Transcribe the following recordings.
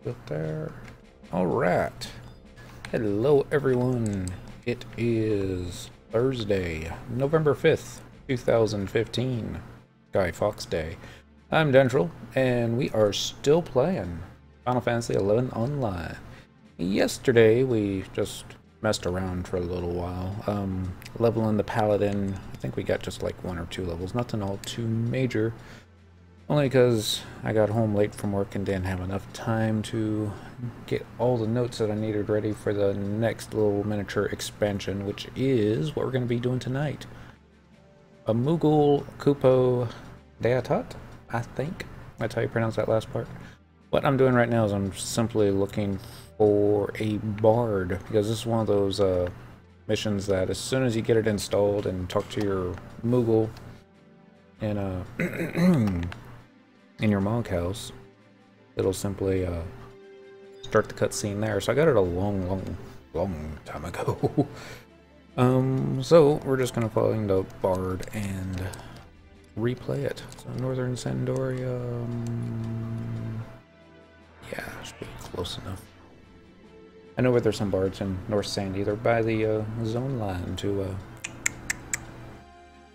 Up there. All right. Hello, everyone. It is Thursday, November 5th, 2015. Guy Fawkes Day. I'm Dendril, and we are still playing Final Fantasy XI Online. Yesterday, we just messed around for a little while. Leveling the Paladin. I think we got just like 1 or 2 levels. Nothing all too major. Only because I got home late from work and didn't have enough time to get all the notes that I needed ready for the next little miniature expansion, which is what we're going to be doing tonight. A Moogle Kupo Deatot, I think. That's how you pronounce that last part. What I'm doing right now is I'm simply looking for a bard, because this is one of those missions that as soon as you get it installed and talk to your Moogle in your Mog house, it'll simply start the cutscene there. So I got it a long time ago. So we're just gonna find the bard and replay it. So Northern Sandoria, yeah, should be close enough. I know where there's some bards in North Sandy. They're by the zone line to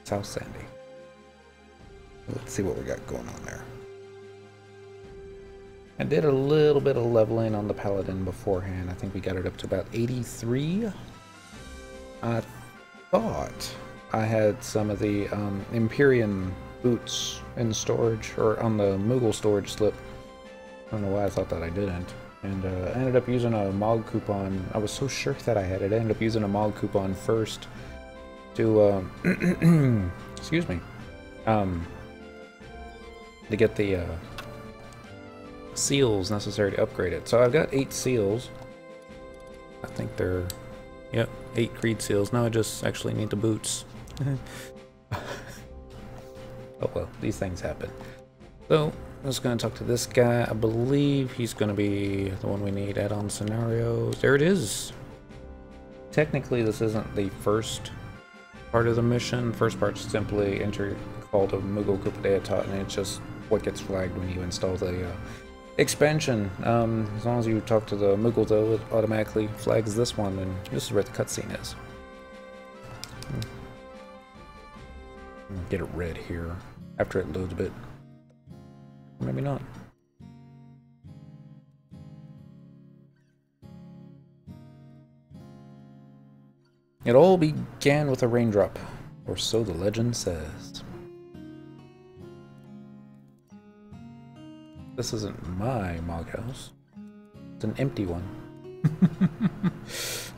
South Sandy. Let's see what we got going on there. I did a little bit of leveling on the Paladin beforehand. I think we got it up to about 83. I thought I had some of the Empyrean boots in storage, or on the Moogle storage slip. I don't know why I thought that I didn't. And I ended up using a Moogle coupon. I was so sure that I had it. I ended up using a Moogle coupon first to, excuse me, to get the seals necessary to upgrade it. So I've got 8 seals. I think they're, yep, 8 creed seals. Now I just actually need the boots. Oh well, these things happen. So I'm just going to talk to this guy. I believe he's going to be the one we need. Add-on scenarios. There it is. Technically this isn't the first part of the mission. First part's simply enter called a Moogle Kupo Deatot, and it's just what gets flagged when you install the expansion. As long as you talk to the Moogle, though, it automatically flags this one, and this is where the cutscene is. Get it red here after it loads a bit. Maybe not. It all began with a raindrop, or so the legend says. This isn't my Mog house. It's an empty one.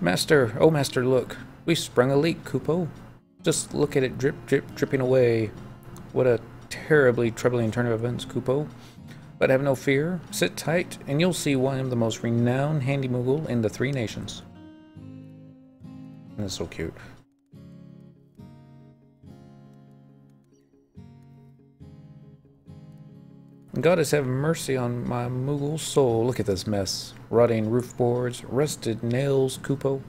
Master, oh Master, look. We sprung a leak, Kupo. Just look at it drip, drip, dripping away. What a terribly troubling turn of events, Kupo. But have no fear. Sit tight, and you'll see one of the most renowned handy Moogle in the 3 nations. That's so cute. Goddess, have mercy on my Moogle soul. Look at this mess. Rotting roof boards, rusted nails, Kupo.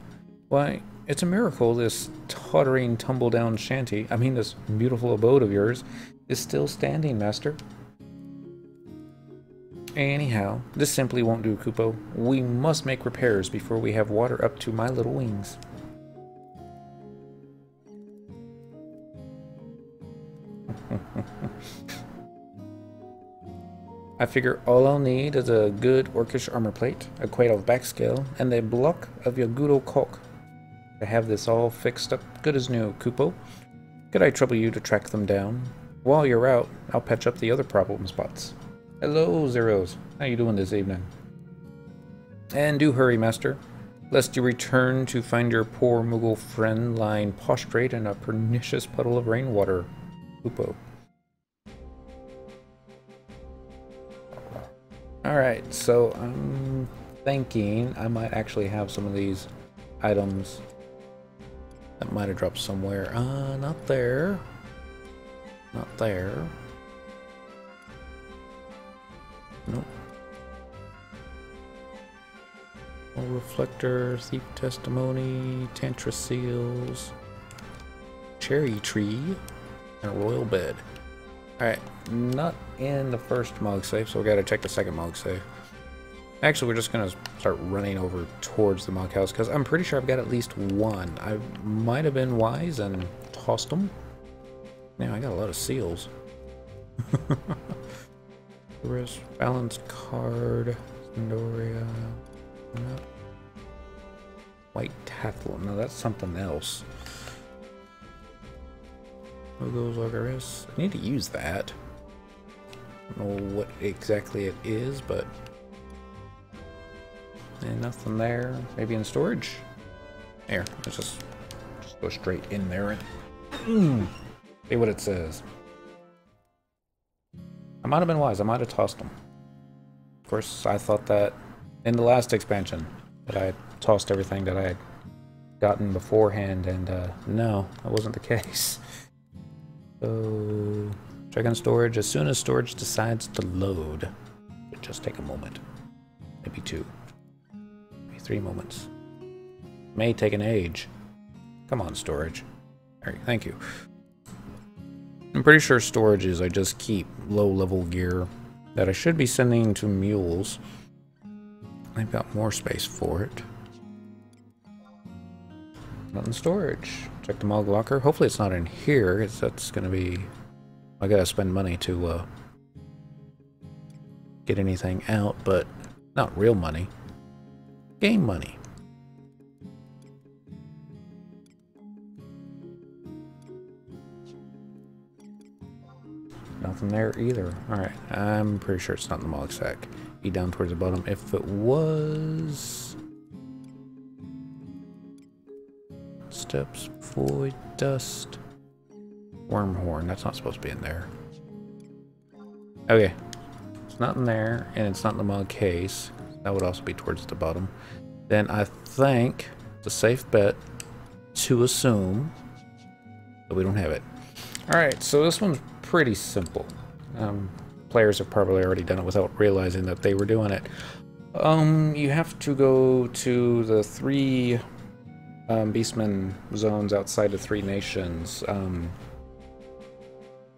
Why, it's a miracle this tottering, tumble-down shanty, I mean this beautiful abode of yours, is still standing, Master. Anyhow, this simply won't do, Kupo. We must make repairs before we have water up to my little wings. I figure all I'll need is a good orcish armor plate, a quail of backscale, and a block of Yagudo caulk to have this all fixed up good as new, Kupo. Could I trouble you to track them down? While you're out, I'll patch up the other problem spots. Hello, Zeros. How you doing this evening? And do hurry, Master, lest you return to find your poor Moogle friend lying prostrate in a pernicious puddle of rainwater, Kupo. Alright, so I'm thinking I might actually have some of these items that might have dropped somewhere. Not there. Not there. Nope. Oh, reflector, thief testimony, tantra seals, cherry tree, and a royal bed. Alright, not in the first Mog safe, so we gotta check the second Mog safe. Actually, we're just gonna start running over towards the mog house because I'm pretty sure I've got at least one. I might have been wise and tossed them. Now I got a lot of seals. Risk balance card, Sandoria, no. White tackle. No, that's something else. Logos, Logos. I need to use that. I don't know what exactly it is, but nothing there. Maybe in storage. Here, let's just go straight in there and see what it says. I might have been wise. I might have tossed them. Of course, I thought that in the last expansion that I had tossed everything that I had gotten beforehand, and no, that wasn't the case. So, check on storage. As soon as storage decides to load, it just take a moment. Maybe 2. Maybe 3 moments. May take an age. Come on, storage. Alright, thank you. I'm pretty sure storage is I just keep low-level gear that I should be sending to mules. I've got more space for it. Not in storage. Check the mog locker. Hopefully it's not in here, because that's going to be... I gotta spend money to get anything out, but not real money. Game money. Nothing there either. Alright, I'm pretty sure it's not in the mog sack. Be down towards the bottom. If it was... Steps, void, dust, wormhorn. That's not supposed to be in there. Okay. It's not in there, and it's not in the mog case. That would also be towards the bottom. Then I think it's a safe bet to assume that we don't have it. Alright, so this one's pretty simple. Players have probably already done it without realizing that they were doing it. You have to go to the 3 Beastmen zones outside the 3 nations.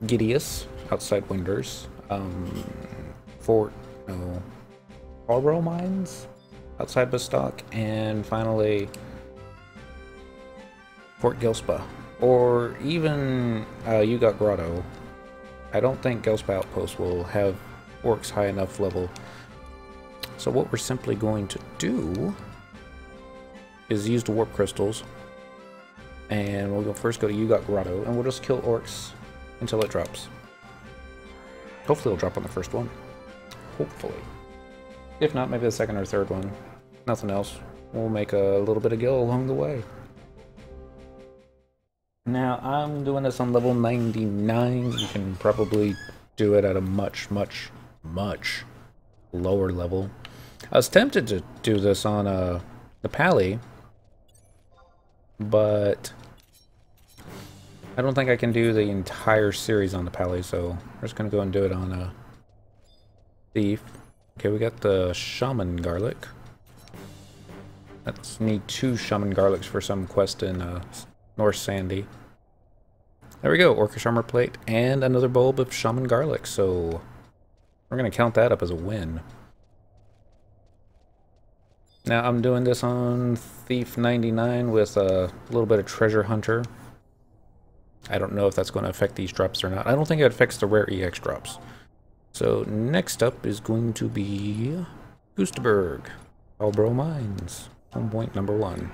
Gideus, outside Winders. Harborough Mines, outside Bastock. And finally, Fort Gilspa. Or even Ugot Grotto. I don't think Gilspa Outpost will have orcs high enough level. So what we're simply going to do is use the warp crystals, and we'll first go to Ugot Grotto, and we'll just kill orcs until it drops. Hopefully it'll drop on the first one. Hopefully. If not, maybe the second or third one. Nothing else. We'll make a little bit of gil along the way. Now, I'm doing this on level 99. You can probably do it at a much, much, much lower level. I was tempted to do this on the Pally, but I don't think I can do the entire series on the Pally, so we're just going to go and do it on a Thief. Okay, we got the Shaman Garlic. Let's need 2 Shaman Garlics for some quest in North Sandy. There we go, Orcish Armor Plate and another bulb of Shaman Garlic, so we're going to count that up as a win. Now I'm doing this on Thief 99 with a little bit of Treasure Hunter. I don't know if that's going to affect these drops or not. I don't think it affects the rare EX drops. So next up is going to be Gustaberg, Harborough Mines, home point number 1.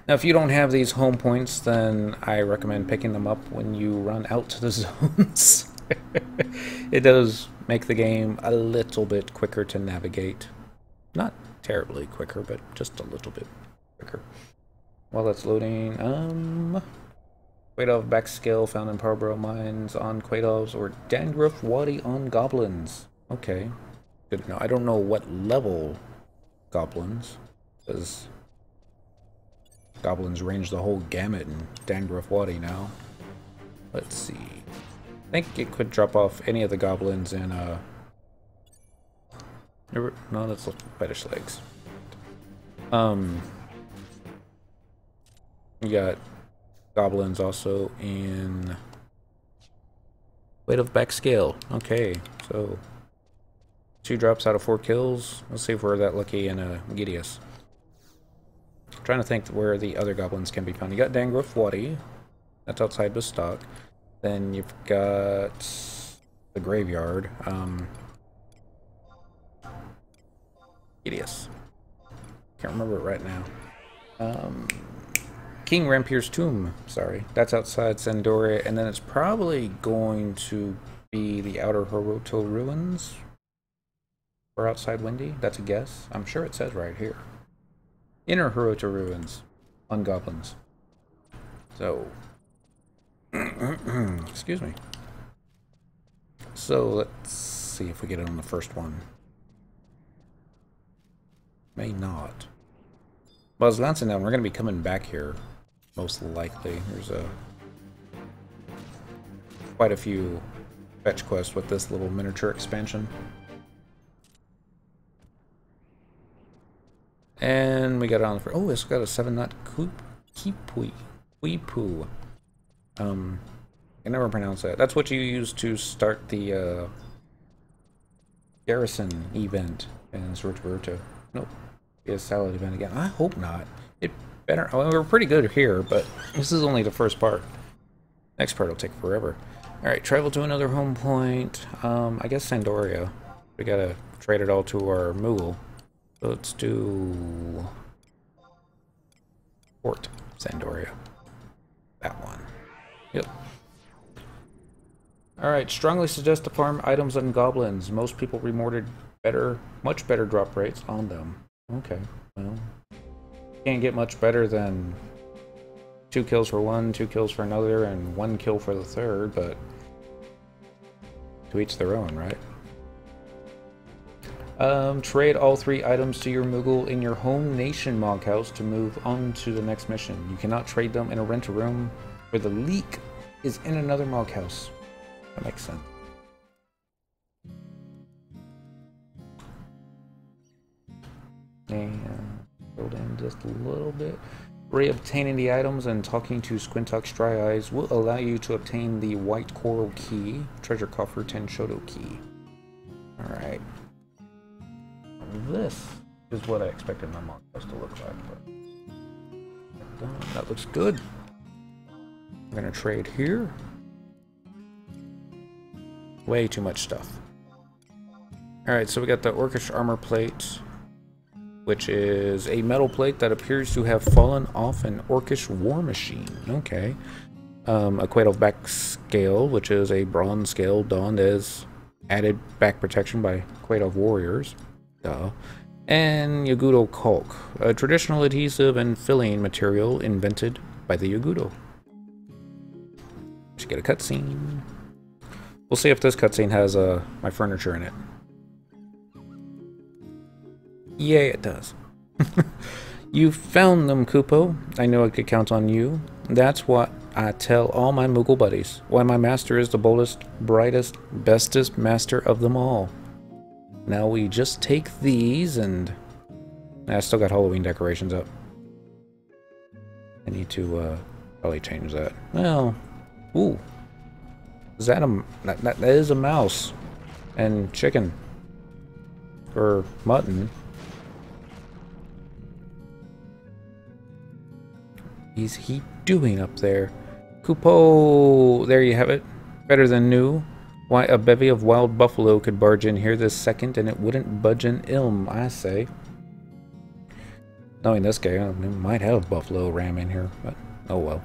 Now, if you don't have these home points, then I recommend picking them up when you run out to the zones. It does make the game a little bit quicker to navigate. Not terribly quicker, but just a little bit quicker. While that's loading, Quaidov backscale found in Harborough Mines on Quaidovs, or Dandruff Wadi on Goblins. Okay, good to know. I don't know what level Goblins, because Goblins range the whole gamut in Dandruff Wadi now. Let's see. I think it could drop off any of the Goblins in, no, that's Fetish Legs. You got Goblins also in Weight of Backscale. Okay, so 2 drops out of 4 kills. Let's see if we're that lucky in Gideus. Trying to think where the other goblins can be found. You got Dangrove Wadi. That's outside Bestock. Then you've got the graveyard. Gideus. Can't remember it right now. King Rampier's Tomb. Sorry. That's outside Sandoria. And then it's probably going to be the Outer Hiroto Ruins. Or outside Windy. That's a guess. I'm sure it says right here. Inner Hiroto Ruins on goblins. So, excuse me. So let's see if we get it on the first one. May not. Well, I was glancing down. We're going to be coming back here, most likely. There's quite a few fetch quests with this little miniature expansion. And we got it on the... Oh, it's got a 7-knot Quipu. I can never pronounce that. That's what you use to start the garrison event in Naruto. Nope. Be a salad event again. I hope not. It better... Well, we're pretty good here, but this is only the first part. Next part will take forever. Alright, travel to another home point. I guess Sandoria. We gotta trade it all to our Moogle. So let's do Fort Sandoria. That one. Yep. Alright, strongly suggest to farm items on goblins. Most people reported much better drop rates on them. Okay, well, can't get much better than 2 kills for one, 2 kills for another, and 1 kill for the third, but to each their own, right? Trade all 3 items to your Moogle in your home nation Mog House to move on to the next mission. You cannot trade them in a rent-a-room where the leak is in another Mog House. That makes sense. And build in just a little bit. Reobtaining the items and talking to Squintox Dry Eyes will allow you to obtain the White Coral Key, Treasure Coffer Tenshodo Key. Alright. This is what I expected my Mog House to look like. But that looks good. I'm gonna trade here. Way too much stuff. Alright, so we got the Orcish Armor Plate, which is a metal plate that appears to have fallen off an Orcish war machine. Okay. A Quaidel back scale, which is a bronze scale donned as added back protection by Quaidel warriors. Duh. And Yagudo caulk, a traditional adhesive and filling material invented by the Yagudo. Should get a cutscene. We'll see if this cutscene has my furniture in it. Yeah, it does. You found them, Kupo. I knew I could count on you. That's what I tell all my Moogle buddies. Why my master is the boldest, brightest, bestest master of them all. Now we just take these and... I still got Halloween decorations up. I need to probably change that. Well, ooh. Is that a... That is a mouse. And chicken. Or mutton. Is he doing up there? Kupo! There you have it. Better than new. Why, a bevy of wild buffalo could barge in here this second and it wouldn't budge an ilm, I say. Knowing this guy, we might have buffalo ram in here, but oh well.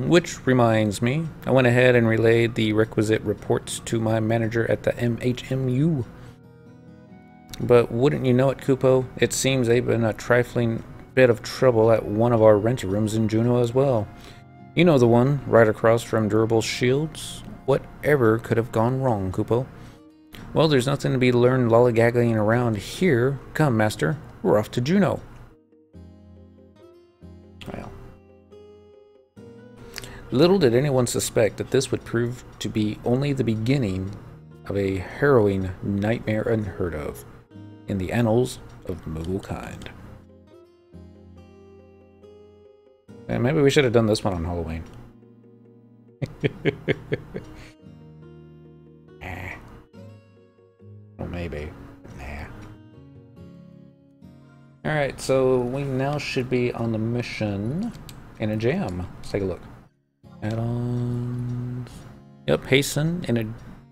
Which reminds me, I went ahead and relayed the requisite reports to my manager at the MHMU. But wouldn't you know it, Kupo? It seems they've been a trifling bit of trouble at one of our rent-a-rooms in Juneau as well. You know the one, right across from Durable Shields? Whatever could have gone wrong, Kupo? Well, there's nothing to be learned lollygagging around here. Come, Master, we're off to Juneau. Well. Little did anyone suspect that this would prove to be only the beginning of a harrowing nightmare unheard of in the annals of Moogle kind. And maybe we should have done this one on Halloween. Alright, so we now should be on the mission in a jam. Let's take a look. Add-ons. Yep, hasten in a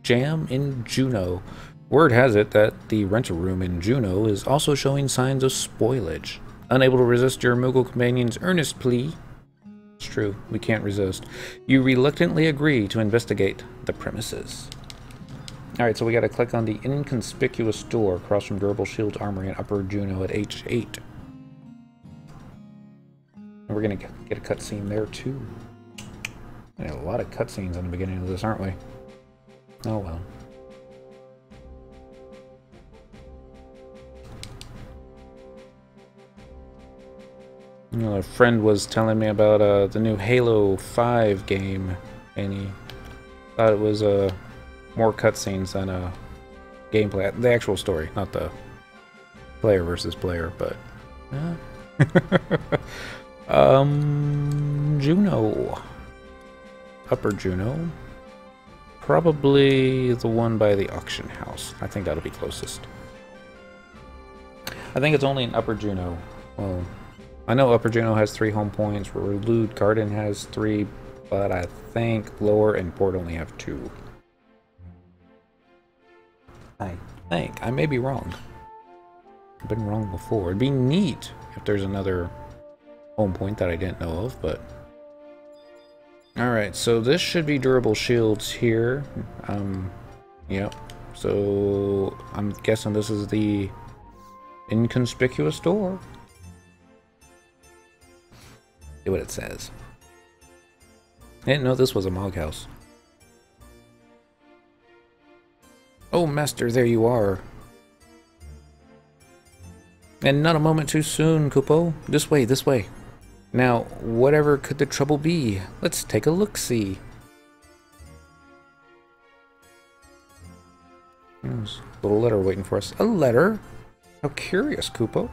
jam in Juneau. Word has it that the rental room in Juneau is also showing signs of spoilage. Unable to resist your Moogle companion's earnest plea, it's true, we can't resist, you reluctantly agree to investigate the premises. Alright, so we gotta click on the inconspicuous door across from Durable Shields Armory in Upper Juneau at H8. And we're gonna get a cutscene there too. We have a lot of cutscenes in the beginning of this, aren't we? Oh well. You know, a friend was telling me about the new Halo 5 game, and he thought it was more cutscenes than gameplay. The actual story, not the player versus player, but... Juneau. Upper Juneau. Probably the one by the auction house. I think that'll be closest. I think it's only in Upper Juneau. Well, I know Upper Juneau has 3 home points, Relude Garden has 3, but I think Lower and Port only have 2. I think. I may be wrong. I've been wrong before. It'd be neat if there's another home point that I didn't know of, but... Alright, so this should be Durable Shields here. Yep. So, I'm guessing this is the inconspicuous door. See what it says. I didn't know this was a Mog house. Oh, Master, there you are. And not a moment too soon, Kupo. This way, this way. Now, whatever could the trouble be? Let's take a look-see. There's a little letter waiting for us. A letter? How curious, Kupo.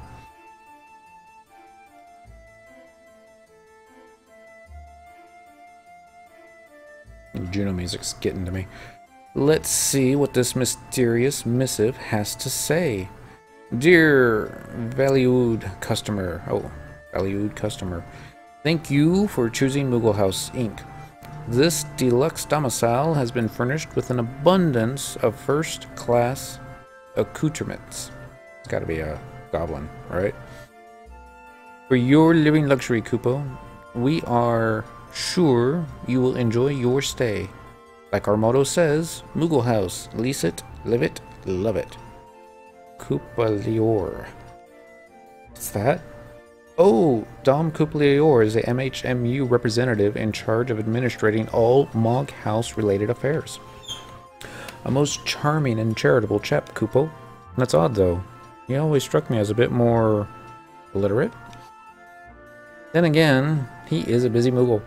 Juno music's getting to me. Let's see what this mysterious missive has to say. Dear valued customer, thank you for choosing Moogle House Inc. This deluxe domicile has been furnished with an abundance of first-class accoutrements. It's got to be a goblin, right? For your living luxury, Kupo, we are sure you will enjoy your stay. Like our motto says, Moogle House, lease it, live it, love it. Kupalior. What's that? Oh, Dom Kupalior is a MHMU representative in charge of administrating all Mog House related affairs. A most charming and charitable chap, Kupo. That's odd though. He always struck me as a bit more illiterate. Then again, he is a busy Moogle.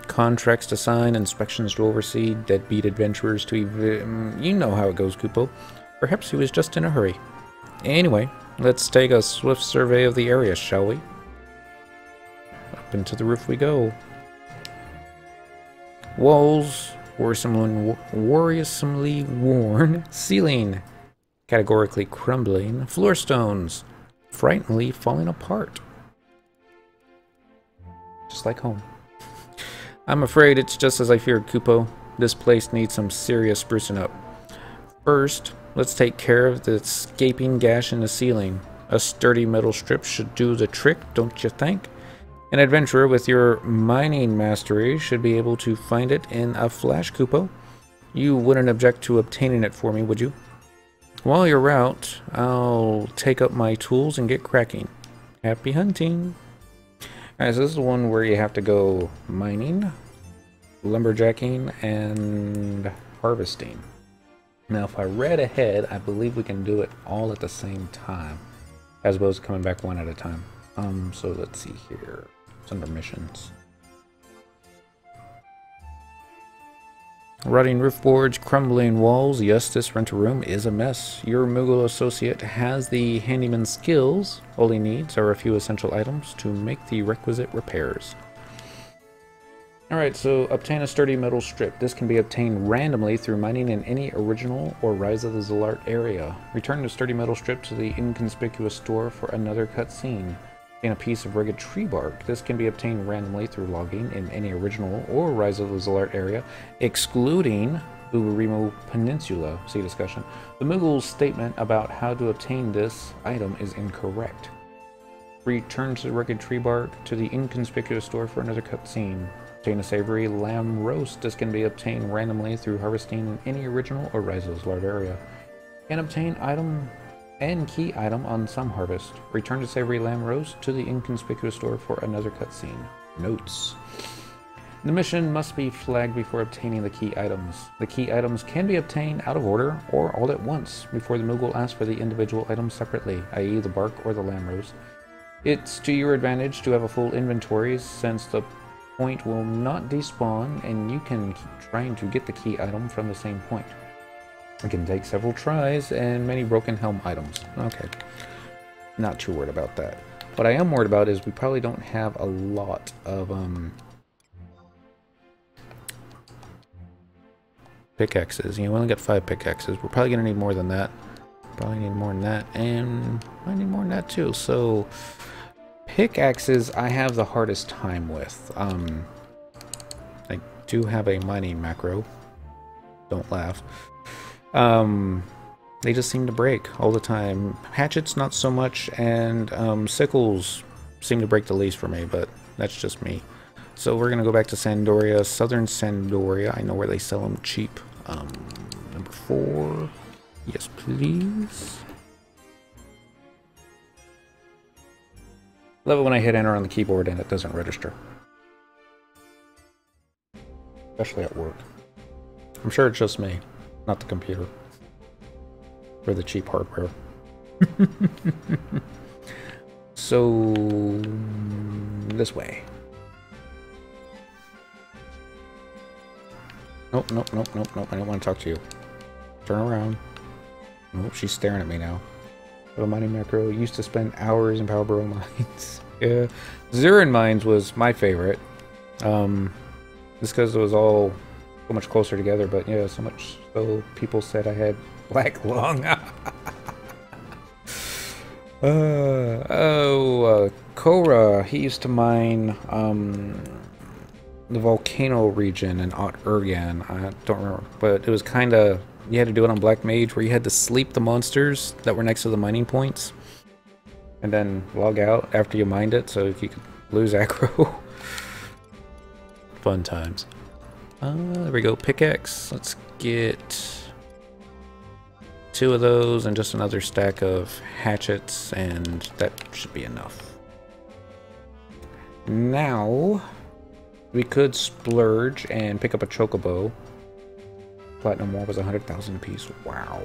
Contracts to sign, inspections to oversee, deadbeat adventurers to you know how it goes, Kupo. Perhaps he was just in a hurry. Anyway, let's take a swift survey of the area, shall we? Up into the roof we go. Walls worrisomely worn. Ceiling categorically crumbling. Floor stones frighteningly falling apart. Just like home. I'm afraid it's just as I feared, Kupo. This place needs some serious sprucing up. First, let's take care of the escaping gash in the ceiling. A sturdy metal strip should do the trick, don't you think? An adventurer with your mining mastery should be able to find it in a flash, Kupo. You wouldn't object to obtaining it for me, would you? While you're out, I'll take up my tools and get cracking. Happy hunting! Alright, so this is the one where you have to go mining, lumberjacking, and harvesting. Now, if I read ahead, I believe we can do it all at the same time, as opposed to coming back one at a time. So let's see here. It's under missions. Rotting roof boards, crumbling walls. Yes, this rental room is a mess. Your Moogle associate has the handyman skills. All he needs are a few essential items to make the requisite repairs. Alright, so obtain a sturdy metal strip. This can be obtained randomly through mining in any original or Rise of the Zalart area. Return the sturdy metal strip to the inconspicuous store for another cutscene. Obtain a piece of rugged tree bark. This can be obtained randomly through logging in any original or Rise of the Zalart area, excluding Uberimo Peninsula. See discussion. The Moogle's statement about how to obtain this item is incorrect. Return to the rugged tree bark to the inconspicuous store for another cutscene. Obtain a savory lamb roast. This can be obtained randomly through harvesting in any original or Rise of the Zalart area. Can obtain item and key item on some harvest. Return to savory lamb roast to the inconspicuous store for another cutscene. Notes. The mission must be flagged before obtaining the key items. The key items can be obtained out of order or all at once before the Moogle asks for the individual items separately, i.e. the bark or the lamb roast. It's to your advantage to have a full inventory since the point will not despawn and you can keep trying to get the key item from the same point. It can take several tries and many broken helm items. Okay, not too worried about that. What I am worried about is we probably don't have a lot of pickaxes. You know, we only got 5 pickaxes. We're probably gonna need more than that. Probably need more than that, and I need more than that too. So pickaxes I have the hardest time with. I do have a mining macro. Don't laugh. They just seem to break all the time. Hatchets not so much, and sickles seem to break the least for me, but that's just me. So we're gonna go back to Sandoria, Southern Sandoria. I know where they sell them cheap. Number 4. Yes, please. Love it when I hit enter on the keyboard and it doesn't register. Especially at work. I'm sure it's just me, not the computer. Or the cheap hardware. So, this way. Nope, nope, nope, nope, nope. I don't want to talk to you. Turn around. Nope, she's staring at me now. Little mining macro. Used to spend hours in Power Bro mines. Yeah. Zurin mines was my favorite. Just because it was all so much closer together, but yeah, so much so people said I had black lung. Korra, he used to mine the volcano region in Ot Urgan. I don't remember, but it was kind of, you had to do it on Black Mage where you had to sleep the monsters that were next to the mining points and then log out after you mined it so if you could lose aggro. Fun times. There we go, pickaxe. Let's get 2 of those and just another stack of hatchets, and that should be enough. Now we could splurge and pick up a chocobo. Platinum ore was 100,000 apiece. Wow.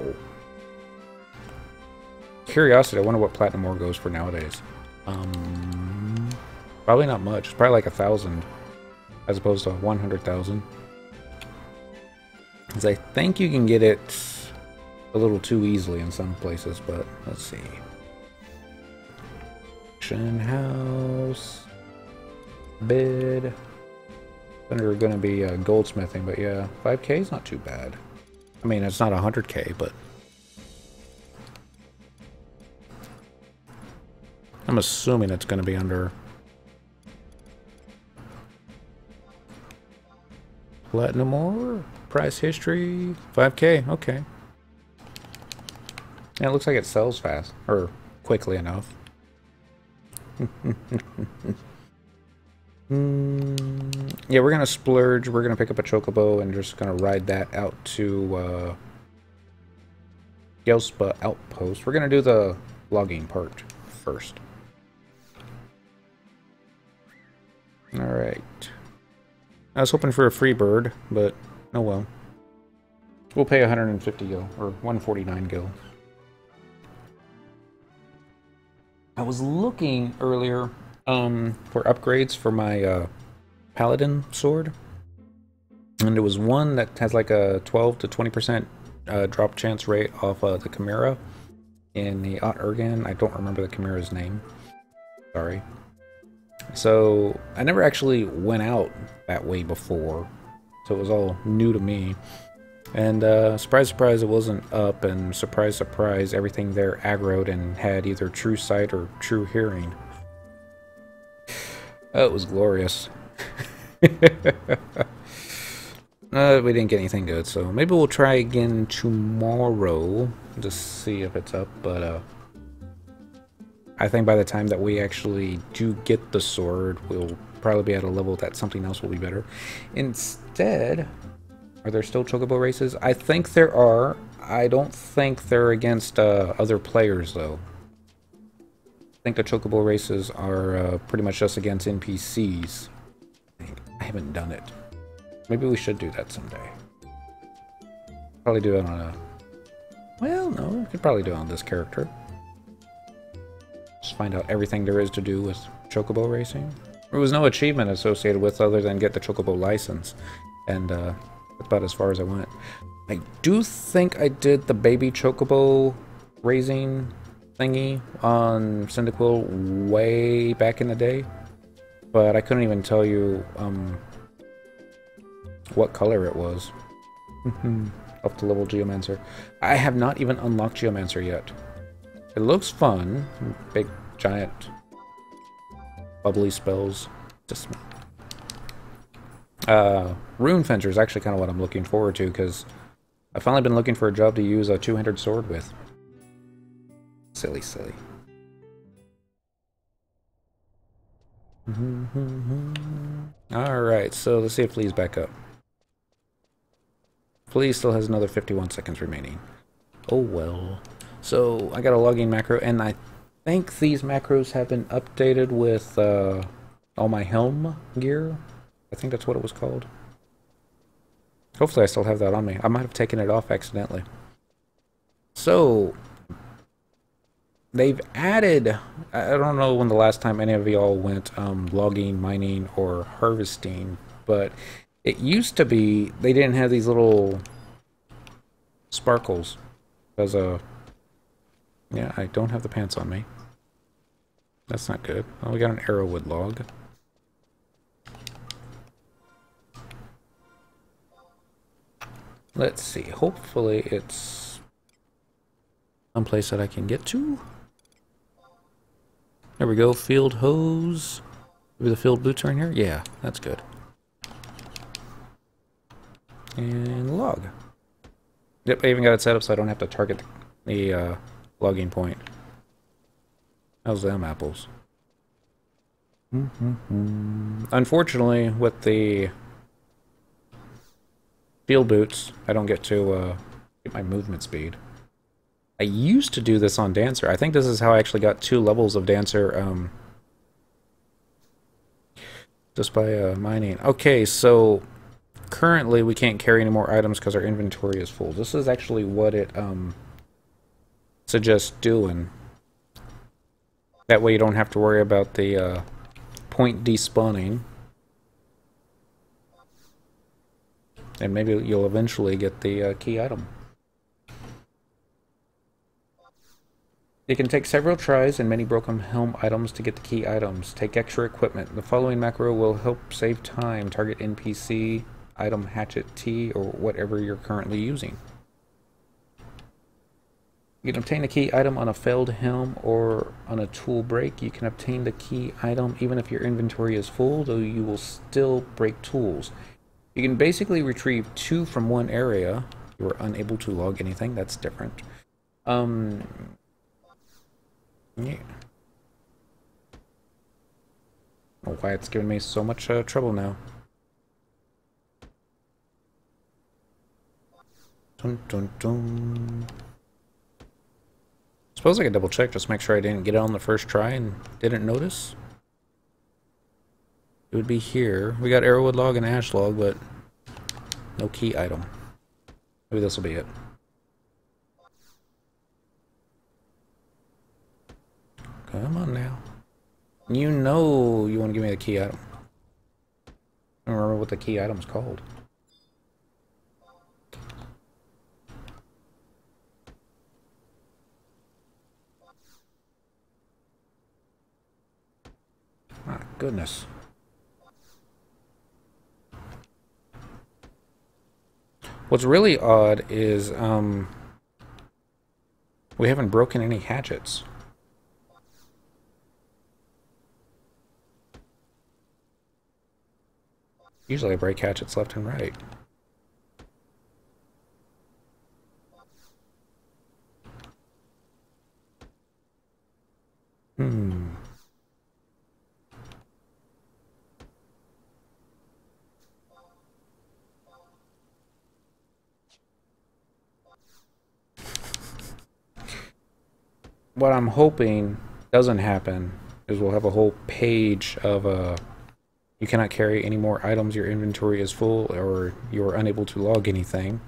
Curiosity, I wonder what platinum ore goes for nowadays. Probably not much. It's probably like 1,000 as opposed to 100,000. Because I think you can get it a little too easily in some places, but let's see. Auction house. Bid. Under gonna be goldsmithing, but yeah, 5K is not too bad. I mean, it's not 100K, but I'm assuming it's gonna be under. Platinum ore, price history, 5K, okay. Yeah, it looks like it sells fast, or quickly enough. Yeah, we're gonna splurge. We're gonna pick up a chocobo and just gonna ride that out to Gelspa Outpost. We're gonna do the logging part first. Alright. I was hoping for a free bird, but oh well. We'll pay 150 gil, or 149 gil. I was looking earlier for upgrades for my paladin sword, and there was one that has like a 12 to 20% drop chance rate off the Chimera in the Ot Urgan. I don't remember the Chimera's name. Sorry. So I never actually went out that way before, so it was all new to me. And surprise, surprise, it wasn't up, and surprise, surprise, everything there aggroed and had either true sight or true hearing. Oh, it was glorious. We didn't get anything good, so maybe we'll try again tomorrow to see if it's up, but I think by the time that we actually do get the sword, we'll probably be at a level that something else will be better. Instead, are there still chocobo races? I think there are. I don't think they're against other players, though. I think the chocobo races are pretty much just against NPCs. I haven't done it. Maybe we should do that someday. Probably do it on a... Well, no, we could probably do it on this character. Just find out everything there is to do with chocobo racing. There was no achievement associated with other than get the chocobo license. And that's about as far as I went. I do think I did the baby chocobo raising thingy on Cyndaquil way back in the day. But I couldn't even tell you what color it was. Up to level Geomancer. I have not even unlocked Geomancer yet. It looks fun. Big, giant, bubbly spells. Just Rune Fencer is actually kind of what I'm looking forward to, because I've finally been looking for a job to use a two-handed sword with. Silly, silly. Alright, so let's see if Flea's back up. Flea still has another 51 seconds remaining. Oh well. So I got a logging macro, and I think these macros have been updated with all my helm gear. I think that's what it was called. Hopefully I still have that on me. I might have taken it off accidentally. So they've added, I don't know when the last time any of y'all went logging, mining, or harvesting, but it used to be they didn't have these little sparkles. Because, yeah, I don't have the pants on me. That's not good. Well, we got an arrowwood log. Let's see. Hopefully it's some place that I can get to. There we go. Field hose. Maybe the field boots are in here? Yeah, that's good. And log. Yep, I even got it set up so I don't have to target the logging point. How's them apples? Unfortunately, with the field boots, I don't get to get my movement speed. I used to do this on Dancer. I think this is how I actually got 2 levels of Dancer just by mining. Okay, so currently we can't carry any more items because our inventory is full. This is actually what it suggests doing. That way you don't have to worry about the point despawning. And maybe you'll eventually get the key item. It can take several tries and many broken helm items to get the key items. Take extra equipment. The following macro will help save time. Target NPC, item hatchet T, or whatever you're currently using. You can obtain a key item on a failed helm or on a tool break. You can obtain the key item even if your inventory is full, though you will still break tools. You can basically retrieve 2 from one area. You are unable to log anything. That's different. Yeah. I don't know why it's giving me so much trouble now. Dun, dun, dun. Suppose I could double check, just make sure I didn't get it on the first try and didn't notice. It would be here. We got arrowwood log and ash log, but no key item. Maybe this will be it. Come on now. You know you want to give me the key item. I don't remember what the key item's called. Ah, goodness. What's really odd is we haven't broken any hatchets. Usually I break hatchets left and right. What I'm hoping doesn't happen is we'll have a whole page of you cannot carry any more items, your inventory is full, or you are unable to log anything.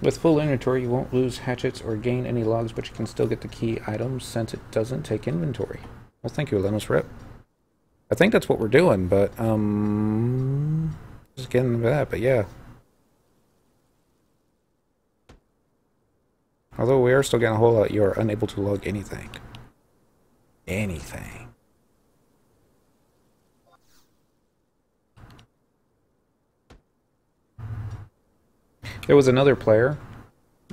With full inventory, you won't lose hatchets or gain any logs, but you can still get the key items since it doesn't take inventory. Well, thank you, Lenos Rip. I think that's what we're doing, but, just getting into that, but yeah. Although we are still getting a whole lot, you are unable to log anything. Anything. There was another player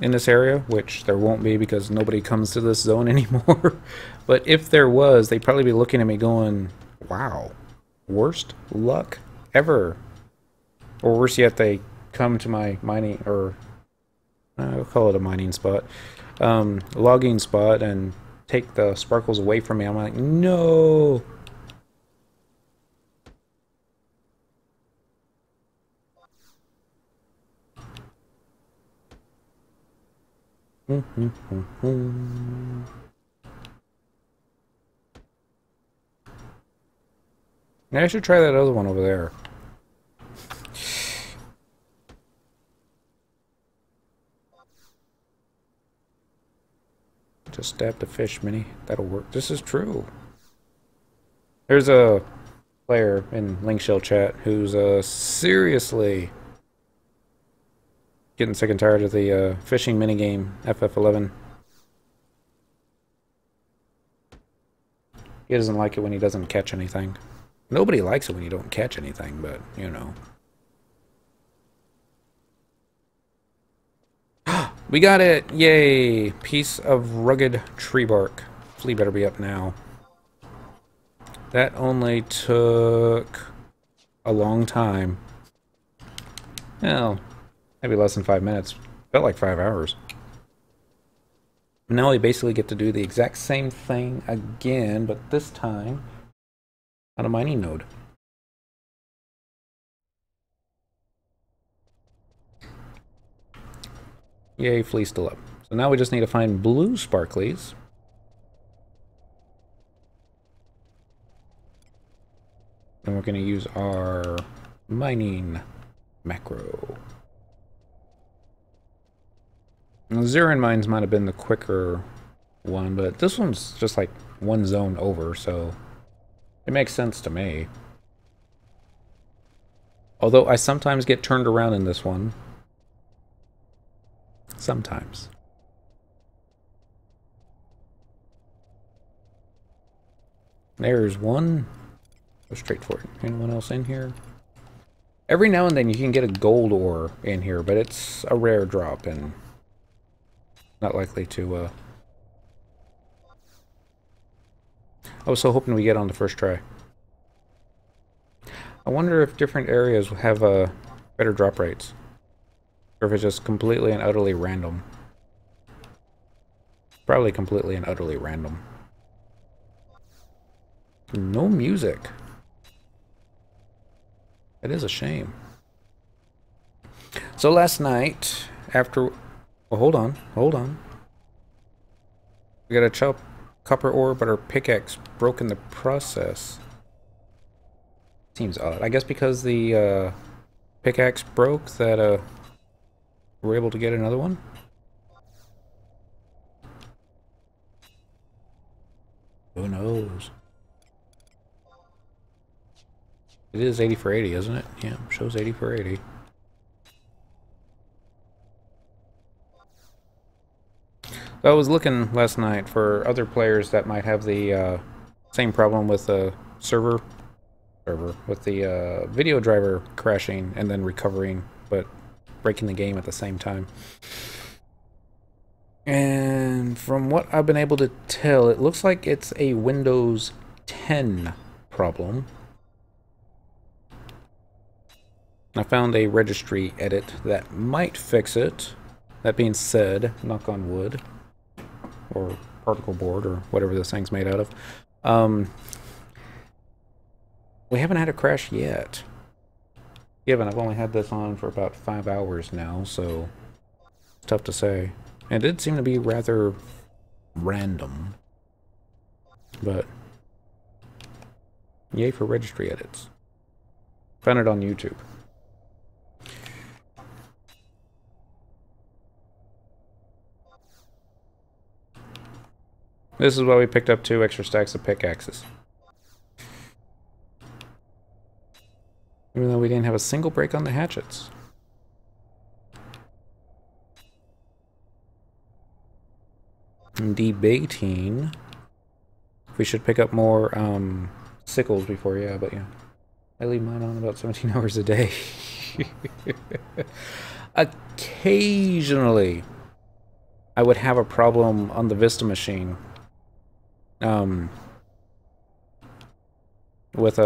in this area, which there won't be because nobody comes to this zone anymore. But if there was, they'd probably be looking at me going, wow, worst luck ever. Or worse yet, they come to my mining, or I'll call it a mining spot, logging spot, and take the sparkles away from me. I'm like, no. I should try that other one over there. Just stab the fish, Minnie. That'll work. This is true. There's a player in Linkshell chat who's seriously getting sick and tired of the fishing minigame FF11. He doesn't like it when he doesn't catch anything. Nobody likes it when you don't catch anything, but, you know. We got it! Yay! Piece of rugged tree bark. Flea better be up now. That only took a long time. Well, maybe less than 5 minutes. Felt like 5 hours. Now we basically get to do the exact same thing again, but this time on a mining node. Yay, flea's still up. So now we just need to find blue sparklies. And we're going to use our mining macro. Zerin mines might have been the quicker one, but this one's just like one zone over, so it makes sense to me. Although I sometimes get turned around in this one. Sometimes. There's one. Go straight for it. Anyone else in here? Every now and then you can get a gold ore in here, but it's a rare drop and not likely to, I was so hoping we get on the first try. I wonder if different areas have better drop rates. Or if it's just completely and utterly random. Probably completely and utterly random. No music. That is a shame. So last night, after... Well, hold on, hold on. We gotta chop copper ore, but our pickaxe broke in the process. Seems odd. I guess because the pickaxe broke that we're able to get another one. Who knows? It is 80 for 80, isn't it? Yeah, shows 80 for 80. I was looking last night for other players that might have the same problem with the server with the video driver crashing and then recovering, but breaking the game at the same time. And from what I've been able to tell, it looks like it's a Windows 10 problem. I found a registry edit that might fix it. That being said, knock on wood, or particle board, or whatever this thing's made out of, we haven't had a crash yet. Given I've only had this on for about 5 hours now, so it's tough to say. And it did seem to be rather random. But yay for registry edits. Found it on YouTube. This is why we picked up 2 extra stacks of pickaxes. Even though we didn't have a single break on the hatchets. I'm debating if we should pick up more sickles before, yeah, but yeah. I leave mine on about 17 hours a day. Occasionally, I would have a problem on the Vista machine. With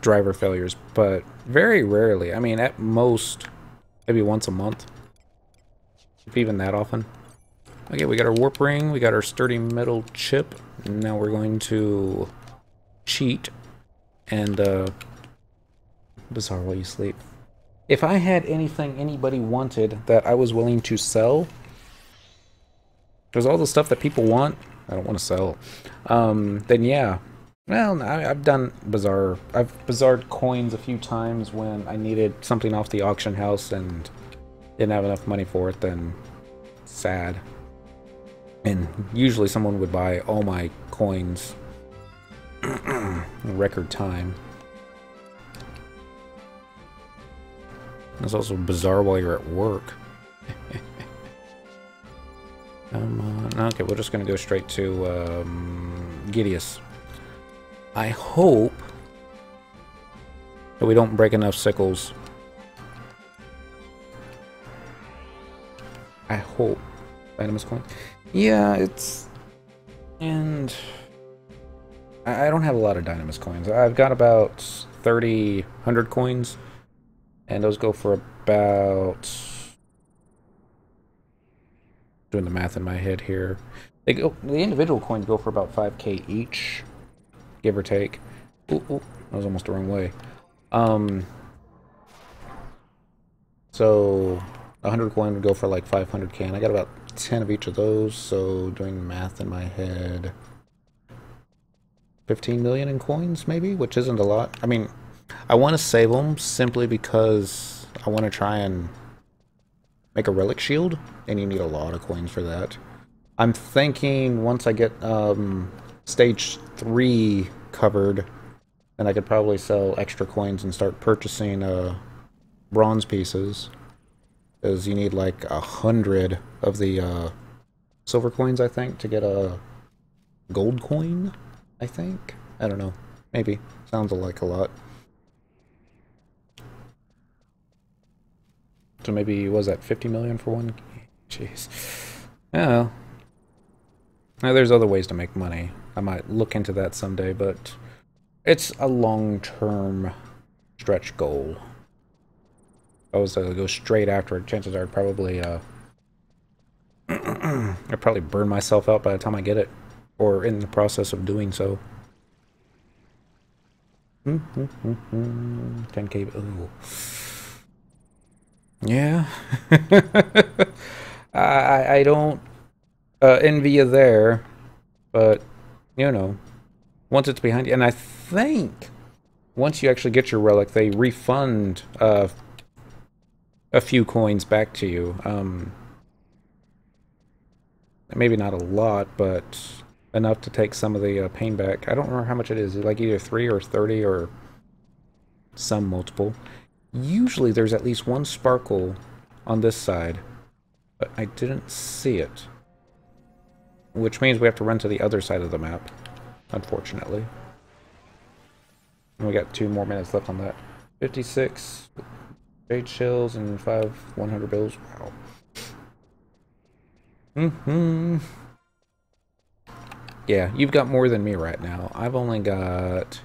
driver failures, but very rarely. I mean, at most, maybe once a month. If even that often. Okay, we got our warp ring, we got our sturdy metal chip, and now we're going to cheat and bizarre while you sleep. If I had anything anybody wanted that I was willing to sell, there's all the stuff that people want I don't want to sell, then yeah. Well, I've done bizarre. I've bizarred coins a few times when I needed something off the auction house and didn't have enough money for it. Then sad. And usually someone would buy all my coins in record time. It's also bizarre while you're at work. Okay, we're just gonna go straight to Gideus. I hope that we don't break enough sickles. I hope. Dynamis coin? Yeah, it's... And... I don't have a lot of Dynamis coins. I've got about 100 coins. And those go for about... Doing the math in my head here. The individual coins go for about 5k each. Give or take. Ooh, that was almost the wrong way. So 100 coin would go for like 500k, and I got about 10 of each of those, so doing math in my head, 15 million in coins maybe, which isn't a lot. I mean, I want to save them simply because I want to try and make a relic shield, and you need a lot of coins for that. I'm thinking once I get stage 3 covered, then I could probably sell extra coins and start purchasing bronze pieces, because you need like 100 of the silver coins, I think, to get a gold coin, I think. I don't know. Maybe. Sounds like a lot. So maybe, was that 50 million for one? Jeez. Yeah. Now, there's other ways to make money. I might look into that someday, but it's a long-term stretch goal. If I was to go straight after it, chances are I'd probably I'd probably burn myself out by the time I get it, or in the process of doing so. 10k. Ooh. Yeah. I don't envy you there, but you know, once it's behind you, and I think once you actually get your relic, they refund a few coins back to you. Maybe not a lot, but enough to take some of the pain back. I don't remember how much it is. It's like either 3 or 30 or some multiple. Usually there's at least one sparkle on this side, but I didn't see it. Which means we have to run to the other side of the map, unfortunately. And we got 2 more minutes left on that. 56 jade shells and 5 100 bills. Wow. Yeah, you've got more than me right now. I've only got...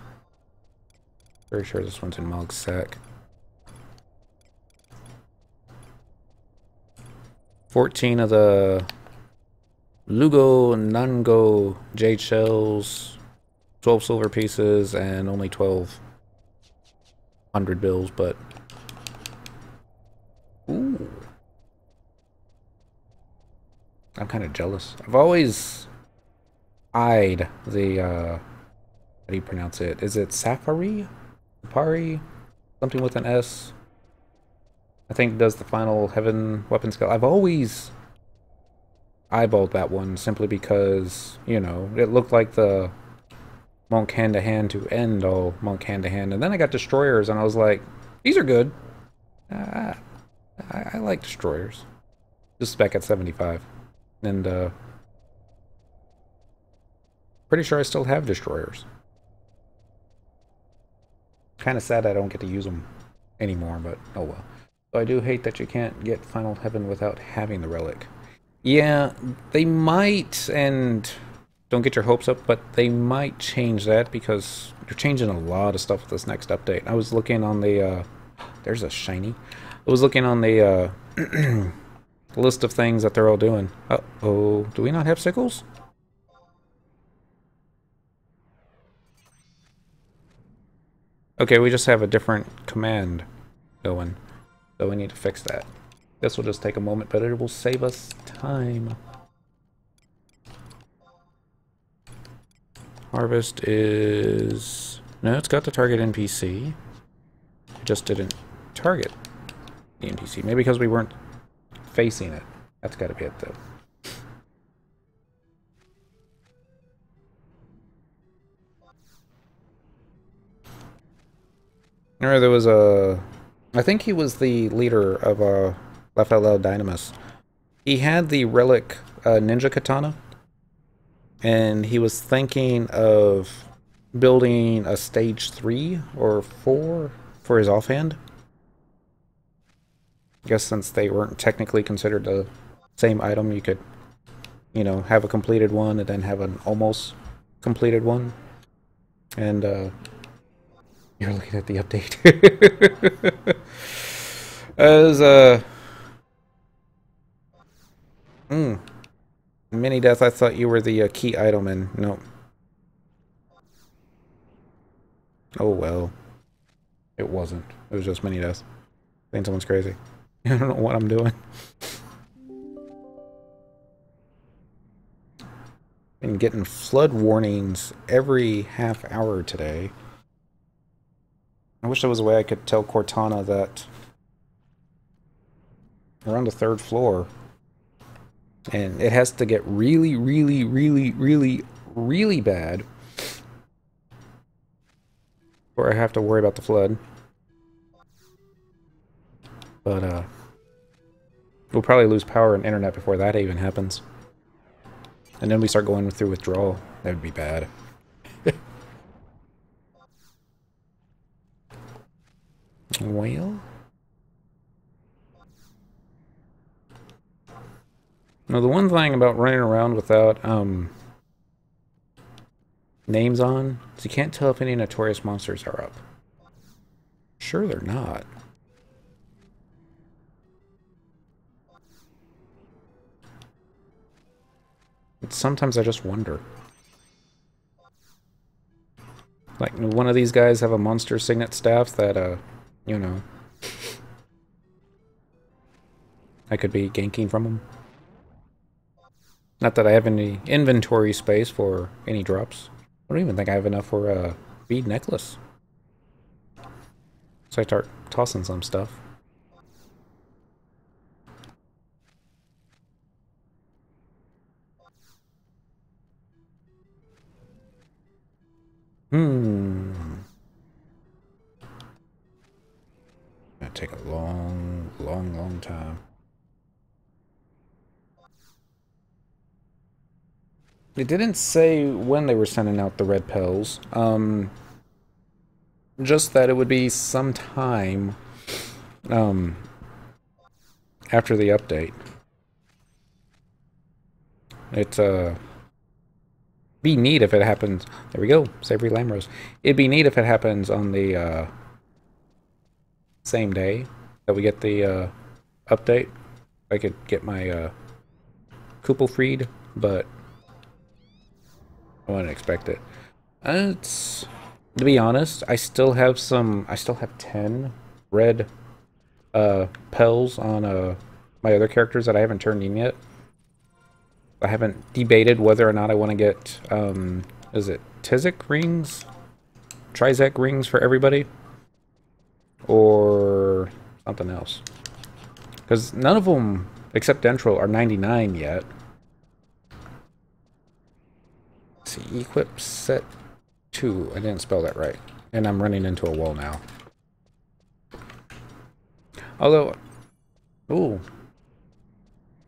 Pretty sure this one's in Mog's sack. 14 of the Lugo Nango jade shells, 12 silver pieces, and only 1,200 bills, but... Ooh. I'm kind of jealous. I've always eyed the, how do you pronounce it? Is it Safari? Safari? Something with an S? I think does the final heaven weapon skill. I've always eyeballed that one simply because, you know, it looked like the monk hand-to-hand to end all monk hand-to-hand. And then I got destroyers and I was like, these are good. I like destroyers. Just back at 75. And, pretty sure I still have destroyers. Kind of sad I don't get to use them anymore, but oh well. So I do hate that you can't get Final Heaven without having the relic. Yeah, they might, and don't get your hopes up, but they might change that because they're changing a lot of stuff with this next update. I was looking on the, there's a shiny. I was looking on the, list of things that they're all doing. Uh-oh, do we not have sickles? Okay, we just have a different command going, so we need to fix that. This will just take a moment, but it will save us time. Harvest is... No, it's got the target NPC. It just didn't target the NPC. Maybe because we weren't facing it. That's gotta be it, though. There was a... I think he was the leader of Laugh Out Loud Dynamis. He had the relic ninja katana, and he was thinking of building a stage 3 or 4 for his offhand. I guess since they weren't technically considered the same item, you could, you know, have a completed one and then have an almost completed one. And, you're looking at the update. As, Mini Death, I thought you were the key item, and no. Oh well. It wasn't. It was just Mini Death. I think someone's crazy. I don't know what I'm doing. Been getting flood warnings every half hour today. I wish there was a way I could tell Cortana that we're on the 3rd floor. And it has to get really, really, really, really, really bad before I have to worry about the flood. But, we'll probably lose power and internet before that even happens. And then we start going through withdrawal. That would be bad. Well... Now, the one thing about running around without, names on is you can't tell if any notorious monsters are up. Sure they're not. But sometimes I just wonder. Like, one of these guys have a monster signet staff that, you know... I could be ganking from them. Not that I have any inventory space for any drops. I don't even think I have enough for a bead necklace. So I start tossing some stuff. Gonna take a long time. It didn't say when they were sending out the red pills. Just that it would be sometime after the update. It's be neat if it happens. There we go, Savory Lamb Roast. It'd be neat if it happens on the same day that we get the update. I could get my Kupo freed, but I wouldn't expect it. It's, to be honest, I still have 10 red pills on my other characters that I haven't turned in yet. I haven't debated whether or not I want to get, is it Tizek rings? Trizek rings for everybody? Or something else. Because none of them, except Dentral, are 99 yet. Let's see, equip set 2. I didn't spell that right. And I'm running into a wall now. Although, ooh,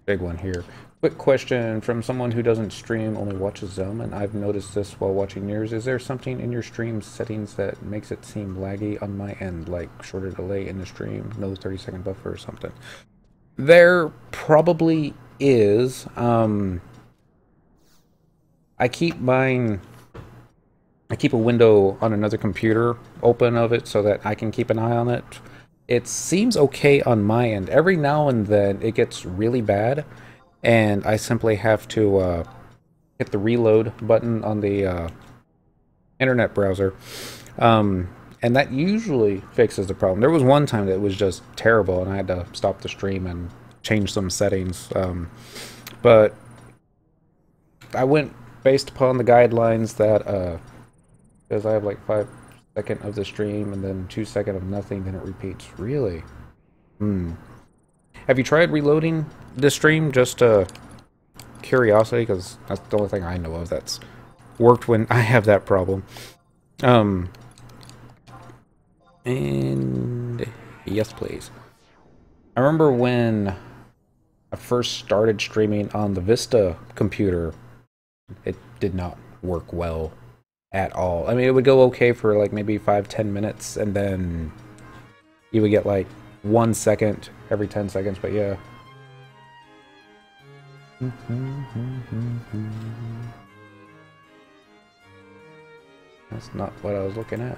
big one here. Quick question from someone who doesn't stream, only watches them, and I've noticed this while watching yours. Is there something in your stream settings that makes it seem laggy on my end, like shorter delay in the stream, no 30-second buffer or something? There probably is. I keep a window on another computer open of it so that I can keep an eye on it. It seems okay on my end. Every now and then it gets really bad, and I simply have to hit the reload button on the internet browser. And that usually fixes the problem. There was one time that was just terrible, and I had to stop the stream and change some settings. But I went based upon the guidelines that, because I have like 5 seconds of the stream and then 2 seconds of nothing, then it repeats. Really? Have you tried reloading the stream? Just curiosity, because that's the only thing I know of that's worked when I have that problem. And yes, please. I remember when I first started streaming on the Vista computer, it did not work well at all. I mean, it would go okay for like maybe 5-10 minutes, and then you would get like 1 second every 10 seconds, but yeah. That's not what I was looking at.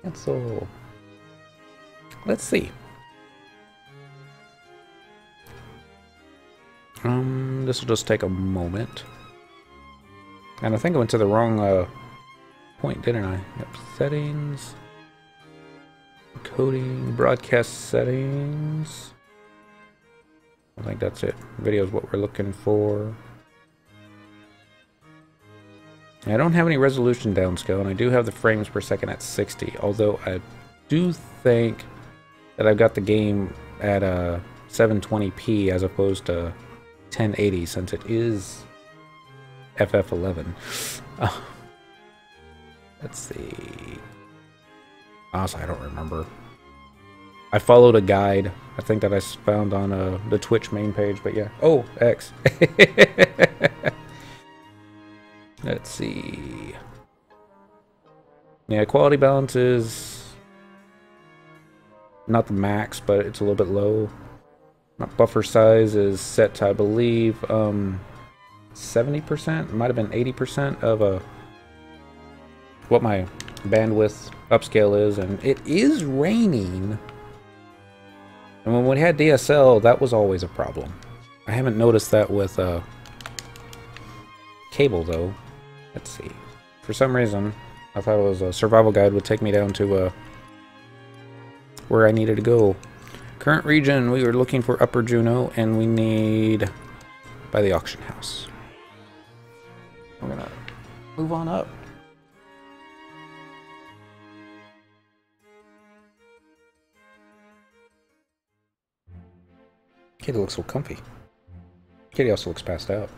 Cancel. Let's see. This will just take a moment. And I think I went to the wrong point, didn't I? Yep, settings. Coding, broadcast settings. I think that's it. Video is what we're looking for. I don't have any resolution downscale, and I do have the frames per second at 60. Although I do think that I've got the game at 720p as opposed to 1080, since it is FF11. Let's see. Honestly, I don't remember. I followed a guide, I think, that I found on the Twitch main page, but yeah. Oh, X. Let's see. Yeah, quality balance is not the max, but it's a little bit low. Buffer size is set to, I believe, 70%. It might have been 80% of what my bandwidth upscale is, and it is raining. And when we had DSL, that was always a problem. I haven't noticed that with cable, though. Let's see. For some reason, I thought it was a survival guide would take me down to where I needed to go. Current region, we were looking for Upper Juneau, and we need by the auction house. We're gonna move on up. Kitty looks so comfy. Kitty also looks passed out.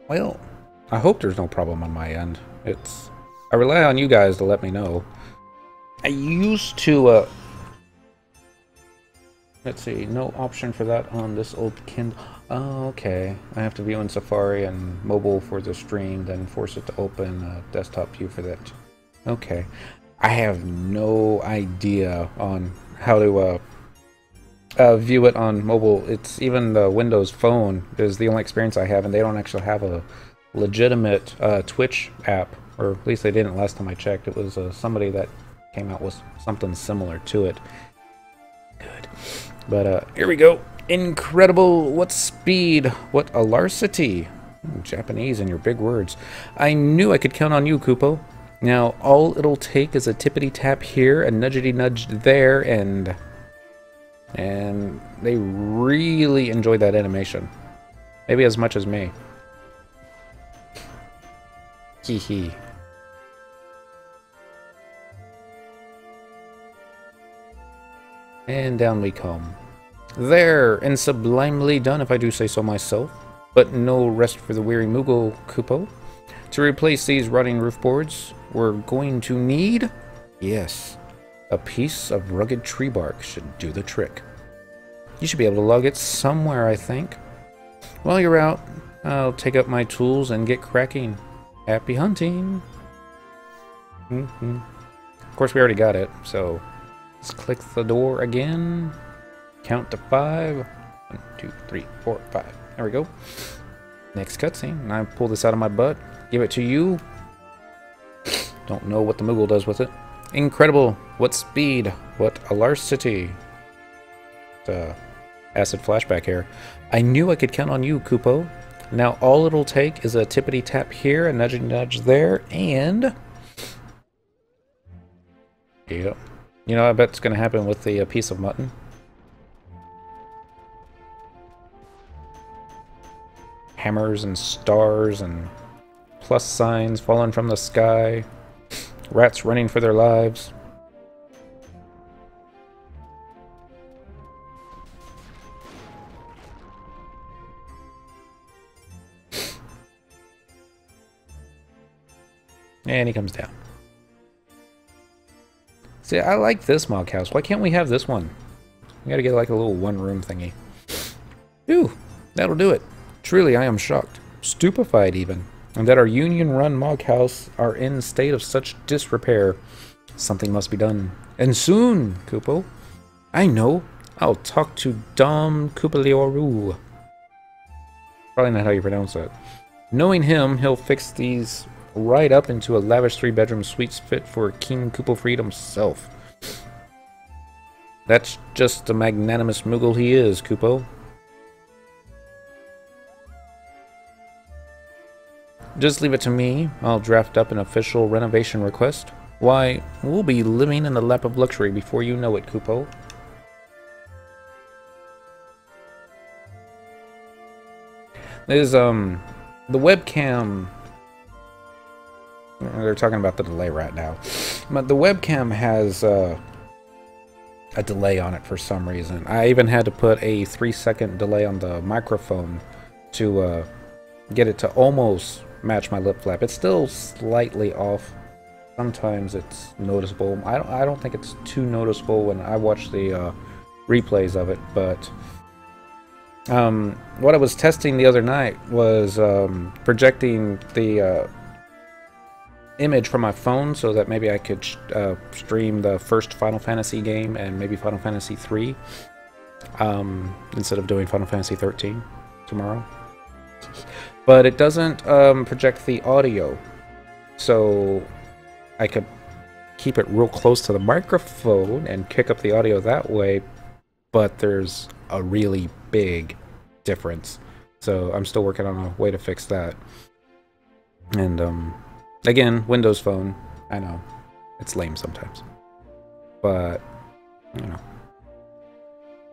Well, I hope there's no problem on my end. I rely on you guys to let me know. I used to, let's see, no option for that on this old Kindle. Oh, okay. I have to view in Safari and mobile for the stream, then force it to open a desktop view for that. Okay. I have no idea on how to view it on mobile. It's even the Windows Phone is the only experience I have, and they don't actually have a legitimate Twitch app, or at least they didn't last time I checked. It was somebody that came out with something similar to it. Good. But here we go. Incredible. What speed. What alarcity. Japanese in your big words. I knew I could count on you, Kupo. Now, all it'll take is a tippity-tap here, a nudgety-nudge there, and they really enjoyed that animation. Maybe as much as me. Hee hee. And down we come. There, and sublimely done if I do say so myself. But no rest for the weary Moogle Kupo. To replace these rotting roof boards, we're going to need, yes, a piece of rugged tree bark should do the trick. You should be able to log it somewhere, I think. While you're out, I'll take up my tools and get cracking. Happy hunting! Of course, we already got it, so let's click the door again. Count to 5. 1, 2, 3, 4, 5. There we go. Next cutscene. I pull this out of my butt. Give it to you. Don't know what the Moogle does with it. Incredible. What speed. What alarcity. Acid flashback here. I knew I could count on you, Kupo. Now all it'll take is a tippity tap here, a nudge nudge there, and yep. You know, I bet it's gonna happen with the piece of mutton. Hammers and stars and plus signs falling from the sky. Rats running for their lives. And he comes down. See, I like this Mog House. Why can't we have this one? We gotta get like a little one-room thingy. Ooh, that'll do it. Truly, I am shocked. Stupefied even. And that our Union-run Mog House are in state of such disrepair. Something must be done. And soon, Kupo. I know. I'll talk to Dom Kupalioru. Probably not how you pronounce that. Knowing him, he'll fix these right up into a lavish 3-bedroom suite fit for King Kupo Freed himself. That's just the magnanimous Moogle he is, Kupo. Just leave it to me. I'll draft up an official renovation request. Why, we'll be living in the lap of luxury before you know it, Kupo. There's, the webcam... They're talking about the delay right now. But the webcam has a delay on it for some reason. I even had to put a 3-second delay on the microphone to get it to almost match my lip flap. It's still slightly off. Sometimes it's noticeable. I don't think it's too noticeable when I watch the replays of it, but what I was testing the other night was projecting the image from my phone so that maybe I could stream the first Final Fantasy game and maybe Final Fantasy 3 instead of doing Final Fantasy 13 tomorrow. But it doesn't project the audio, so I could keep it real close to the microphone and kick up the audio that way, but there's a really big difference. So I'm still working on a way to fix that. And again, Windows Phone. I know it's lame sometimes, but you know,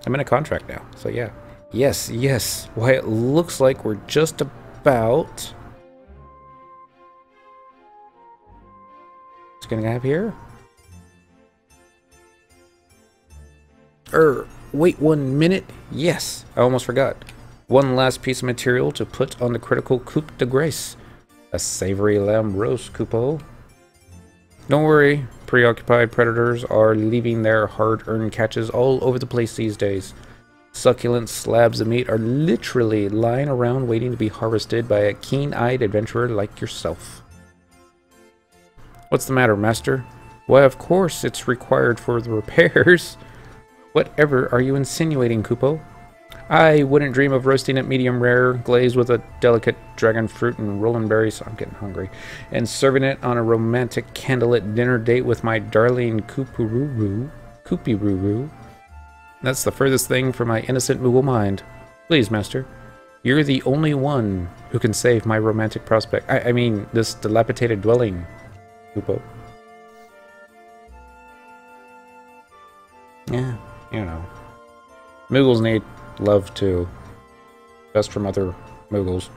I'm in a contract now, so yeah. Yes, yes. Why, it looks like we're just about. What's gonna have here? Wait 1 minute. Yes, I almost forgot. One last piece of material to put on the critical coup de grace. A savory lamb roast, Kupo. Don't worry, preoccupied predators are leaving their hard-earned catches all over the place these days. Succulent slabs of meat are literally lying around waiting to be harvested by a keen-eyed adventurer like yourself. What's the matter, master? Why, of course it's required for the repairs. Whatever are you insinuating, Kupo? I wouldn't dream of roasting it medium rare, glazed with a delicate dragon fruit and rolling berries. I'm getting hungry. And serving it on a romantic candlelit dinner date with my darling Koopy-Roo. That's the furthest thing from my innocent Moogle mind. Please, master. You're the only one who can save my romantic prospect. I mean, this dilapidated dwelling, Kupo. Yeah, you know. Moogles need love too. Best from other Moogles.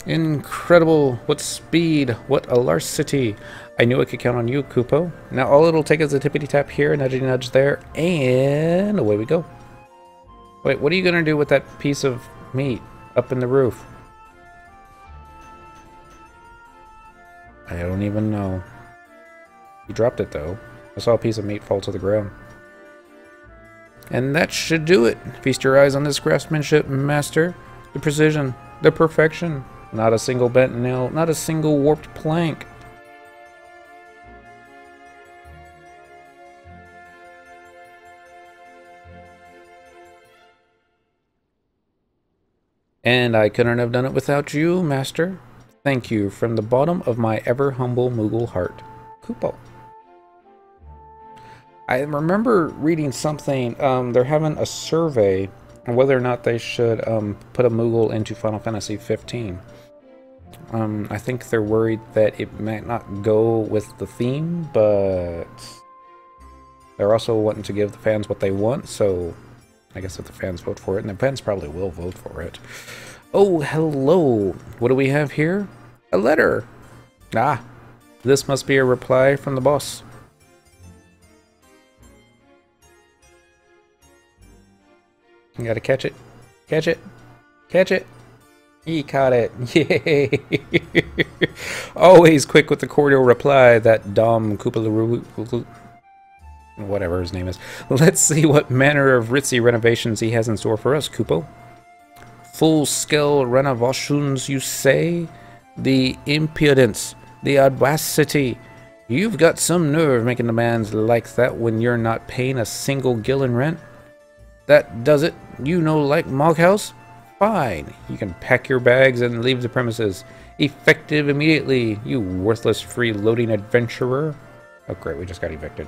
Incredible! What speed! What alarcity! I knew I could count on you, Kupo. Now all it'll take is a tippity-tap here, a nudgy nudge there, and away we go. Wait, what are you gonna do with that piece of meat up in the roof? I don't even know. You dropped it though. I saw a piece of meat fall to the ground. And that should do it. Feast your eyes on this craftsmanship, master. The precision, the perfection. Not a single bent nail, not a single warped plank. And I couldn't have done it without you, master. Thank you from the bottom of my ever humble Moogle heart. Kupo. I remember reading something, they're having a survey on whether or not they should put a Moogle into Final Fantasy 15. I think they're worried that it might not go with the theme, but they're also wanting to give the fans what they want, so I guess if the fans vote for it, and the fans probably will vote for it. Oh, hello! What do we have here? A letter! Ah, this must be a reply from the boss. You gotta catch it. Catch it. Catch it. He caught it. Yay. Always quick with the cordial reply, that Dom Koopaloo, whatever his name is. Let's see what manner of ritzy renovations he has in store for us, Kupo. Full-scale renovations, you say? The impudence, the audacity. You've got some nerve making demands like that when you're not paying a single gil in rent. That does it. You know, like Moghouse? Fine. You can pack your bags and leave the premises. Effective immediately, you worthless free-loading adventurer. Oh great, we just got evicted.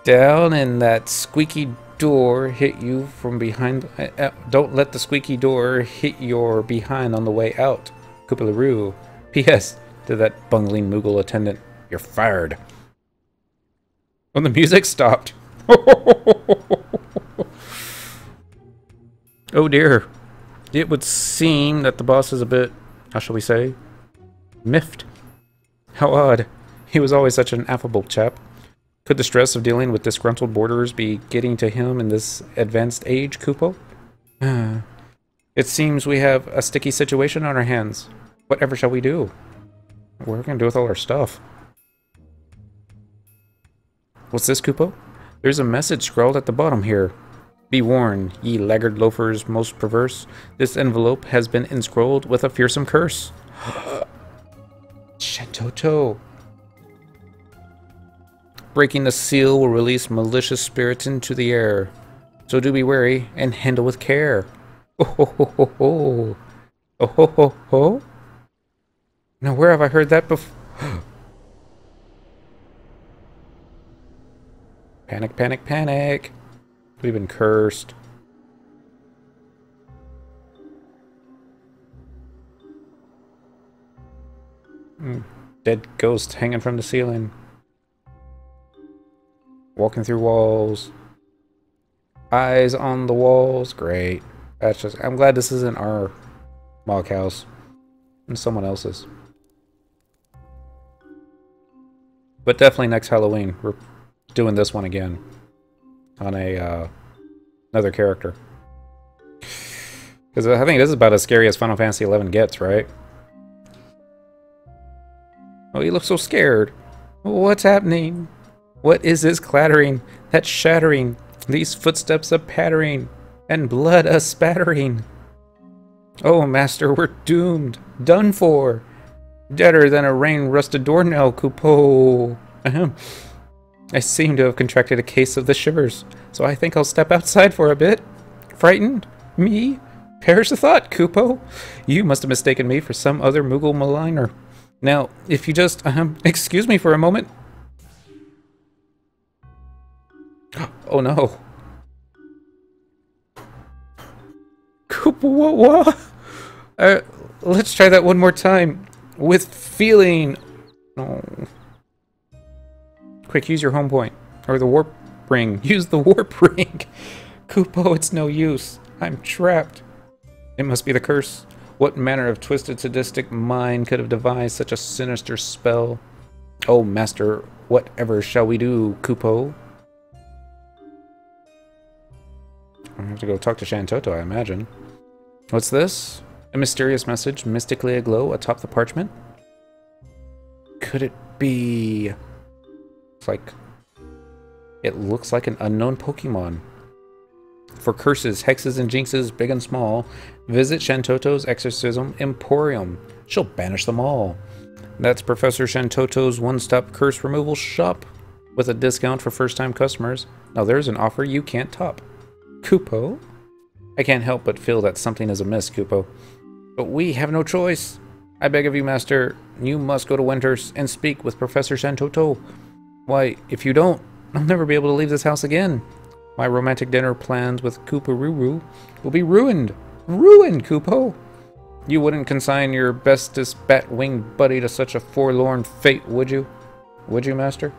Down and that squeaky door hit you from behind. Don't let the squeaky door hit your behind on the way out. Koopaloo. P.S. to that bungling Moogle attendant. You're fired. When the music stopped. Oh dear. It would seem that the boss is a bit, how shall we say, miffed. How odd. He was always such an affable chap. Could the stress of dealing with disgruntled boarders be getting to him in this advanced age, Kupo? It seems we have a sticky situation on our hands. Whatever shall we do? What are we going to do with all our stuff? What's this, Kupo? There's a message scrawled at the bottom here. Be warned, ye laggard loafers most perverse. This envelope has been inscrolled with a fearsome curse. Shantoto. Breaking the seal will release malicious spirits into the air. So do be wary and handle with care. Oh ho ho ho ho. Oh ho ho ho. Now where have I heard that before? Panic, panic, panic. We've been cursed. Dead ghost hanging from the ceiling. Walking through walls. Eyes on the walls. Great. That's just... I'm glad this isn't our mock house. And someone else's. But definitely next Halloween, we're doing this one again. On a, another character. Because I think this is about as scary as Final Fantasy XI gets, right? Oh, you look so scared. What's happening? What is this clattering? That shattering? These footsteps a pattering, and blood a spattering. Oh, master, we're doomed. Done for. Deader than a rain-rusted doornail, Kupo. Ahem. I seem to have contracted a case of the shivers, so I think I'll step outside for a bit. Frightened? Me? Perish the thought, Kupo. You must have mistaken me for some other Moogle maligner. Now, if you just, excuse me for a moment. Oh no. Kupo, what? Let's try that one more time. With feeling. Oh. Quick, use your home point. Or the warp ring. Use the warp ring. Kupo, it's no use. I'm trapped. It must be the curse. What manner of twisted sadistic mind could have devised such a sinister spell? Oh, master, whatever shall we do, Kupo? I have to go talk to Shantoto, I imagine. What's this? A mysterious message, mystically aglow atop the parchment? Could it be... It looks like an unknown Pokemon. For curses, hexes, and jinxes, big and small, visit Shantoto's Exorcism Emporium. She'll banish them all. That's Professor Shantoto's one-stop curse removal shop, with a discount for first-time customers. Now there's an offer you can't top. Kupo? I can't help but feel that something is amiss, Kupo. But we have no choice. I beg of you, Master, you must go to Winters and speak with Professor Shantoto. Why, if you don't, I'll never be able to leave this house again. My romantic dinner plans with Kooparoo will be ruined. Ruined, Kupo! You wouldn't consign your bestest bat-winged buddy to such a forlorn fate, would you? Would you, Master?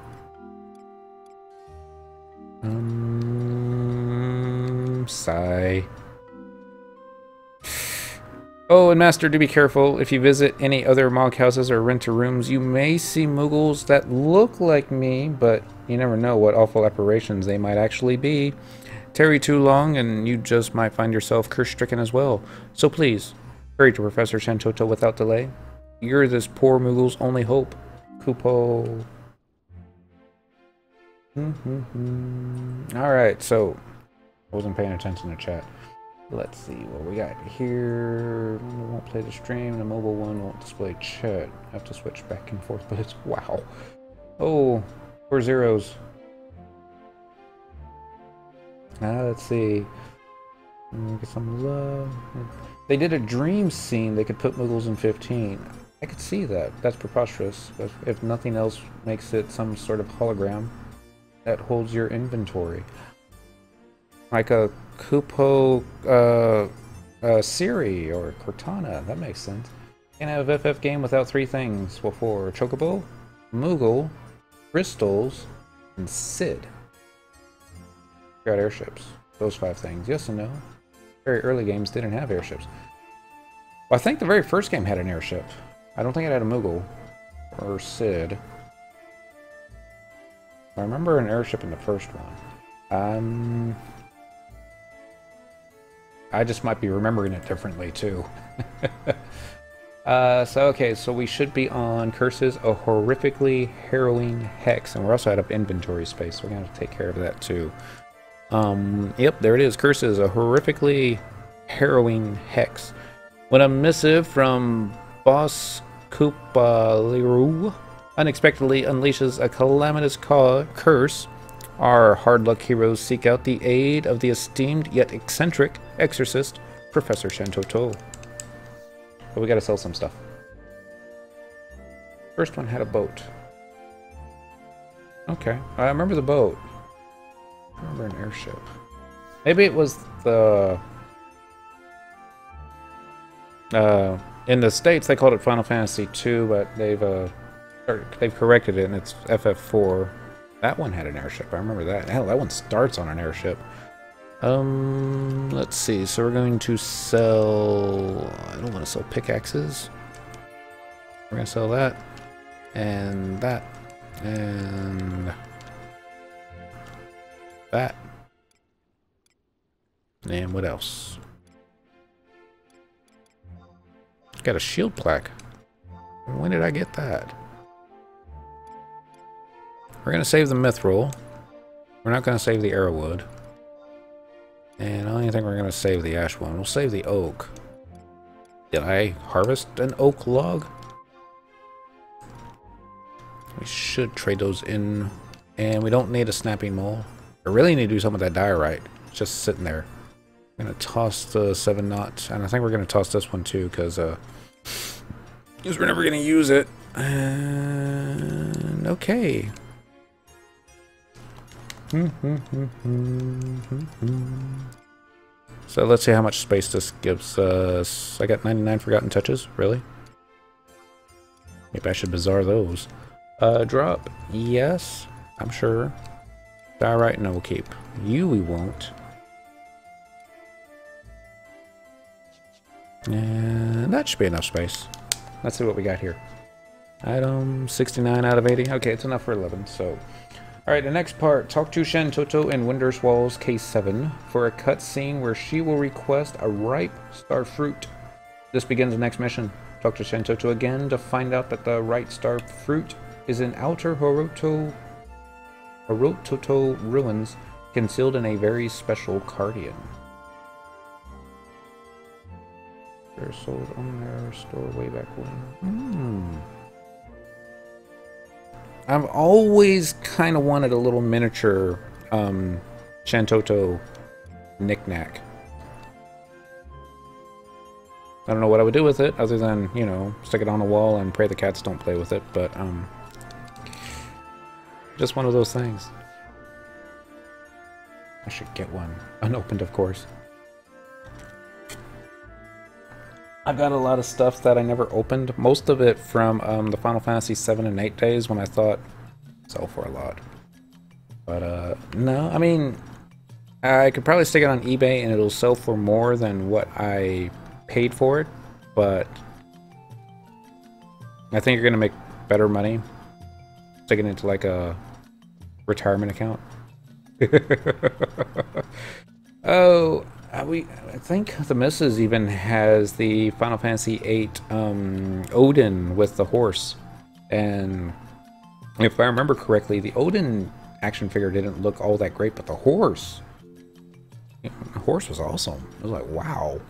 Sigh. Oh, and Master, do be careful. If you visit any other mog houses or rent-a-rooms, you may see Moogles that look like me, but you never know what awful apparitions they might actually be. Tarry too long, and you just might find yourself curse-stricken as well. So please, hurry to Professor Shantoto without delay. You're this poor Moogle's only hope. Kupo. Alright, so... I wasn't paying attention to chat. Let's see what we got here. It won't play the stream. The mobile one won't display chat. I have to switch back and forth, but it's wow. Oh, 4 zeros. Let's see. Get some love. They did a dream scene. They could put Moogles in 15. I could see that. That's preposterous. But if nothing else makes it some sort of hologram that holds your inventory. Like a Kupo Siri or Cortana. That makes sense. Can't have a FF game without 3 things. Well, 4. Chocobo, Moogle, Crystals, and Sid. Got airships. Those 5 things. Yes and no. Very early games didn't have airships. Well, I think the very first game had an airship. I don't think it had a Moogle. Or Sid. I remember an airship in the first one. I just might be remembering it differently, too. Okay, so we should be on Curses, a horrifically harrowing hex. And we're also out of inventory space, so we're going to take care of that, too. Yep, there it is. Curses, a horrifically harrowing hex. When a missive from Boss Koopaliru unexpectedly unleashes a calamitous curse, our hard luck heroes seek out the aid of the esteemed yet eccentric exorcist, Professor Shantoto. But we gotta sell some stuff. First one had a boat. Okay, I remember the boat. I remember an airship. Maybe it was the... in the States, they called it Final Fantasy II, but they've corrected it, and it's FF4. That one had an airship. I remember that. Hell, that one starts on an airship. Let's see. So we're going to sell... I don't want to sell pickaxes. We're going to sell that. And that. And... that. And what else? Got a shield plaque. When did I get that? We're going to save the mithril. We're not going to save the arrowwood. And I don't even think we're going to save the ash one. We'll save the oak. Did I harvest an oak log? We should trade those in. And we don't need a snapping mole. I really need to do something with that diorite. It's just sitting there. I'm going to toss the 7 knot. And I think we're going to toss this one too, because we're never going to use it. And okay. So let's see how much space this gives us. I got 99 forgotten touches. Really? Maybe I should bazaar those. Drop. Yes. I'm sure. Diorite, no, we'll keep. You we won't. And that should be enough space. Let's see what we got here. Item 69 out of 80. Okay, it's enough for 11, so... Alright, the next part. Talk to Shantoto in Winder's Walls, Case 7, for a cutscene where she will request a ripe star fruit. This begins the next mission. Talk to Shantoto again to find out that the ripe star fruit is in Outer Horototo ruins, concealed in a very special cardion. They're sold on their store way back when. I've always kind of wanted a little miniature Shantoto knick-knack. I don't know what I would do with it, other than, you know, stick it on a wall and pray the cats don't play with it, but, just one of those things. I should get one. Unopened, of course. I've got a lot of stuff that I never opened. Most of it from the Final Fantasy 7 and 8 days when I thought sell for a lot. But no, I mean, I could probably stick it on eBay and it'll sell for more than what I paid for it. But I think you're gonna make better money sticking it into like a retirement account. Oh. I think the missus even has the Final Fantasy VIII Odin with the horse. And if I remember correctly, the Odin action figure didn't look all that great, but the horse was awesome. I was like, wow.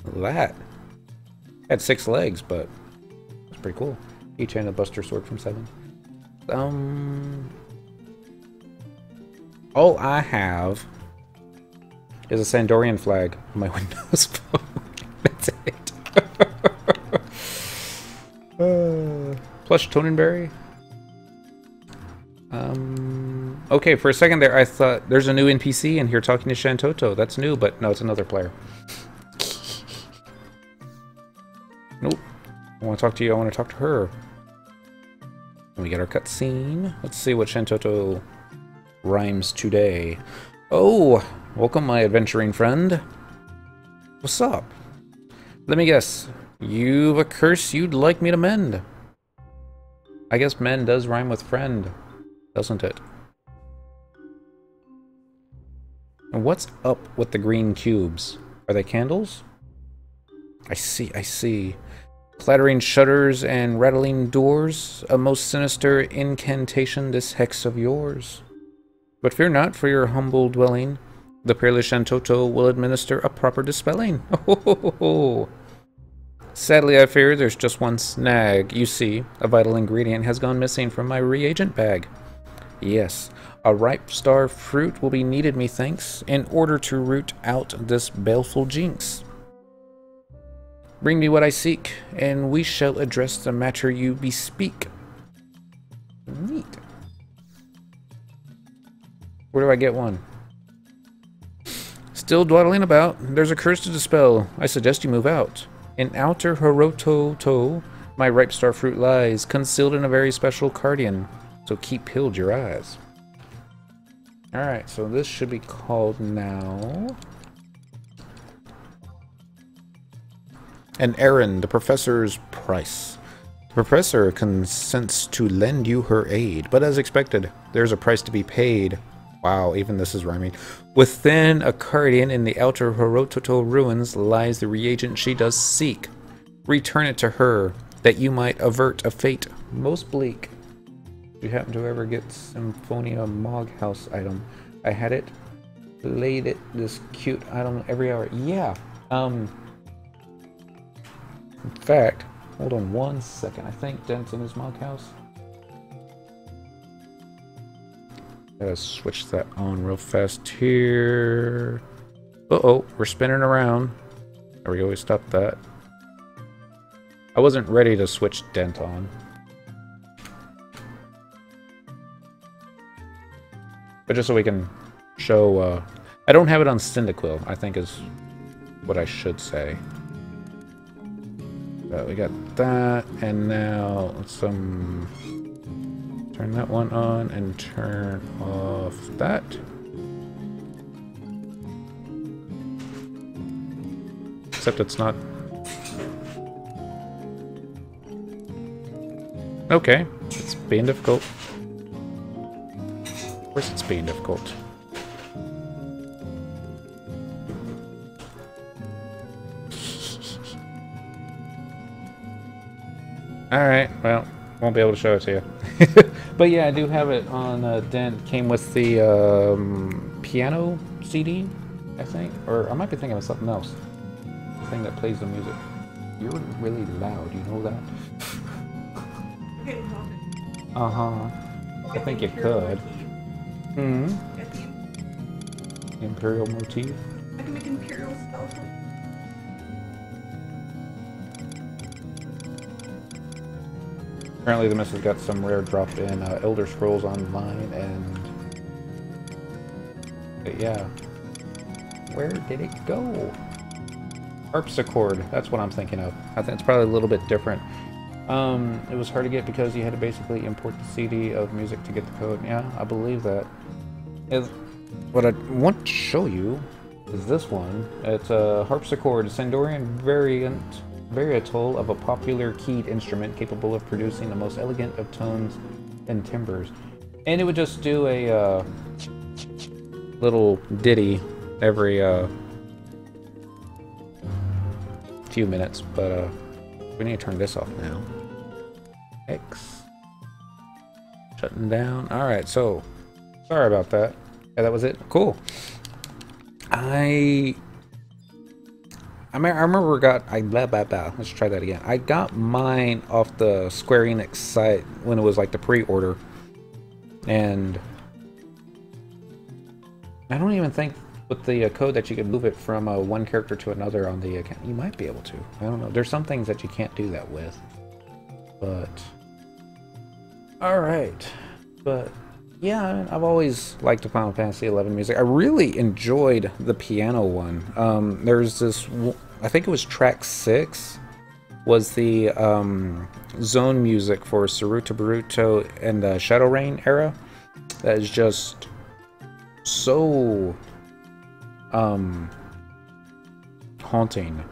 Look at that. It had 6 legs, but it's pretty cool. Each hand a Buster Sword from 7. All I have is a Sandorian flag on my Windows phone. That's it. Plush Tonenberry. Okay, for a second there I thought there's a new NPC in here talking to Shantoto. That's new, but no, it's another player. Nope. I want to talk to you, I want to talk to her. And we get our cutscene. Let's see what Shantoto rhymes today. Oh! Welcome, my adventuring friend. What's up? Let me guess. You've a curse you'd like me to mend. I guess mend does rhyme with friend, doesn't it? And what's up with the green cubes? Are they candles? I see, I see. Clattering shutters and rattling doors. A most sinister incantation, this hex of yours. But fear not for your humble dwelling. The peerless Shantoto will administer a proper dispelling. Oh. Sadly, I fear there's just one snag. You see, a vital ingredient has gone missing from my reagent bag. Yes, a ripe star fruit will be needed, methinks, in order to root out this baleful jinx. Bring me what I seek, and we shall address the matter you bespeak. Neat. Where do I get one? Still dawdling about. There's a curse to dispel. I suggest you move out. In outer Horototo, my ripe star fruit lies, concealed in a very special cardian. So keep peeled your eyes. Alright, so this should be called now. An errand, the professor's price. The professor consents to lend you her aid, but as expected, there's a price to be paid. Wow, even this is rhyming. Within a cardian in the outer Horototo ruins lies the reagent she does seek. Return it to her, that you might avert a fate most bleak. If you happen to ever get Symphonia Mog House item, I had it, laid it, this cute item every hour. Yeah, in fact, hold on one second. I think Dent's in his Mog House. Gotta switch that on real fast here. Uh-oh, we're spinning around. There we go, we stopped that. I wasn't ready to switch Dent on. But just so we can show, I don't have it on Cyndaquil, I think is what I should say. We got that, and now turn that one on and turn off that. Except it's not. Okay, it's being difficult. Of course it's being difficult. Alright, well, won't be able to show it to you. But yeah, I do have it on Dent. Came with the piano CD, I think. Or I might be thinking of something else. The thing that plays the music. You're really loud, you know that? Uh-huh. I think you could. Hmm? Imperial motif? I can make Imperial spell. Apparently the miss has got some rare drop in Elder Scrolls Online, and... But yeah. Where did it go? Harpsichord, that's what I'm thinking of. I think it's probably a little bit different. It was hard to get because you had to basically import the CD of music to get the code. Yeah, I believe that. What I want to show you is this one. It's a harpsichord, a Sandorian varietal of a popular keyed instrument capable of producing the most elegant of tones and timbres. And it would just do a little ditty every few minutes, but we need to turn this off now. X. Shutting down. Alright, so sorry about that. Yeah, that was it. Cool. I remember let's try that again. I got mine off the Square Enix site when it was like the pre-order. And I don't even think with the code that you could move it from one character to another on the account. You might be able to. I don't know. There's some things that you can't do that with. But alright. But yeah, I've always liked the Final Fantasy XI music. I really enjoyed the piano one. There's this, I think it was track 6, was the zone music for Saruta Baruto and the Shadow Rain era. That is just so haunting.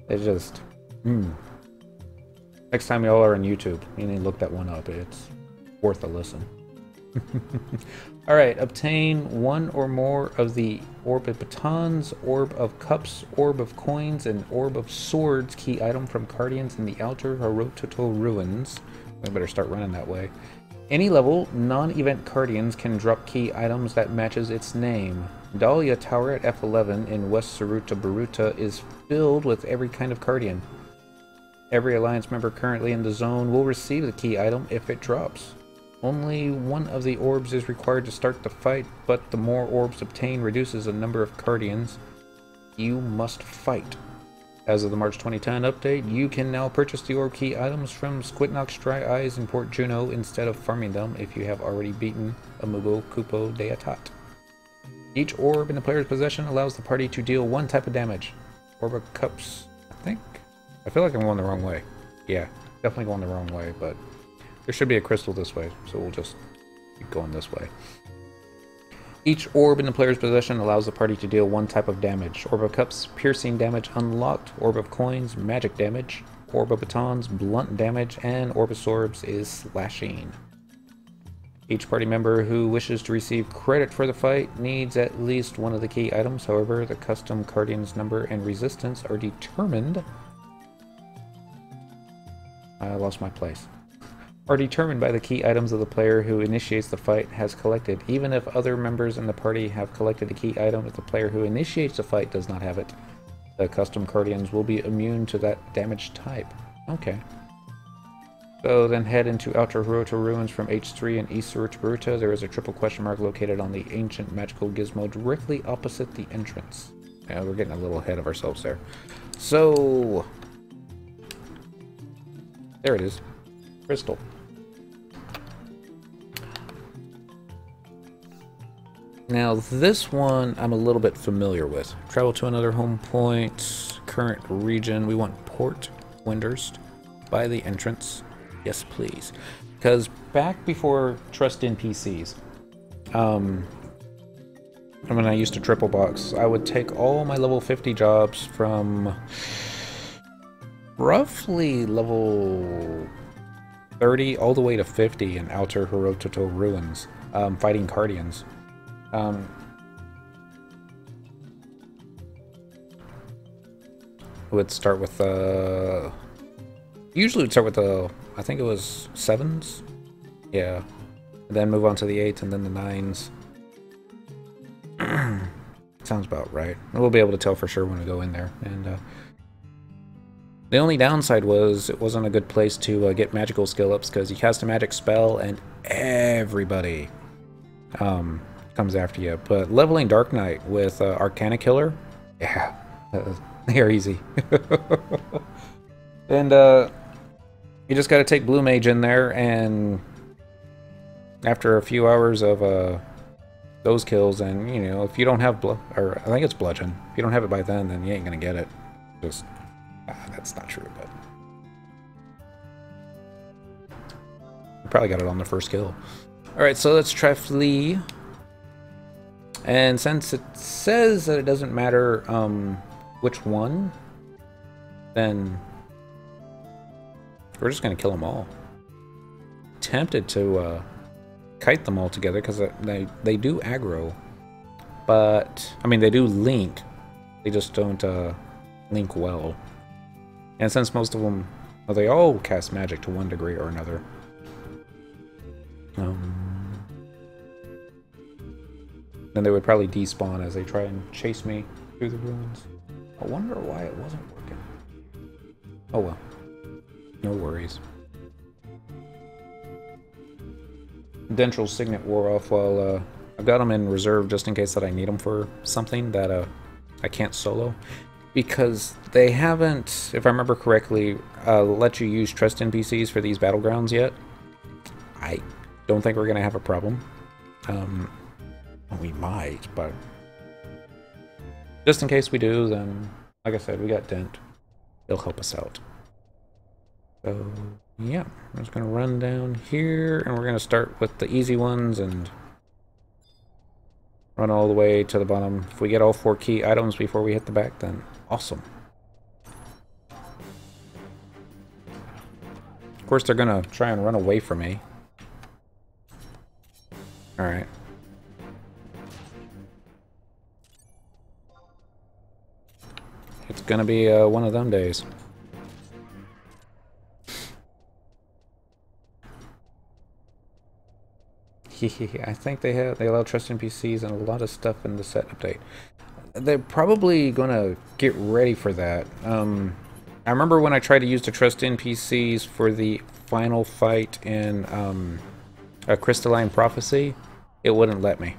It's just next time y'all are on YouTube, you need to look that one up. It's worth a listen. Alright, obtain one or more of the Orb of Batons, Orb of Cups, Orb of Coins, and Orb of Swords key item from Guardians in the Outer Horototo Ruins. I better start running that way. Any level, non-event Guardians can drop key items that matches its name. Dahlia Tower at F11 in West Saruta Baruta is filled with every kind of Guardian. Every Alliance member currently in the zone will receive the key item if it drops. Only one of the orbs is required to start the fight, but the more orbs obtained reduces the number of Guardians you must fight. As of the March 2010 update, you can now purchase the orb key items from Squidnock's Dry Eyes in Port Juno instead of farming them if you have already beaten a Moogle Kupo de Atat. Each orb in the player's possession allows the party to deal one type of damage. Orb of Cups, I think. I feel like I'm going the wrong way. Yeah, definitely going the wrong way, but there should be a crystal this way, so we'll just keep going this way. Each orb in the player's possession allows the party to deal one type of damage. Orb of Cups, piercing damage unlocked. Orb of Coins, magic damage. Orb of Batons, blunt damage. And Orb of Swords is slashing. Each party member who wishes to receive credit for the fight needs at least one of the key items. However, the custom Guardian's number and resistance are determined... I lost my place. Are determined by the key items of the player who initiates the fight has collected. Even if other members in the party have collected a key item, if the player who initiates the fight does not have it, the custom Guardians will be immune to that damage type. Okay. So then head into Outer Hirota Ruins from H3 and East Ruta. There is a triple question mark located on the ancient magical gizmo directly opposite the entrance. Yeah, we're getting a little ahead of ourselves there. So... there it is. Crystal. Now this one I'm a little bit familiar with. Travel to another home point. Current region. We want Port Windhurst by the entrance. Yes, please. Because back before Trust NPCs, when I used to triple box, I would take all my level 50 jobs from roughly level 30 all the way to 50 in Outer Hirota Ruins, fighting Guardians. Would start with usually would start with the, I think it was 7s, yeah, and then move on to the 8s and then the 9s. Sounds about right. We'll be able to tell for sure when we go in there. And the only downside was it wasn't a good place to get magical skill ups, because you cast a magic spell and everybody comes after you. But leveling Dark Knight with Arcana Killer, yeah, they're easy. And you just got to take Blue Mage in there, and after a few hours of those kills, and you know, if you don't have or I think it's Bludgeon, if you don't have it by then you ain't gonna get it. Just that's not true, but you probably got it on the first kill. All right, so let's try Flee. And since it says that it doesn't matter which one, then we're just gonna kill them all. Tempted to kite them all together, because they do aggro, but I mean they do link. They just don't link well. And since most of them, well, they all cast magic to one degree or another. Then they would probably despawn as they try and chase me through the ruins. I wonder why it wasn't working. Oh well. No worries. Dentral's Signet wore off while I've got them in reserve just in case that I need them for something that I can't solo. Because they haven't, if I remember correctly, let you use Trust NPCs for these battlegrounds yet. I don't think we're going to have a problem. We might, but just in case we do, then, like I said, we got Dent. He'll help us out. So, yeah, I'm just going to run down here, and we're going to start with the easy ones and run all the way to the bottom. If we get all 4 key items before we hit the back, then awesome. Of course, they're going to try and run away from me. Alright. It's going to be one of them days. I think they allow Trust NPCs and a lot of stuff in the set update. They're probably gonna get ready for that. I remember when I tried to use the Trust NPCs for the final fight in a Crystalline Prophecy, it wouldn't let me.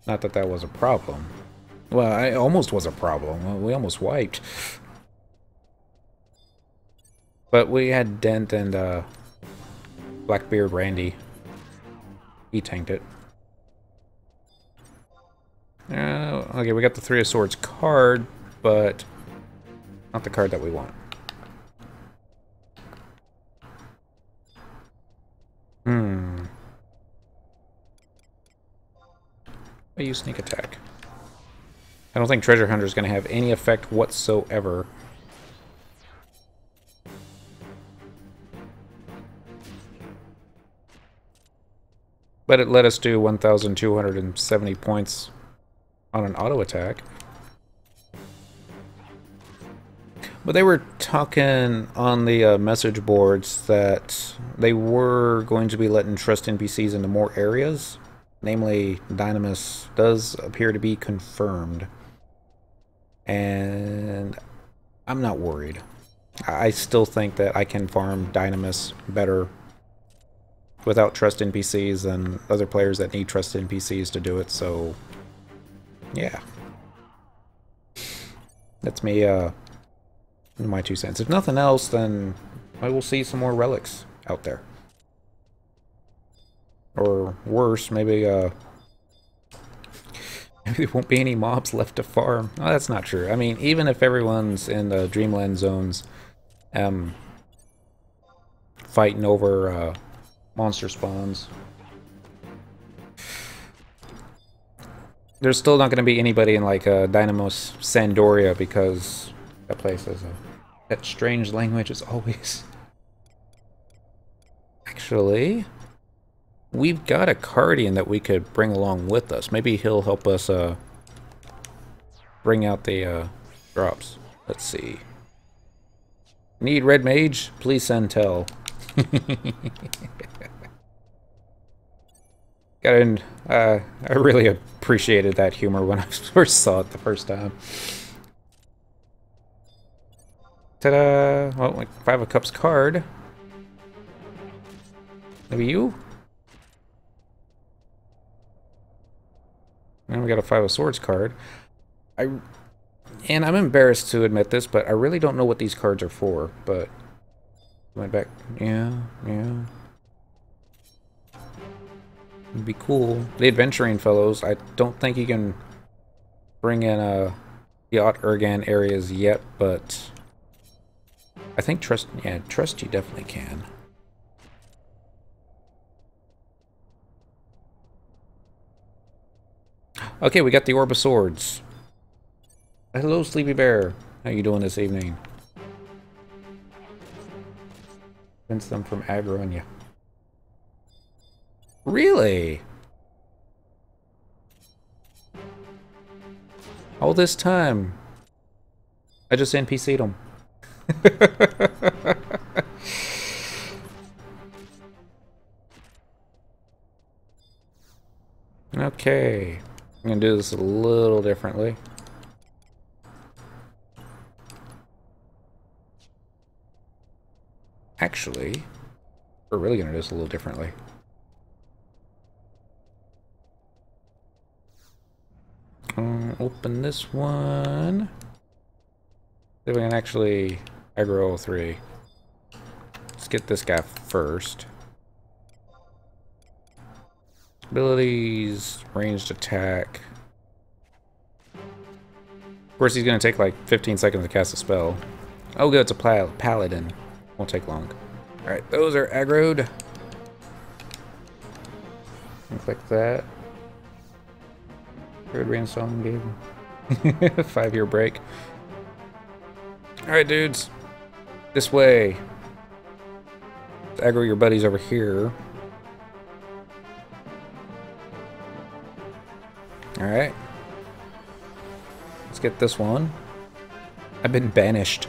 Not that that was a problem. Well, it almost was a problem. We almost wiped. But we had Dent and Blackbeard Randy. He tanked it. Okay, we got the Three of Swords card, but not the card that we want. I use sneak attack. I don't think Treasure Hunter is going to have any effect whatsoever. But it let us do 1,270 points on an auto attack. But they were talking on the message boards that they were going to be letting trust NPCs into more areas. Namely, Dynamis does appear to be confirmed. And I'm not worried. I still think that I can farm Dynamis better without trust NPCs than other players that need trust NPCs to do it, so yeah. That's me, my 2 cents. If nothing else, then I will see some more relics out there. Or worse, maybe there won't be any mobs left to farm. Oh, that's not true. I mean, even if everyone's in the Dreamland zones fighting over monster spawns, there's still not going to be anybody in like Dynamos Sandoria, because that place has that strange language as always. Actually, we've got a Cardian that we could bring along with us. Maybe he'll help us bring out the drops. Let's see. Need red mage? Please send tell. I really appreciated that humor when I first saw it the first time. Ta-da! Well, like 5 of Cups card. Maybe you? And we got a 5 of Swords card. And I'm embarrassed to admit this, but I really don't know what these cards are for, but went back. Yeah. It'd be cool. The Adventuring Fellows, I don't think you can bring in the Urgan areas yet, but I think trust you definitely can. Okay, we got the Orb of Swords. Hello, Sleepy Bear. How you doing this evening? Prevents them from aggroing you. Really? All this time, I just NPC'd them. Okay. I'm gonna do this a little differently. Actually, we're really gonna do this a little differently. Open this one. See if we can actually aggro 3. Let's get this guy first. Abilities, ranged attack. Of course, he's going to take like 15 seconds to cast a spell. Oh, good, it's a paladin. Won't take long. Alright, those are aggroed. Click that. Good ransom game. 5-year break. Alright, dudes. This way. Let's aggro your buddies over here. Alright. Let's get this one. I've been banished.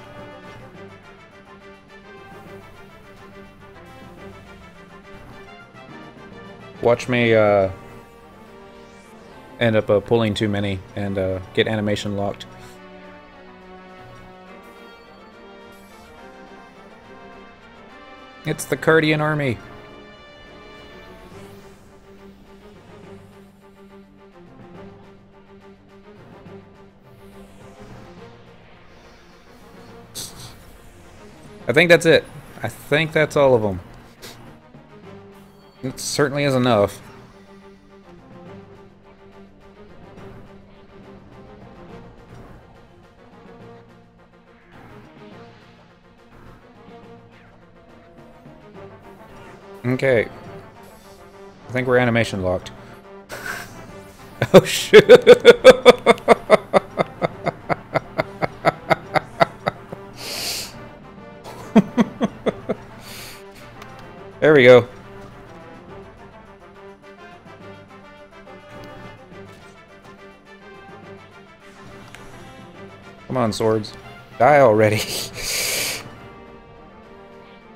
Watch me end up pulling too many and get animation locked. It's the Cardian army. I think that's it. I think that's all of them. It certainly is enough. Okay. I think we're animation locked. Oh shit! There we go. Come on, swords. Die already.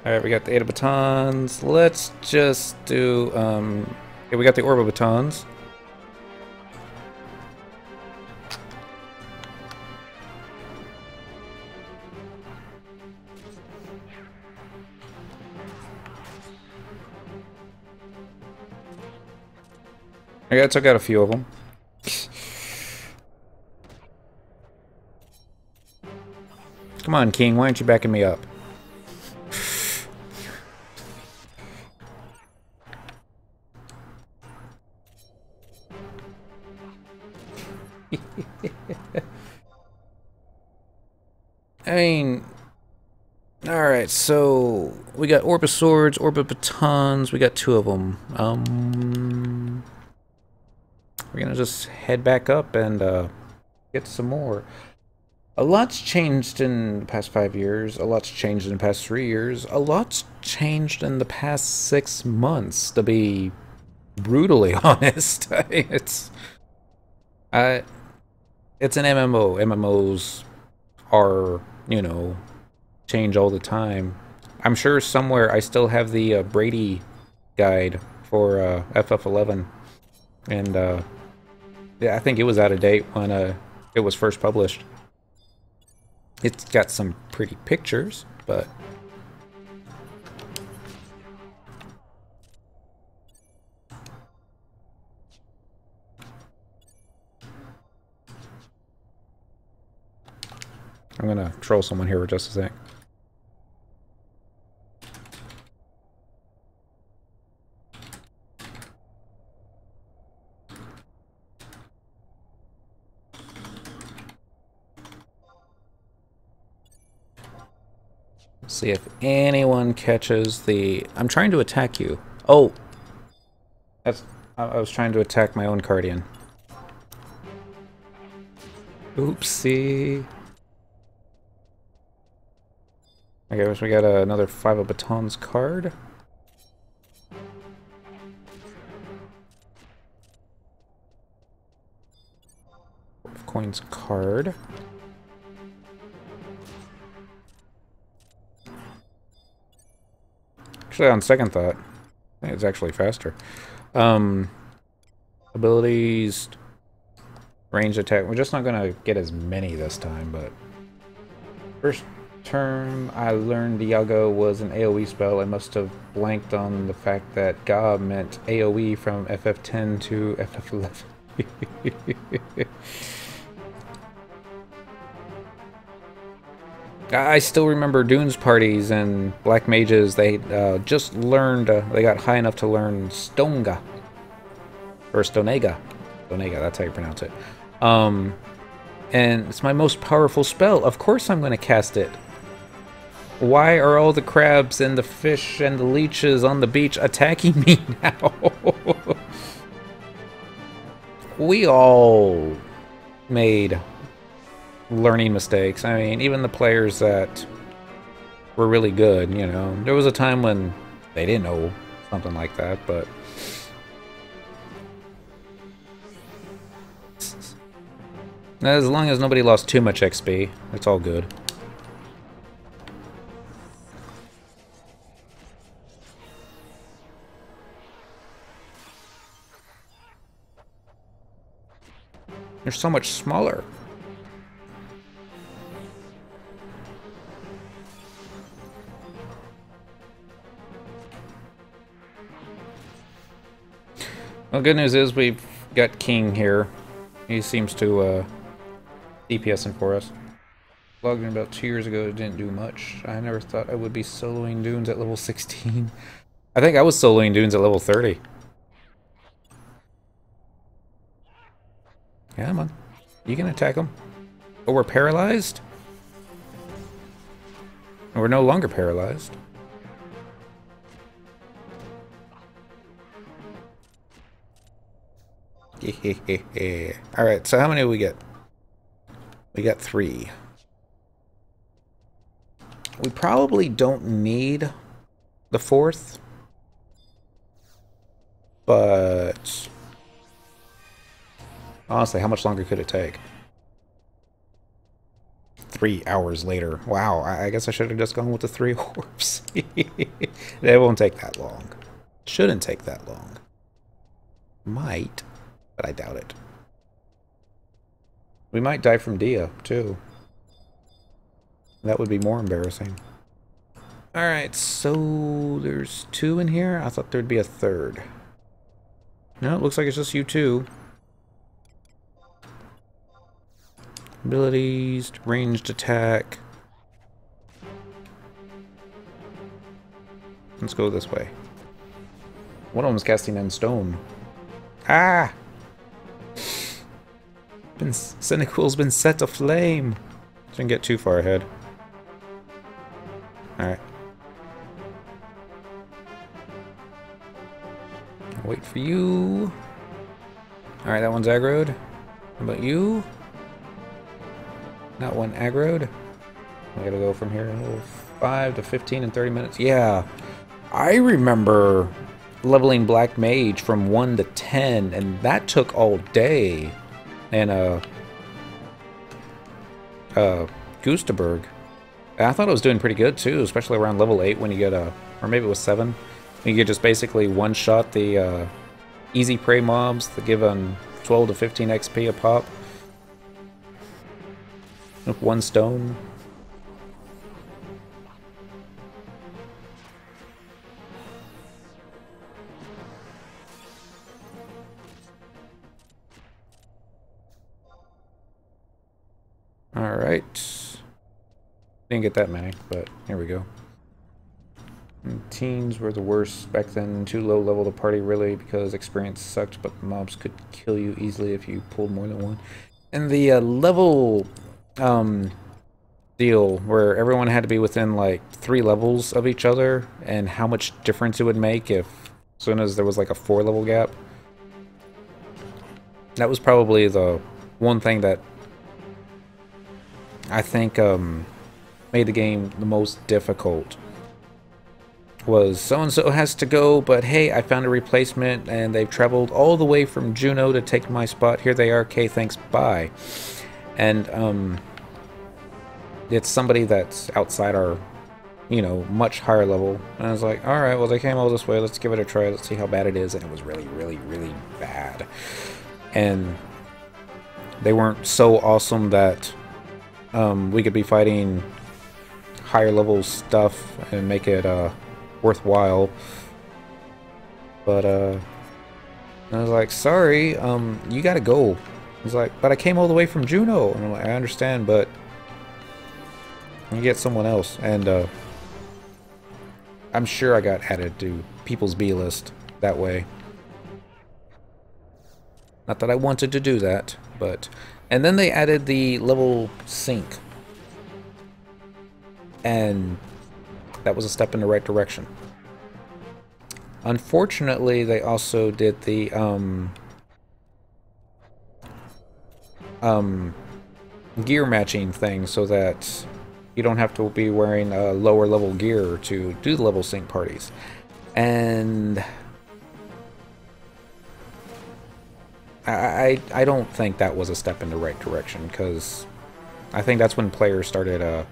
Alright, we got the 8 of batons. Let's just do, okay, we got the orb of batons. Okay, I took out a few of them. Come on, King, why aren't you backing me up? I mean, alright, so we got Orb of Swords, Orb of Batons, we got 2 of them. We're gonna just head back up and get some more. A lot's changed in the past 5 years, a lot's changed in the past 3 years, a lot's changed in the past 6 months, to be brutally honest. It's an MMO. MMOs are, you know, change all the time. I'm sure somewhere I still have the Brady guide for FF11, and yeah, I think it was out of date when it was first published. It's got some pretty pictures, but I'm gonna troll someone here for just a sec. See if anyone catches the... I'm trying to attack you. Oh! I was trying to attack my own Cardian. Oopsie. Okay, so we got another 5 of Batons card. Of Coins card. Actually, on second thought, I think it's actually faster. Abilities, ranged attack. We're just not gonna get as many this time, but first term I learned Iago was an AoE spell. I must have blanked on the fact that Ga meant AoE from FF10 to FF11. I still remember Dunes parties and Black Mages. They just learned, they got high enough to learn Stonga. Or Stonega. Stonega, that's how you pronounce it. And it's my most powerful spell. Of course I'm going to cast it. Why are all the crabs and the fish and the leeches on the beach attacking me now? We all made learning mistakes. I mean, even the players that were really good, you know. There was a time when they didn't know something like that, but... as long as nobody lost too much XP, it's all good. They're so much smaller. Well, good news is we've got King here. He seems to DPSing for us. Logged in about 2 years ago, it didn't do much. I never thought I would be soloing Dunes at level 16. I think I was soloing Dunes at level 30. Yeah, come on. You can attack them. Oh, we're paralyzed? We're no longer paralyzed. Alright, so how many do we get? We got 3. We probably don't need the 4th. But honestly, how much longer could it take? 3 hours later. Wow, I guess I should have just gone with the 3 orbs. It won't take that long. Shouldn't take that long. Might, but I doubt it. We might die from Dia, too. That would be more embarrassing. Alright, so there's 2 in here? I thought there'd be a 3rd. No, it looks like it's just you 2. Abilities, ranged attack. Let's go this way. One of them is casting in stone. Ah! Cynical's been set aflame. Didn't get too far ahead. Alright. Wait for you. Alright, that one's aggroed. How about you? That one aggroed. We gotta go from here 5 to 15 and 30 minutes. Yeah. I remember leveling Black Mage from 1 to 10, and that took all day. And Gustaberg. I thought it was doing pretty good too, especially around level 8 when you get a, or maybe it was 7. You could just basically one-shot the easy prey mobs that give them 12 to 15 XP a pop. With 1 stone. Alright. Didn't get that many, but here we go. Teens were the worst back then. Too low level to party really because experience sucked, but the mobs could kill you easily if you pulled more than one. And the level deal where everyone had to be within like 3 levels of each other, and how much difference it would make if as soon as there was like a 4 level gap. That was probably the one thing that I think made the game the most difficult. Was so-and-so has to go, but hey, I found a replacement and they've traveled all the way from Juneau to take my spot. Here they are, okay, thanks, bye. And it's somebody that's outside our, you know, much higher level. And I was like, alright, well they came all this way, let's give it a try, let's see how bad it is. And it was really, really, really bad. And they weren't so awesome that we could be fighting higher level stuff and make it worthwhile. But I was like, sorry, you gotta go. He's like, but I came all the way from Juneau. And I'm like, I understand, but you get someone else. And I'm sure I got added to people's B list that way. Not that I wanted to do that, but... And then they added the level sync. And that was a step in the right direction. Unfortunately, they also did the gear matching thing so that you don't have to be wearing a lower level gear to do the level sync parties. And I don't think that was a step in the right direction, because I think that's when players started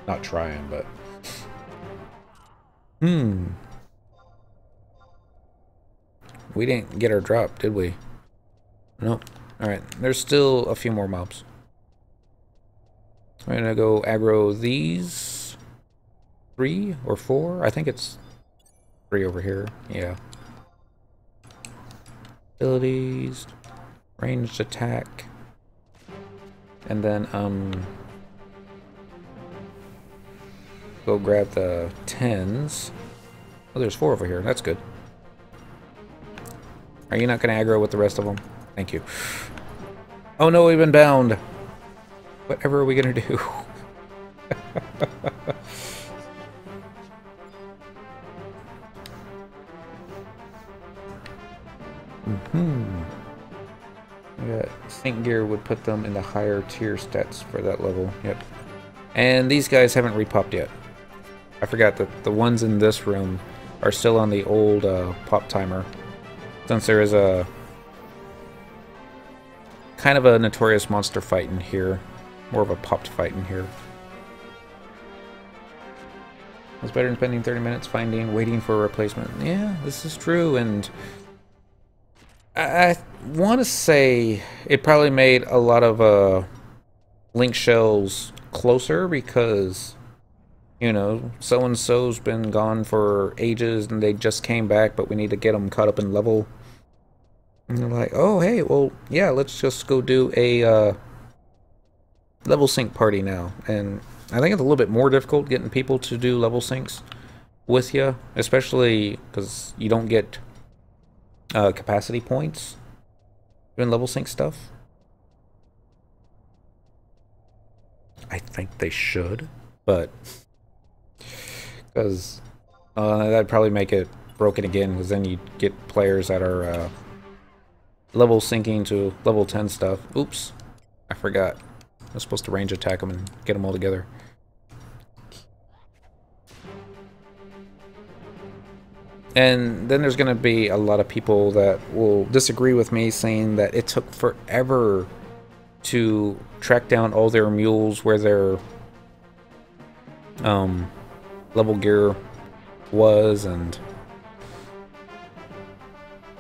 not trying, but we didn't get our drop, did we? Nope. Alright, there's still a few more mobs. We're gonna go aggro these 3 or 4. I think it's 3 over here. Yeah. Abilities, ranged attack, and then go grab the 10s. Oh, there's 4 over here. That's good. Are you not going to aggro with the rest of them? Thank you. Oh no, we've been bound. Whatever are we going to do? Yeah, Sync Gear would put them in the higher tier stats for that level. Yep. And these guys haven't repopped yet. I forgot that the ones in this room are still on the old pop timer. Since there is a kind of a notorious monster fight in here. More of a popped fight in here. It's better than spending 30 minutes waiting for a replacement. Yeah, this is true, and I want to say it probably made a lot of link shells closer because, you know, so-and-so's been gone for ages and they just came back, but we need to get them caught up in level. And they're like, oh, hey, well, yeah, let's just go do a level sync party now. And I think it's a little bit more difficult getting people to do level syncs with you, especially because you don't get capacity points doing level sync stuff. I think they should, but because that'd probably make it broken again, because then you get players that are level syncing to level 10 stuff. Oops, I forgot. I was supposed to range attack them and get them all together. And then there's going to be a lot of people that will disagree with me, saying that it took forever to track down all their mules where their level gear was, and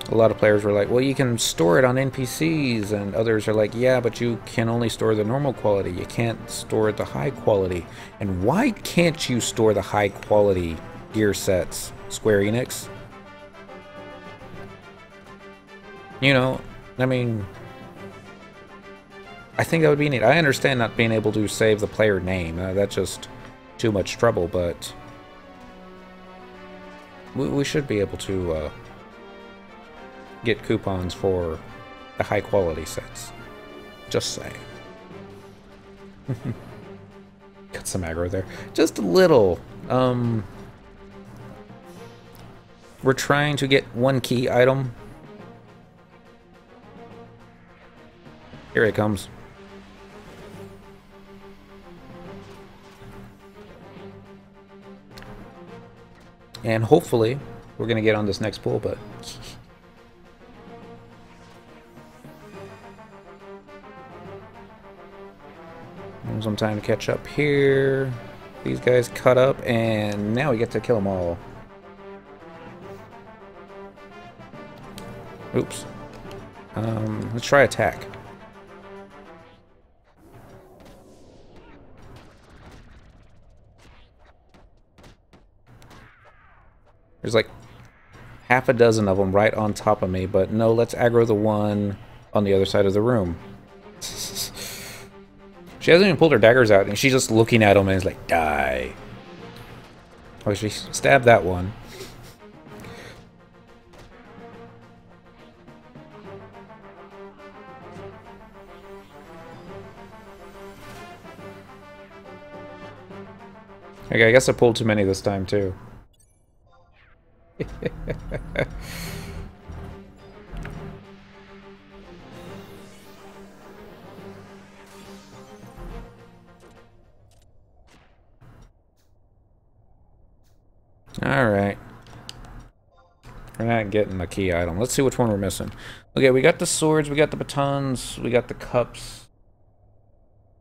a lot of players were like, well, you can store it on NPCs, and others are like, yeah, but you can only store the normal quality, you can't store the high quality. And why can't you store the high quality gear sets, Square Enix? You know, I mean, I think that would be neat. I understand not being able to save the player name. That's just too much trouble, but we should be able to get coupons for the high quality sets. Just saying. Got some aggro there. Just a little. We're trying to get one key item. Here it comes. And hopefully we're gonna get on this next pool, but some time to catch up here. These guys cut up, and now we get to kill them all. Oops. Let's try attack. There's like half a dozen of them right on top of me, but no, let's aggro the one on the other side of the room. She hasn't even pulled her daggers out, and she's just looking at them and is like, die. Oh, she stabbed that one. Okay, I guess I pulled too many this time, too. Alright. We're not getting a key item. Let's see which one we're missing. Okay, we got the swords, we got the batons, we got the cups.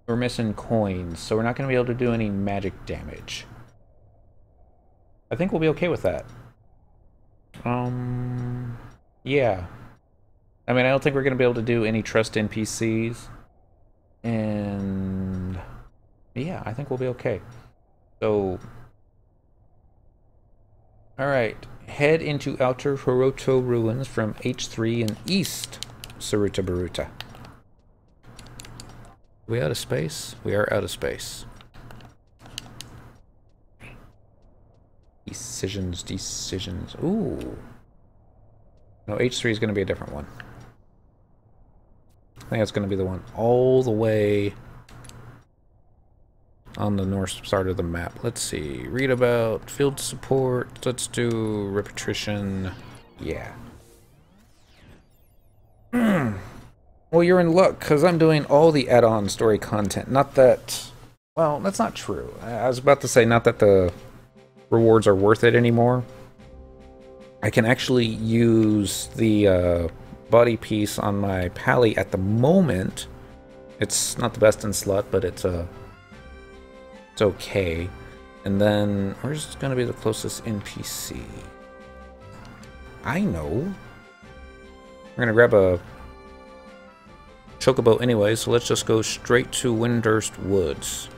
We're missing coins, so we're not going to be able to do any magic damage. I think we'll be okay with that. Yeah. I mean, I don't think we're going to be able to do any trust NPCs. And yeah, I think we'll be okay. So, alright. Head into Outer Hiroto Ruins from H3 and East Saruta Baruta. Are we out of space? We are out of space. Decisions, decisions. Ooh. No, H3 is going to be a different one. I think it's going to be the one all the way on the north side of the map. Let's see. Read about field support. Let's do repetition. Yeah. Well, you're in luck, because I'm doing all the add-on story content. Not that... Well, that's not true. I was about to say, not that the rewards are worth it anymore. I can actually use the body piece on my pally at the moment. It's not the best in slot, but it's okay. And then, where's going to be the closest NPC? I know. We're going to grab a chocobo anyway, so let's just go straight to Windurst Woods.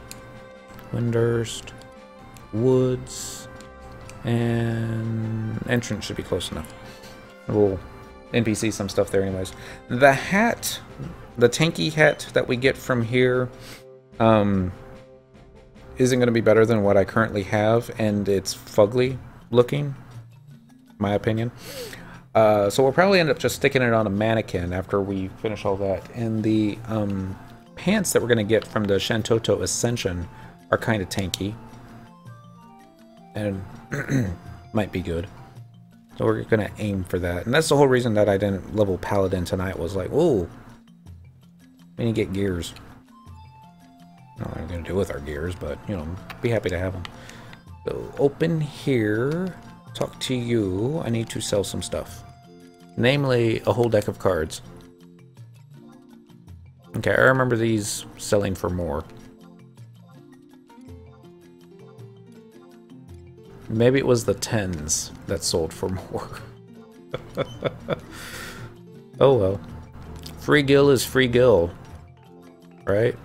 Windurst Woods. And entrance should be close enough. We'll NPC some stuff there anyways. The hat, the tanky hat that we get from here, isn't going to be better than what I currently have, and it's fugly looking, my opinion. So we'll probably end up just sticking it on a mannequin after we finish all that. And the pants that we're going to get from the Shantoto Ascension are kind of tanky. And might be good. So we're going to aim for that. And that's the whole reason that I didn't level Paladin tonight, was like, whoa, we need to get gears. I don't know what I'm going to do with our gears, but, you know, be happy to have them. So open here. Talk to you. I need to sell some stuff. Namely, a whole deck of cards. Okay, I remember these selling for more. Maybe it was the 10s that sold for more. Oh well. Free gill is free gill. Right?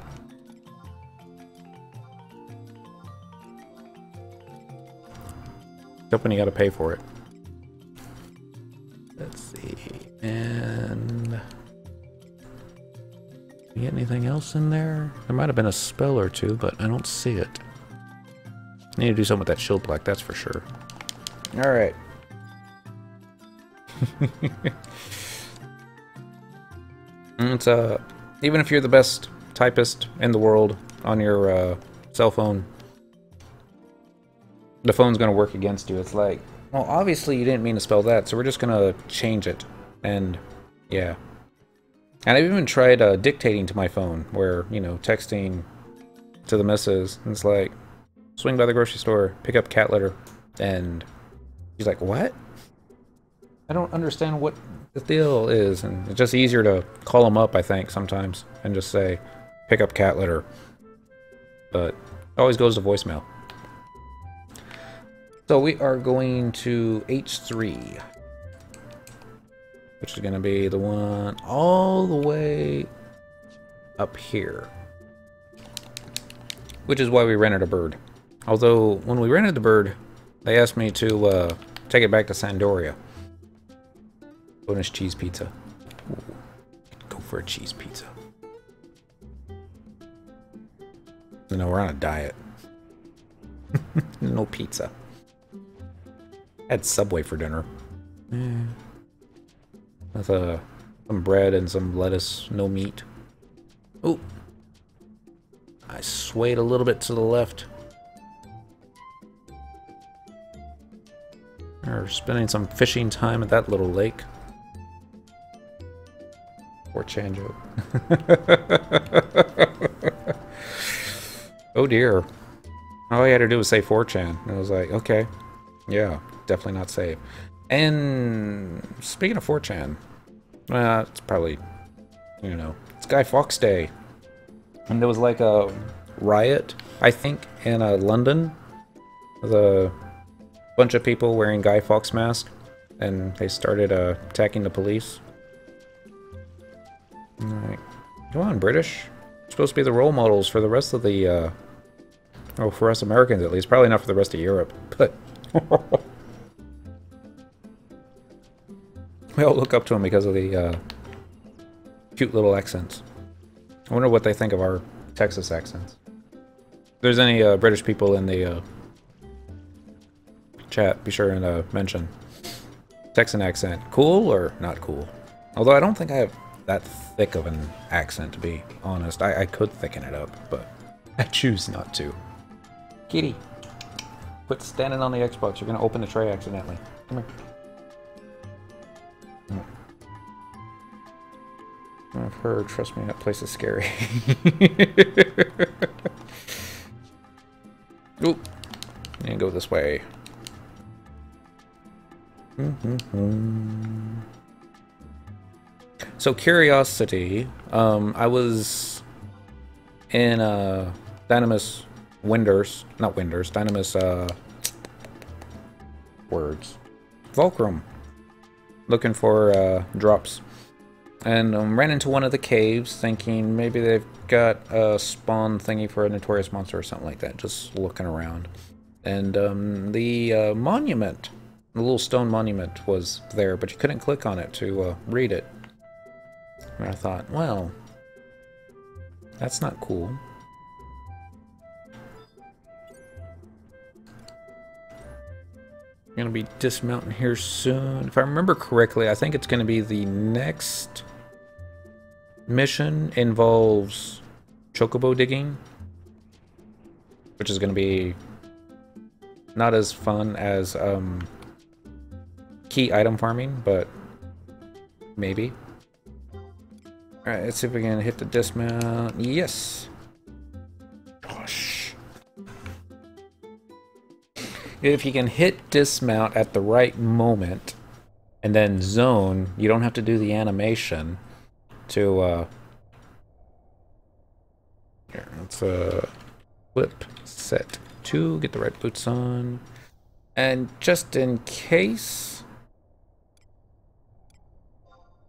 Except when you gotta pay for it. Let's see. And... you get anything else in there? There might have been a spell or two, but I don't see it. Need to do something with that shield plaque, that's for sure. Alright. It's even if you're the best typist in the world on your cell phone, the phone's gonna work against you. It's like, well, obviously you didn't mean to spell that, so we're just gonna change it. And yeah. And I've even tried dictating to my phone, where, you know, texting to the missus, and it's like, swing by the grocery store, pick up cat litter, and she's like, what? I don't understand what the deal is. And it's just easier to call them up, I think, sometimes, and just say, pick up cat litter. But it always goes to voicemail. So we are going to H3, which is going to be the one all the way up here, which is why we rented a bird. Although, when we rented the bird, they asked me to take it back to Sandoria. Bonus cheese pizza. Ooh, go for a cheese pizza. No, we're on a diet. No pizza. Had Subway for dinner. With some bread and some lettuce, no meat. Ooh. I swayed a little bit to the left. We're spending some fishing time at that little lake. 4chan joke. Oh dear. All I had to do was say 4chan. And I was like, okay. Yeah, definitely not safe. And speaking of 4chan, it's probably, you know, it's Guy Fawkes Day. And there was like a riot, I think, in London. With a bunch of people wearing Guy Fawkes masks, and they started attacking the police. Alright. Come on, British. You're supposed to be the role models for the rest of the, oh, for us Americans at least. Probably not for the rest of Europe, but... we all look up to them because of the, cute little accents. I wonder what they think of our Texas accents. If there's any, British people in the, chat, be sure and mention Texan accent. Cool or not cool? Although I don't think I have that thick of an accent, to be honest. I could thicken it up, but I choose not to. Kitty, quit standing on the Xbox. You're gonna open the tray accidentally. Come here. I've heard, trust me, that place is scary. Oop. And go this way. So curiosity, I was in Dynamis Winders, not Winders, Dynamis words. Fulcrum. Looking for drops. And ran into one of the caves thinking maybe they've got a spawn thingy for a notorious monster or something like that. Just looking around. And the monument, the little stone monument was there, but you couldn't click on it to read it. And I thought, well, that's not cool. I'm gonna be dismounting here soon. If I remember correctly, I think it's gonna be the next mission involves chocobo digging, which is gonna be not as fun as key item farming, but maybe. Alright, let's see if we can hit the dismount. Yes! Gosh. If you can hit dismount at the right moment and then zone, you don't have to do the animation to here, let's flip set 2, get the red boots on. And just in case,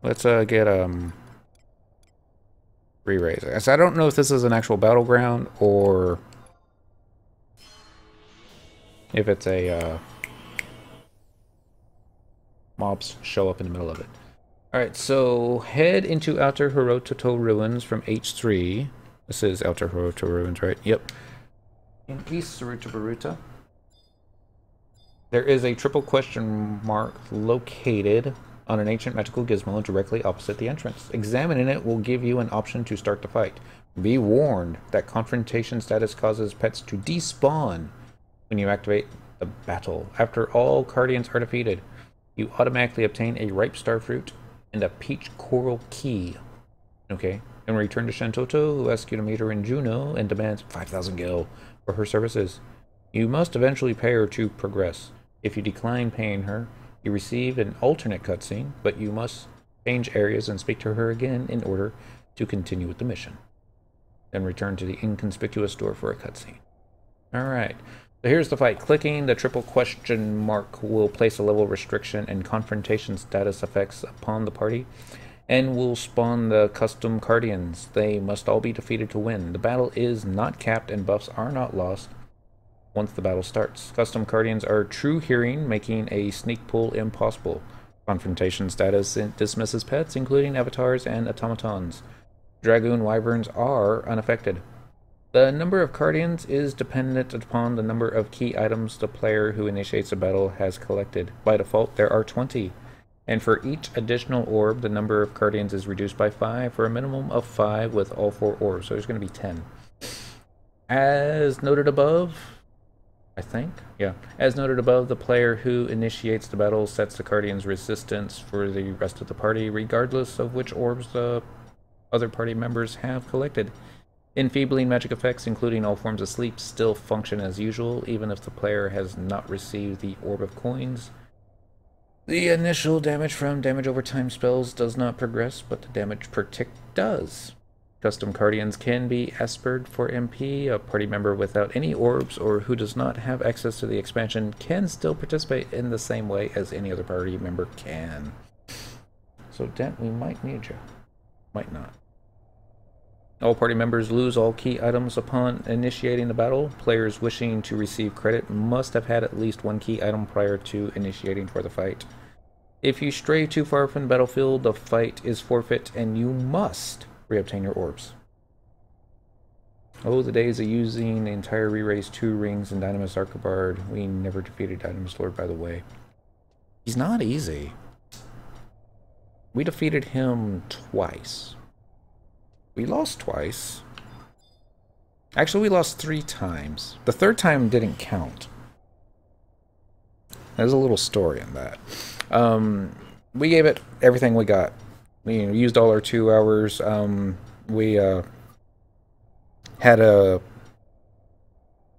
let's get re-raise. So I don't know if this is an actual battleground or if it's a mobs show up in the middle of it. Alright, so head into Outer Hirototo Ruins from H3. This is Outer Hiroto Ruins, right? Yep. In East Saruta-Baruta. There is a triple question mark located on an ancient magical gizmo directly opposite the entrance. Examining it will give you an option to start the fight. Be warned that confrontation status causes pets to despawn when you activate the battle. After all Guardians are defeated, you automatically obtain a ripe starfruit and a peach coral key. Okay, and return to Shantoto, who asks you to meet her in Juno and demands 5,000 gil for her services. You must eventually pay her to progress. If you decline paying her, you receive an alternate cutscene, but you must change areas and speak to her again in order to continue with the mission. Then return to the inconspicuous door for a cutscene. Alright, so here's the fight. Clicking the triple question mark will place a level restriction and confrontation status effects upon the party, and will spawn the custom Guardians. They must all be defeated to win. The battle is not capped and buffs are not lost once the battle starts. Custom Guardians are true hearing, making a sneak pull impossible. Confrontation status dismisses pets, including avatars and automatons. Dragoon Wyverns are unaffected. The number of Guardians is dependent upon the number of key items the player who initiates a battle has collected. By default, there are 20. And for each additional orb, the number of Guardians is reduced by 5 for a minimum of 5 with all 4 orbs. So there's going to be 10. As noted above, I think, yeah. As noted above, the player who initiates the battle sets the Guardian's resistance for the rest of the party, regardless of which orbs the other party members have collected. Enfeebling magic effects, including all forms of sleep, still function as usual, even if the player has not received the Orb of Coins. The initial damage from damage over time spells does not progress, but the damage per tick does. Custom Guardians can be espered for MP. A party member without any orbs or who does not have access to the expansion can still participate in the same way as any other party member can. So Dent, we might need you. Might not. All party members lose all key items upon initiating the battle. Players wishing to receive credit must have had at least one key item prior to initiating for the fight. If you stray too far from the battlefield, the fight is forfeit and you must reobtain your orbs. Oh, the days of using the entire re-raise 2 rings in Dynamis Archibald. We never defeated Dynamis Lord, by the way. He's not easy. We defeated him twice. We lost twice. Actually, we lost 3 times. The 3rd time didn't count. There's a little story in that. We gave it everything we got. We used all our 2 hours. We had I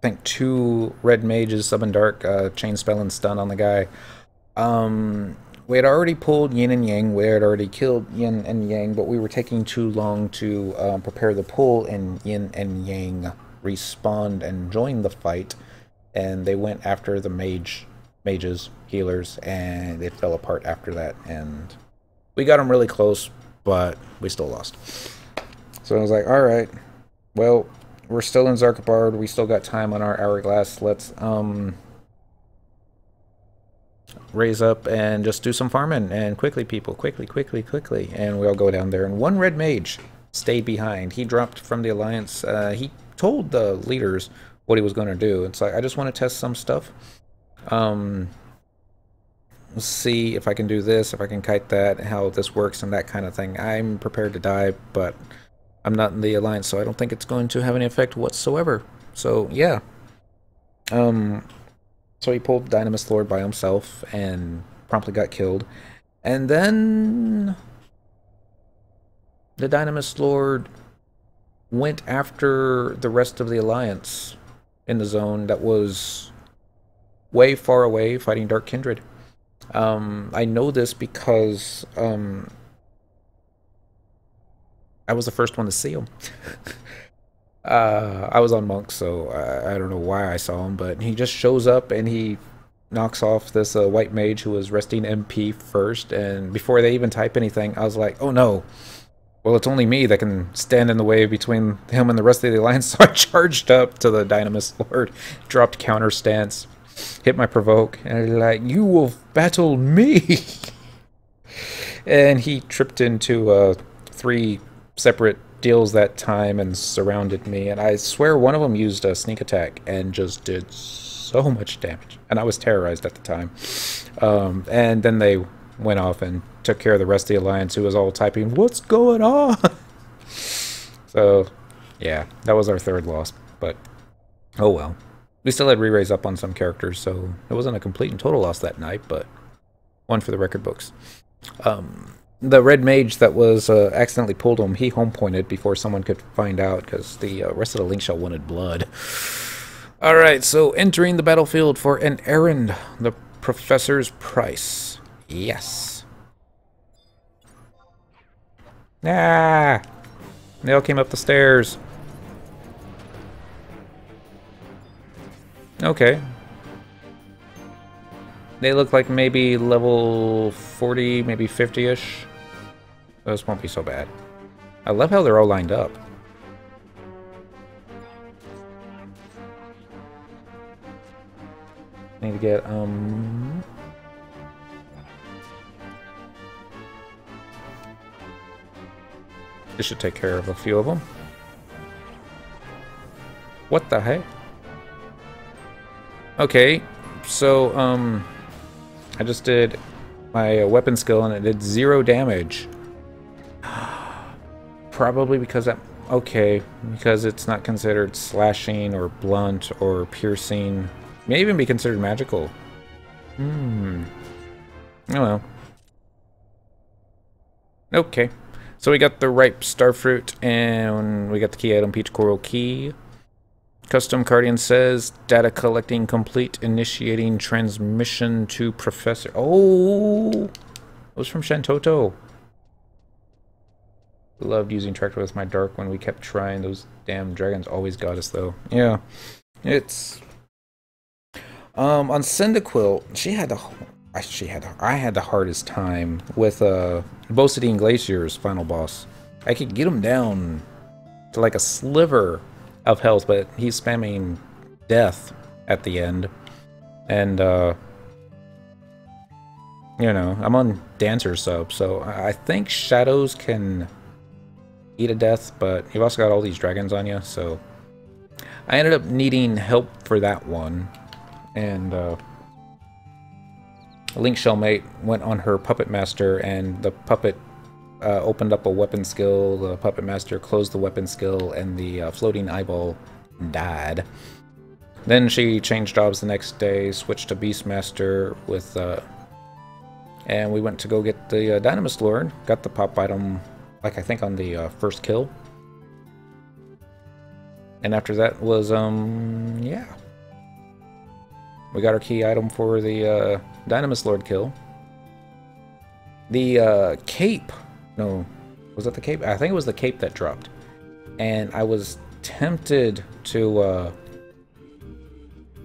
think 2 red mages, sub and dark, chain spell and stun on the guy. We had already pulled yin and yang. We had already killed yin and yang, but we were taking too long to prepare the pull, and yin and yang respawned and joined the fight, and they went after the mages, healers, and it fell apart after that, and we got them really close, but we still lost. So I was like, alright, well, we're still in Zarkabard, we still got time on our hourglass, let's raise up and just do some farming, and quickly people, quickly, and we all go down there, and one red mage stayed behind. He dropped from the alliance. He told the leaders what he was going to do. It's like, I just want to test some stuff, see if I can do this, if I can kite that, how this works, and that kind of thing. I'm prepared to die, but I'm not in the alliance, so I don't think it's going to have any effect whatsoever. So yeah, so he pulled Dynamis Lord by himself and promptly got killed. And then the Dynamis Lord went after the rest of the alliance in the zone that was way far away fighting Dark Kindred. I know this because I was the first one to see him. I was on Monk, so I don't know why I saw him, but he just shows up and he knocks off this white mage who was resting MP first, and before they even type anything, I was like, oh no. Well, it's only me that can stand in the way between him and the rest of the alliance, so I charged up to the Dynamis Lord, dropped counter stance, hit my provoke, and like, you will battle me! And he tripped into 3 separate deals that time and surrounded me, and I swear one of them used a sneak attack and just did so much damage, and I was terrorized at the time. And then they went off and took care of the rest of the alliance, who was all typing, what's going on? So yeah, that was our 3rd loss, but oh well. We still had re-raise up on some characters, so it wasn't a complete and total loss that night, but one for the record books. The red mage that was accidentally pulled him, he home pointed before someone could find out, because the rest of the link shell wanted blood. Alright, so entering the battlefield for an errand, the Professor's Price. Yes. Ah! They all came up the stairs. Okay. They look like maybe level 40, maybe 50-ish. Those won't be so bad. I love how they're all lined up. Need to get, this should take care of a few of them. What the heck? Okay, so, I just did my weapon skill and it did 0 damage. Probably because that... Okay, because it's not considered slashing or blunt or piercing. It may even be considered magical. Oh well. Okay. So we got the ripe starfruit and we got the key item, peach coral key. Custom Cardian says, data collecting complete, initiating transmission to Professor. Oh! It was from Shantoto. Loved using tractor with my dark when we kept trying. Those damn dragons always got us, though. Yeah. It's... on Cyndaquil, I had the hardest time with Bocidine Glacier's final boss. I could get him down to like a sliver of health, but he's spamming death at the end. And, you know, I'm on Dancer sub, so I think Shadows can eat a death, but you've also got all these dragons on you, so I ended up needing help for that one. And, Link Shellmate went on her Puppet Master, and the Puppet opened up a weapon skill, the Puppet Master closed the weapon skill, and the floating eyeball died. Then she changed jobs the next day, switched to Beastmaster with And we went to go get the Dynamis Lord. Got the pop item, like I think on the first kill. And after that was, yeah. We got our key item for the Dynamis Lord kill. The cape. No, was that the cape? I think it was the cape that dropped. And I was tempted to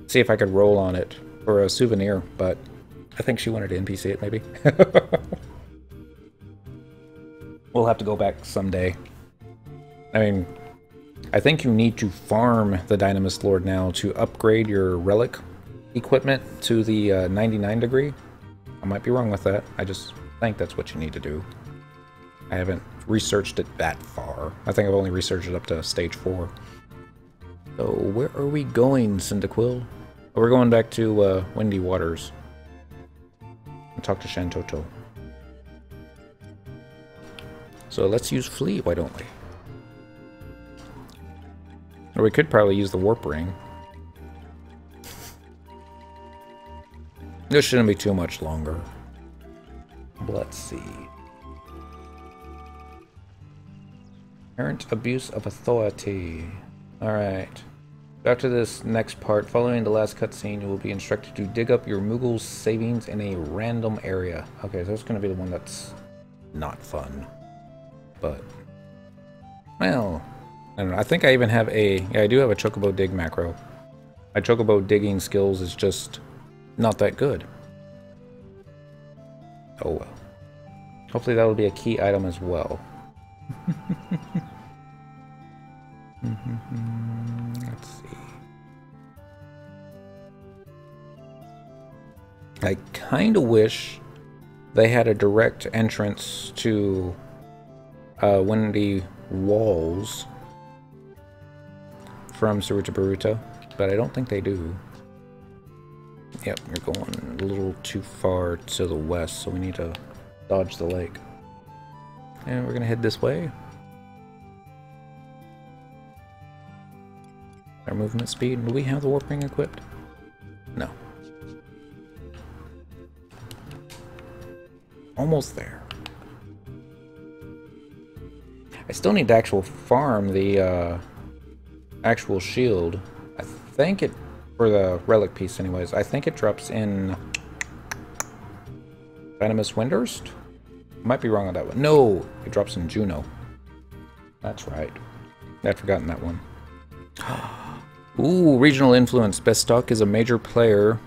see if I could roll on it for a souvenir, but I think she wanted to NPC it, maybe. We'll have to go back someday. I mean, I think you need to farm the Dynamis Lord now to upgrade your relic equipment to the 99 degree. I might be wrong with that. I just think that's what you need to do. I haven't researched it that far. I think I've only researched it up to stage 4. So where are we going, Cyndaquil? Oh, we're going back to Windy Waters. And talk to Shantoto. So let's use Flee, why don't we? Or we could probably use the Warp Ring. This shouldn't be too much longer. Let's see. Apparent abuse of authority. Alright. After this next part, following the last cutscene, you will be instructed to dig up your Moogle savings in a random area. Okay, so that's going to be the one that's not fun. But, well, I don't know. I think I even have a... Yeah, I do have a Chocobo dig macro. My Chocobo digging skills is just not that good. Oh well. Hopefully that will be a key item as well. Let's see. I kind of wish they had a direct entrance to Windy Walls from Saruta Baruta, but I don't think they do. Yep, you're going a little too far to the west, so we need to dodge the lake. And we're gonna head this way. Our movement speed. Do we have the warp ring equipped? No. Almost there. I still need to actual farm the actual shield. I think it, for the relic piece anyways, I think it drops in Venomous Windurst? Might be wrong on that one. No, it drops in Juno. That's right. I'd forgotten that one. Ooh, regional influence. Bestock is a major player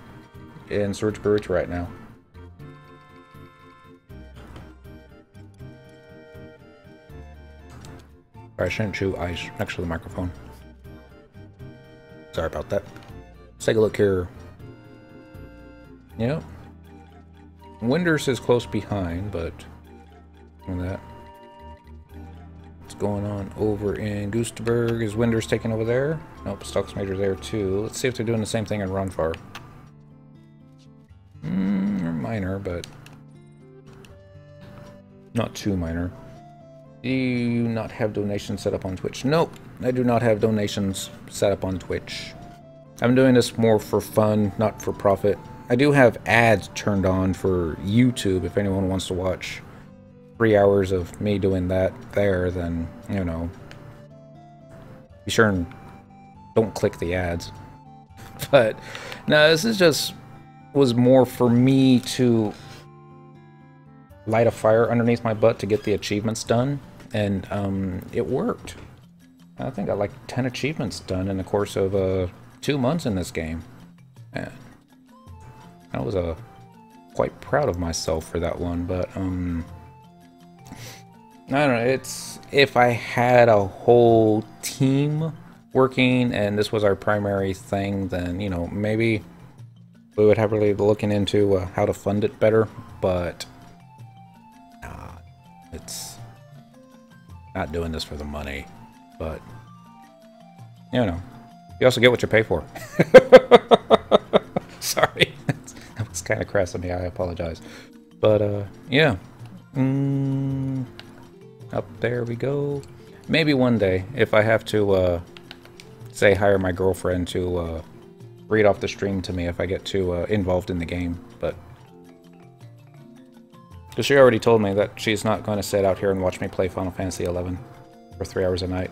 in Surge Baruta right now. I shouldn't chew ice next to the microphone. Sorry about that. Let's take a look here. Yep. Windurst is close behind, but look at that. What's going on over in Goosterberg? Is Windurst taking over there? Nope, Stock's Major there too. Let's see if they're doing the same thing in Ronfar. They're minor, but not too minor. Do you not have donations set up on Twitch? Nope, I do not have donations set up on Twitch. I'm doing this more for fun, not for profit. I do have ads turned on for YouTube if anyone wants to watch 3 hours of me doing that there, then, you know, be sure and don't click the ads. But, no, this is just, was more for me to light a fire underneath my butt to get the achievements done, and it worked. I think I got like 10 achievements done in the course of 2 months in this game. And I was quite proud of myself for that one, but I don't know, it's, if I had a whole team working and this was our primary thing, then, you know, maybe we would have really looking into how to fund it better, but it's not doing this for the money. But, you know, you also get what you pay for. Sorry, that was kind of crass of me, I apologize. But, yeah. Up there we go. Maybe one day, if I have to, say, hire my girlfriend to read off the stream to me if I get too involved in the game. But Because she already told me that she's not going to sit out here and watch me play Final Fantasy 11 for 3 hours a night.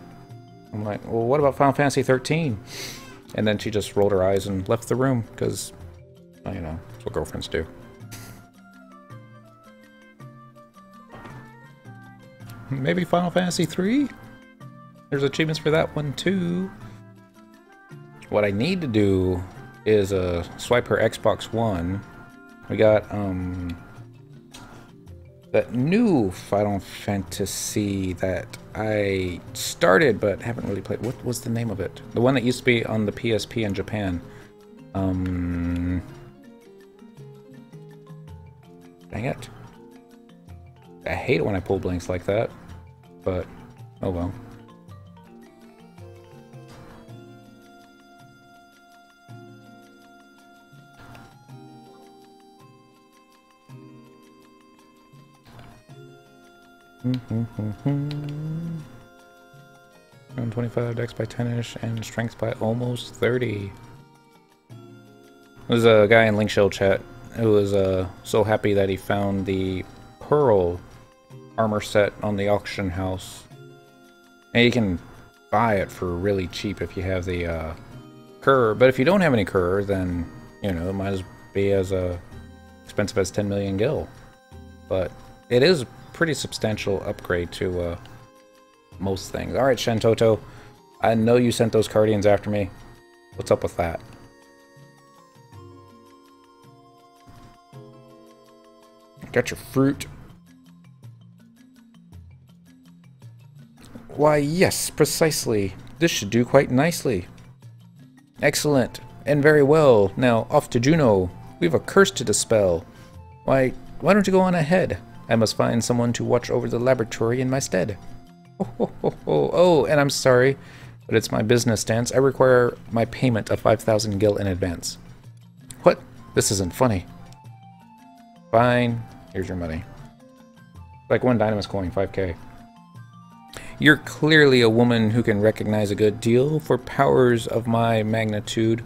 I'm like, well, what about Final Fantasy 13? And then she just rolled her eyes and left the room, because, well, you know, that's what girlfriends do. Maybe Final Fantasy 3? There's achievements for that one, too. What I need to do is swipe her Xbox One. We got, that new Final Fantasy that I started but haven't really played. What was the name of it? The one that used to be on the PSP in Japan. Dang it. I hate it when I pull blanks like that, but oh well. Around 25, dex by 10ish, and strength by almost 30. There's a guy in Linkshell chat who was so happy that he found the Pearl armor set on the auction house. And you can buy it for really cheap if you have the Cur, but if you don't have any Cur, then, you know, it might as be as expensive as 10 million gil. But it is a pretty substantial upgrade to most things. Alright, Shantoto, I know you sent those Cardians after me. What's up with that? Got your fruit. Why, yes, precisely. This should do quite nicely. Excellent, and very well. Now, off to Juno. We've a curse to dispel. Why don't you go on ahead? I must find someone to watch over the laboratory in my stead. Oh, and I'm sorry, but it's my business stance. I require my payment of 5,000 gil in advance. What? This isn't funny. Fine. Here's your money. Like one Dynamis coin, 5k. You're clearly a woman who can recognize a good deal for powers of my magnitude.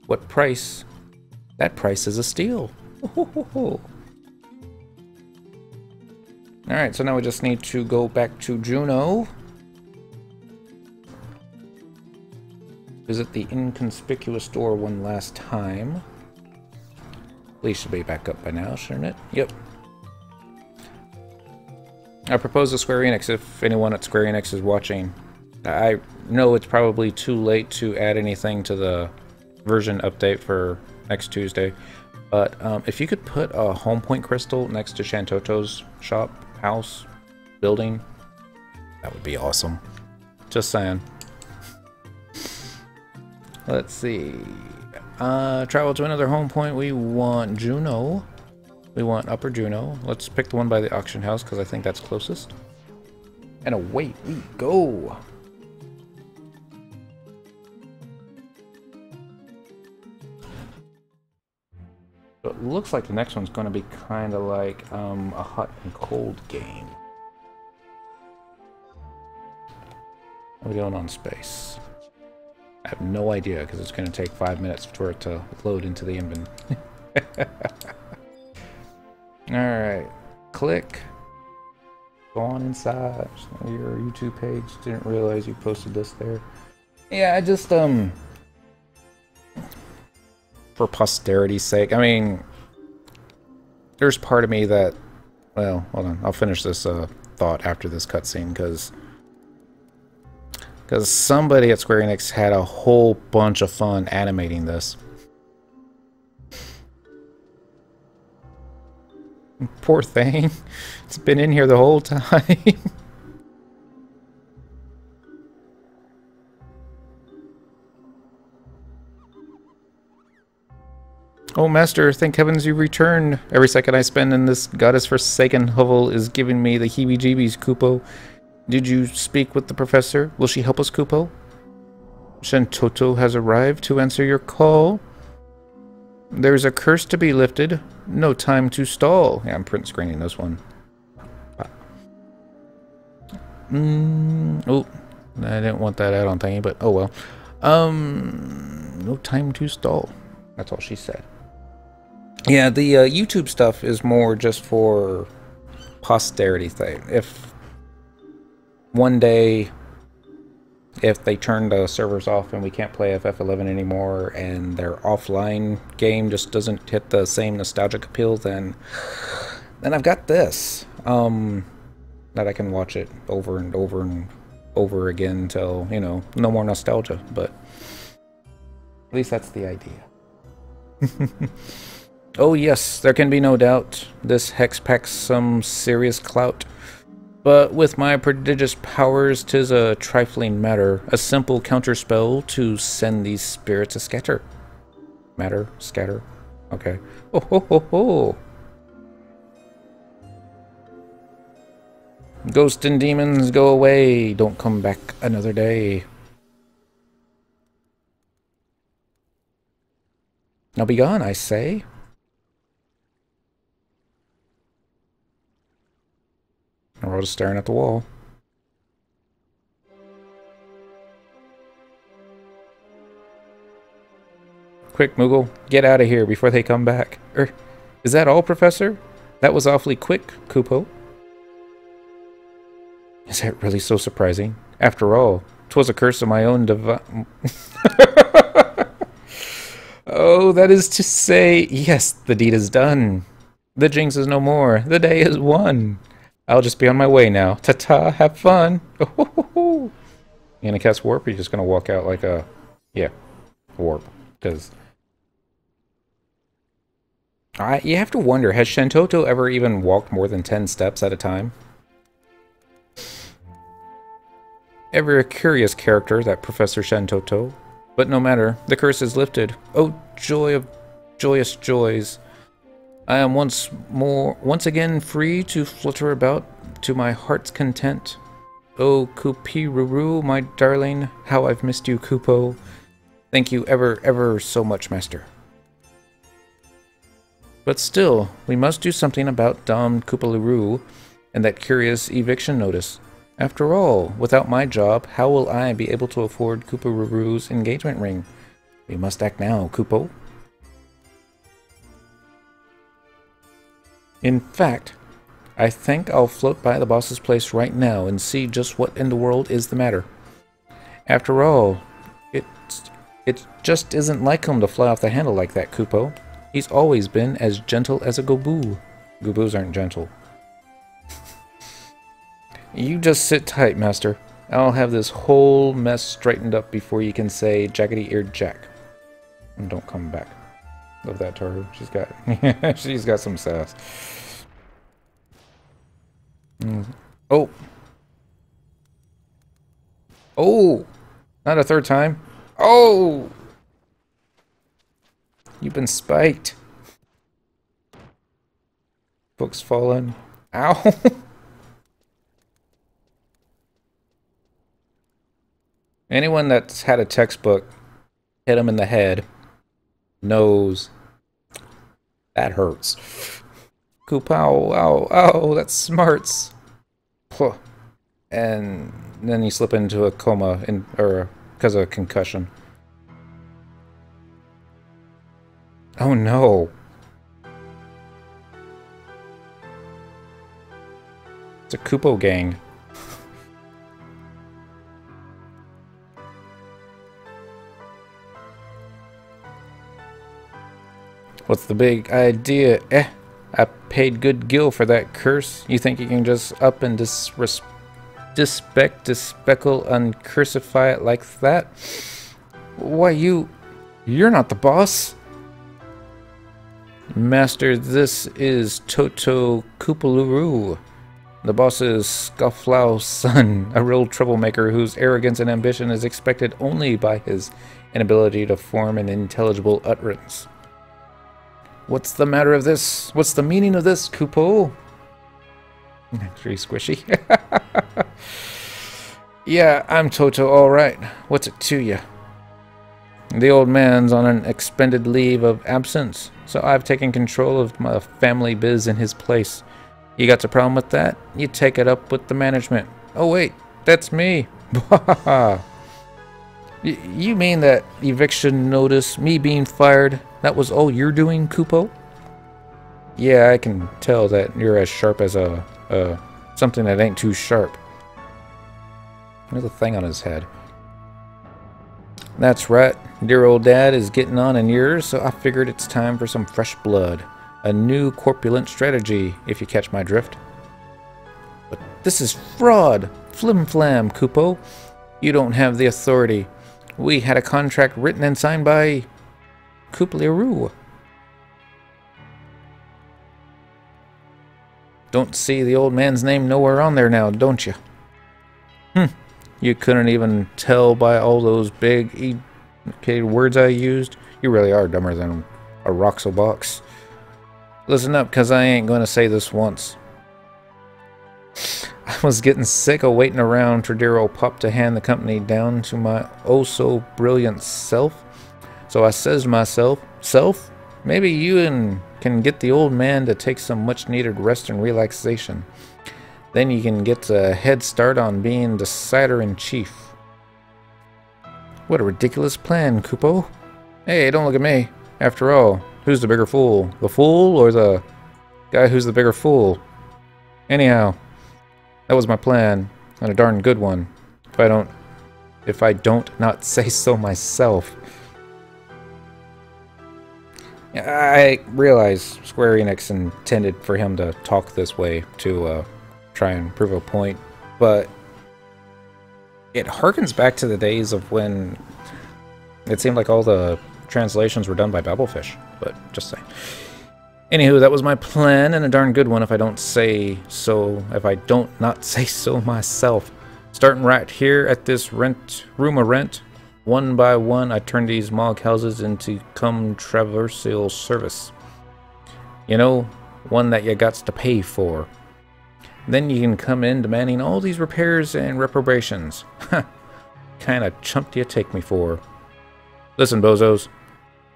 What price? That price is a steal. Alright, so now we just need to go back to Juno. Visit the inconspicuous door one last time. Please should be back up by now, shouldn't it? Yep. I propose to Square Enix, if anyone at Square Enix is watching. I know it's probably too late to add anything to the version update for next Tuesday, but if you could put a home point crystal next to Shantoto's shop, house, building, that would be awesome. Just saying. Let's see. Travel to another home point. We want Juno. We want Upper Juno. Let's pick the one by the auction house because I think that's closest. And away we go. So it looks like the next one's going to be kind of like a hot and cold game. What are we doing on space? I have no idea because it's going to take 5 minutes for it to load into the inventory. Alright, click. Go on inside your YouTube page. Didn't realize you posted this there. Yeah, I just, for posterity's sake, I mean, there's part of me that, well, hold on, I'll finish this thought after this cutscene, because somebody at Square Enix had a whole bunch of fun animating this. Poor thing. It's been in here the whole time. Oh, Master, thank heavens you returned. Every second I spend in this goddess-forsaken hovel is giving me the heebie-jeebies, Kupo. Did you speak with the professor? Will she help us, Kupo? Shantoto has arrived to answer your call. There's a curse to be lifted. No time to stall. Yeah, I'm print screening this one. Oh, I didn't want that add-on thingy, but oh well. No time to stall. That's all she said. Yeah, the YouTube stuff is more just for posterity thing. If one day, if they turn the servers off and we can't play FF11 anymore and their offline game just doesn't hit the same nostalgic appeal, then I've got this. That I can watch it over and over and over again till, you know, no more nostalgia. But at least that's the idea. Oh yes, there can be no doubt this hex packs some serious clout. But with my prodigious powers, 'tis a trifling matter, a simple counterspell to send these spirits a scatter. Matter, scatter. Okay. Oh ho ho ho! Ghosts and demons, go away! Don't come back another day. Now be gone, I say. We're all just staring at the wall. Quick, Moogle, get out of here before they come back. Is that all, Professor? That was awfully quick, Kupo. Is that really so surprising? After all, 'twas a curse of my own Oh, that is to say, yes, the deed is done. The jinx is no more. The day is won. I'll just be on my way now. Ta-ta, have fun. You gonna cast warp, or you just gonna walk out like a... Yeah, warp. Because... you have to wonder, has Shentoto ever even walked more than 10 steps at a time? Ever a curious character, that Professor Shentoto. But no matter, the curse is lifted. Oh, joy of joyous joys. I am once again free to flutter about to my heart's content. Oh, Kupiruru, my darling, how I've missed you, Kupo. Thank you ever so much, Master. But still, we must do something about Dom Kupaluru and that curious eviction notice. After all, without my job, how will I be able to afford Kuparuru's engagement ring? We must act now, Kupo. In fact, I think I'll float by the boss's place right now and see just what in the world is the matter. After all, it just isn't like him to fly off the handle like that, Kupo. He's always been as gentle as a Gobu. Gobus aren't gentle. You just sit tight, Master. I'll have this whole mess straightened up before you can say jaggedy-eared Jack. And don't come back. Love that to her. She's got some sass. Oh. Oh! Not a third time. Oh! You've been spiked. Book's fallen. Ow! Anyone that's had a textbook hit him in the head knows that hurts. Kupow, ow, ow, that smarts. And then you slip into a coma or because of a concussion. Oh no. It's a Kupo gang. What's the big idea? I paid good gil for that curse. You think you can just up and dispeckle, uncursify it like that? Why, you're not the boss. Master, this is Toto Kupaluru, the boss's scofflaw son, a real troublemaker whose arrogance and ambition is expected only by his inability to form an intelligible utterance. What's the matter of this? What's the meaning of this, Kupo? Pretty squishy. Yeah, I'm Toto, alright. What's it to you? The old man's on an expended leave of absence, so I've taken control of my family biz in his place. You got a problem with that? You take it up with the management. Oh wait, that's me. You mean that eviction notice, me being fired, that was all you're doing, Kupo? Yeah, I can tell that you're as sharp as a something that ain't too sharp. There's a thing on his head. That's right. Dear old dad is getting on in years, so I figured it's time for some fresh blood. A new corpulent strategy, if you catch my drift. But this is fraud! Flim-flam, Kupo. You don't have the authority. We had a contract written and signed by Kupo. Don't see the old man's name nowhere on there now, don't you? You couldn't even tell by all those big educated words I used? You really are dumber than a Roxo box. Listen up, cause I ain't gonna say this once. I was getting sick of waiting around for dear old Pop to hand the company down to my oh-so-brilliant self. So I says to myself, Self, maybe you can get the old man to take some much-needed rest and relaxation. Then you can get a head start on being decider-in-chief. What a ridiculous plan, Kupo. Hey, don't look at me. After all, who's the bigger fool? The fool or the guy who's the bigger fool? Anyhow, that was my plan, and a darn good one. If I don't not say so myself. I realize Square Enix intended for him to talk this way to try and prove a point, but it harkens back to the days of when it seemed like all the translations were done by Babblefish, but just saying. Anywho, that was my plan, and a darn good one if I don't not say so myself. Starting right here at this room of rent, one by one I turn these mog houses into traversal service. You know, one that you gots to pay for. Then you can come in demanding all these repairs and reparations. Ha! Kinda chump do you take me for? Listen, bozos.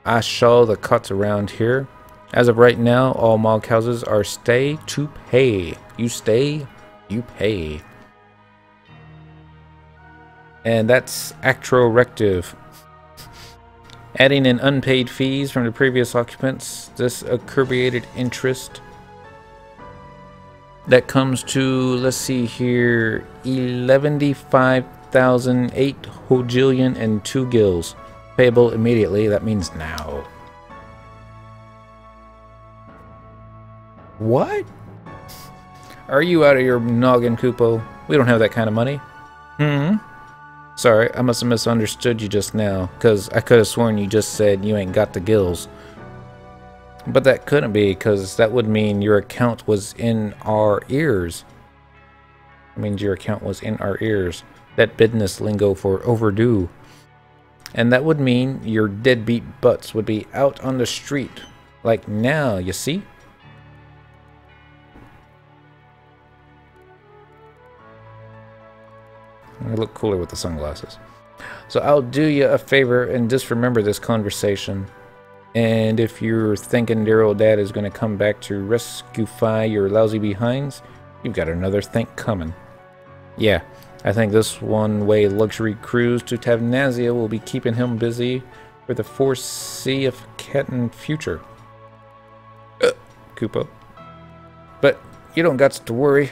I saw the cuts around here. As of right now, all mog houses are stay to pay. You stay, you pay. And that's actrorective. Adding in unpaid fees from the previous occupants, this accurbated interest that comes to, let's see here, 11,508 hojillion and 2 gills. Payable immediately, that means now. What? Are you out of your noggin, Kupo? We don't have that kind of money. Sorry, I must have misunderstood you just now, because I could have sworn you just said you ain't got the gills. But that couldn't be, because that would mean your account was in our ears. It means your account was in our ears. That business lingo for overdue. And that would mean your deadbeat butts would be out on the street. Like now, you see? I look cooler with the sunglasses. So I'll do you a favor and just remember this conversation. And if you're thinking dear old dad is going to come back to rescue-fy your lousy behinds, you've got another think coming. Yeah, I think this one-way luxury cruise to Tavnazia will be keeping him busy for the foreseeable future. Kupo. But you don't got to worry.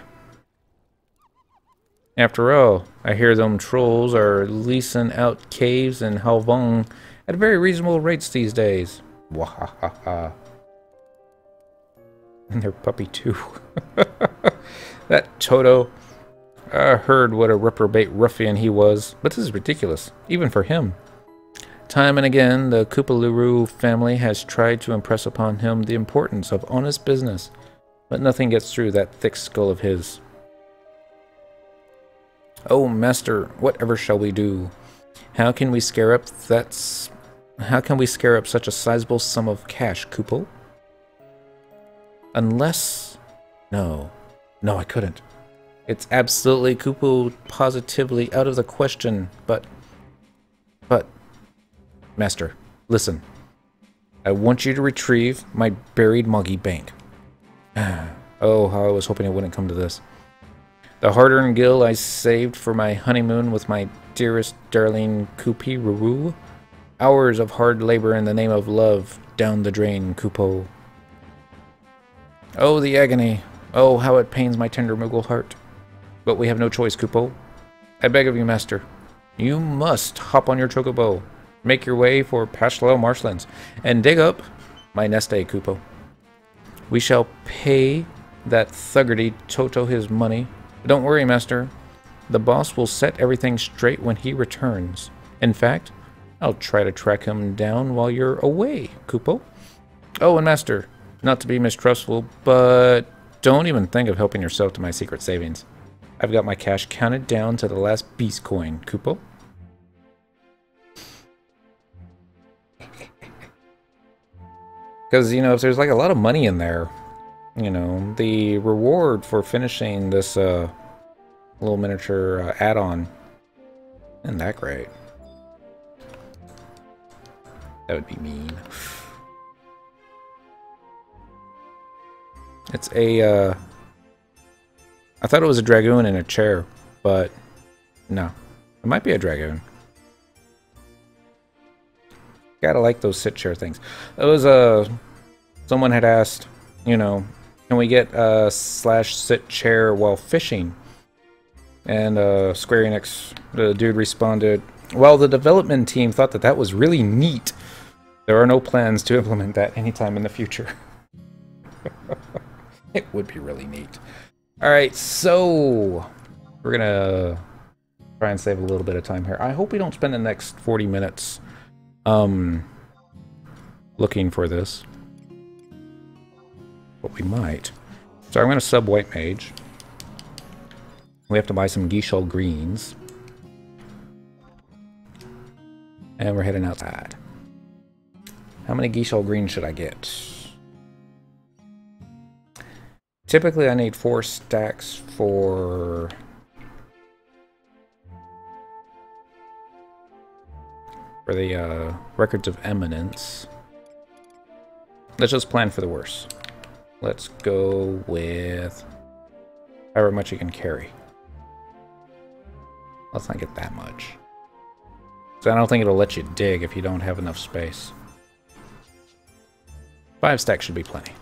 After all, I hear them trolls are leasing out caves in Halvong at very reasonable rates these days. Wahahaha. And their puppy too. That Toto. I heard what a reprobate ruffian he was, but this is ridiculous, even for him. Time and again, the Kupaluru family has tried to impress upon him the importance of honest business, but nothing gets through that thick skull of his. Oh, master, whatever shall we do? How can we scare up such a sizable sum of cash, Kupo? Unless... No, I couldn't. It's absolutely, Kupo, positively out of the question, but... Master, listen. I want you to retrieve my buried Moggy bank. Oh, how I was hoping it wouldn't come to this. The hard-earned gil I saved for my honeymoon with my dearest darling Kupi Ruru. Hours of hard labor in the name of love down the drain, Kupo. Oh, the agony. Oh, how it pains my tender Moogle heart. But we have no choice, Kupo. I beg of you, master. You must hop on your chocobo, make your way for Pashlo marshlands, and dig up my nest egg, Kupo. We shall pay that thuggerty Toto his money. But don't worry, master. The boss will set everything straight when he returns. In fact, I'll try to track him down while you're away, Kupo. Oh, and master, not to be mistrustful, but don't even think of helping yourself to my secret savings. I've got my cash counted down to the last beast coin, Kupo. Because, you know, if there's like a lot of money in there, you know, the reward for finishing this little miniature add-on isn't that great. That would be mean. It's a, I thought it was a dragoon in a chair, but no. It might be a dragoon. Gotta like those sit chair things. It was, someone had asked, you know, can we get a slash sit chair while fishing? And, Square Enix, the dude responded, well, the development team thought that that was really neat. There are no plans to implement that anytime in the future. It would be really neat. Alright, so we're gonna try and save a little bit of time here. I hope we don't spend the next 40 minutes looking for this. But we might. So I'm gonna sub White Mage. We have to buy some Geishol greens. And we're heading outside. How many Geishol greens should I get? Typically I need 4 stacks for the Records of Eminence. Let's just plan for the worst. Let's go with however much you can carry. Let's not get that much. So I don't think it'll let you dig if you don't have enough space. 5 stacks should be plenty.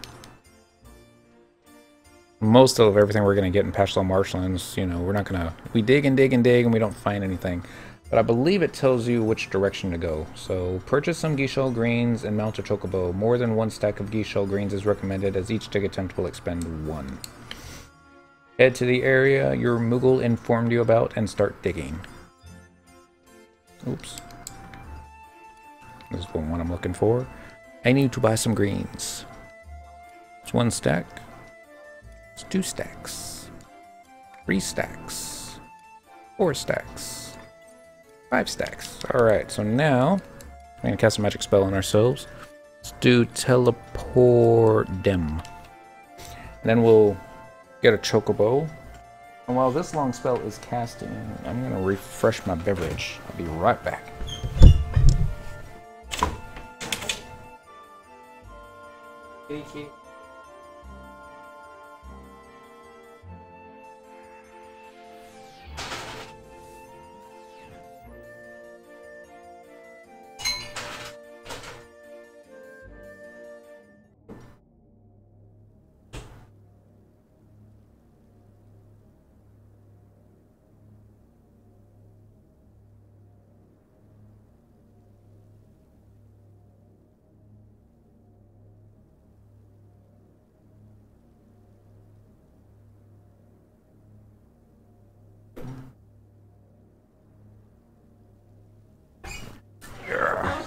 Most of everything we're going to get in Pashlo Marshlands, you know, we're not going to... We dig and dig and dig and we don't find anything. But I believe it tells you which direction to go. So, purchase some Geishol greens and mount a chocobo. More than 1 stack of Geishol greens is recommended, as each dig attempt will expend 1. Head to the area your Moogle informed you about and start digging. Oops. This is the one I'm looking for. I need to buy some greens. It's 1 stack. It's 2 stacks. 3 stacks. 4 stacks. 5 stacks. Alright, so now I'm going to cast a magic spell on ourselves. Let's do Teleport Dem. And then we'll get a chocobo. And while this long spell is casting, I'm going to refresh my beverage. I'll be right back. Kitty, kitty.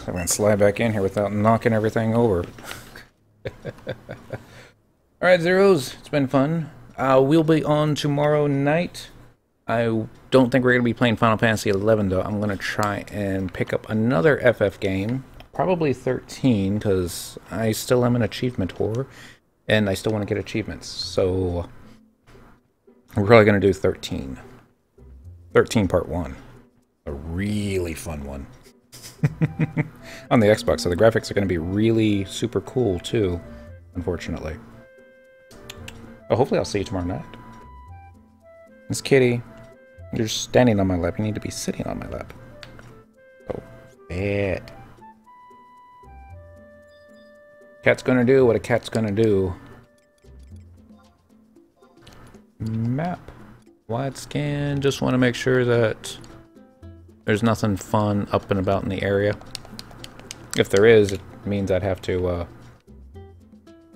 I'm going to slide back in here without knocking everything over. Alright, Zeros, it's been fun. We'll be on tomorrow night. I don't think we're going to be playing Final Fantasy XI, though. I'm going to try and pick up another FF game. Probably 13, because I still am an achievement whore. And I still want to get achievements. So, we're probably going to do 13. 13 Part 1. A really fun one. On the Xbox, so the graphics are going to be really super cool too, unfortunately. Oh, hopefully I'll see you tomorrow night. Miss Kitty, you're standing on my lap. You need to be sitting on my lap. Oh, bad. Cat's gonna do what a cat's gonna do. Map. Wide scan. Just want to make sure that there's nothing fun up and about in the area. If there is, it means I'd have to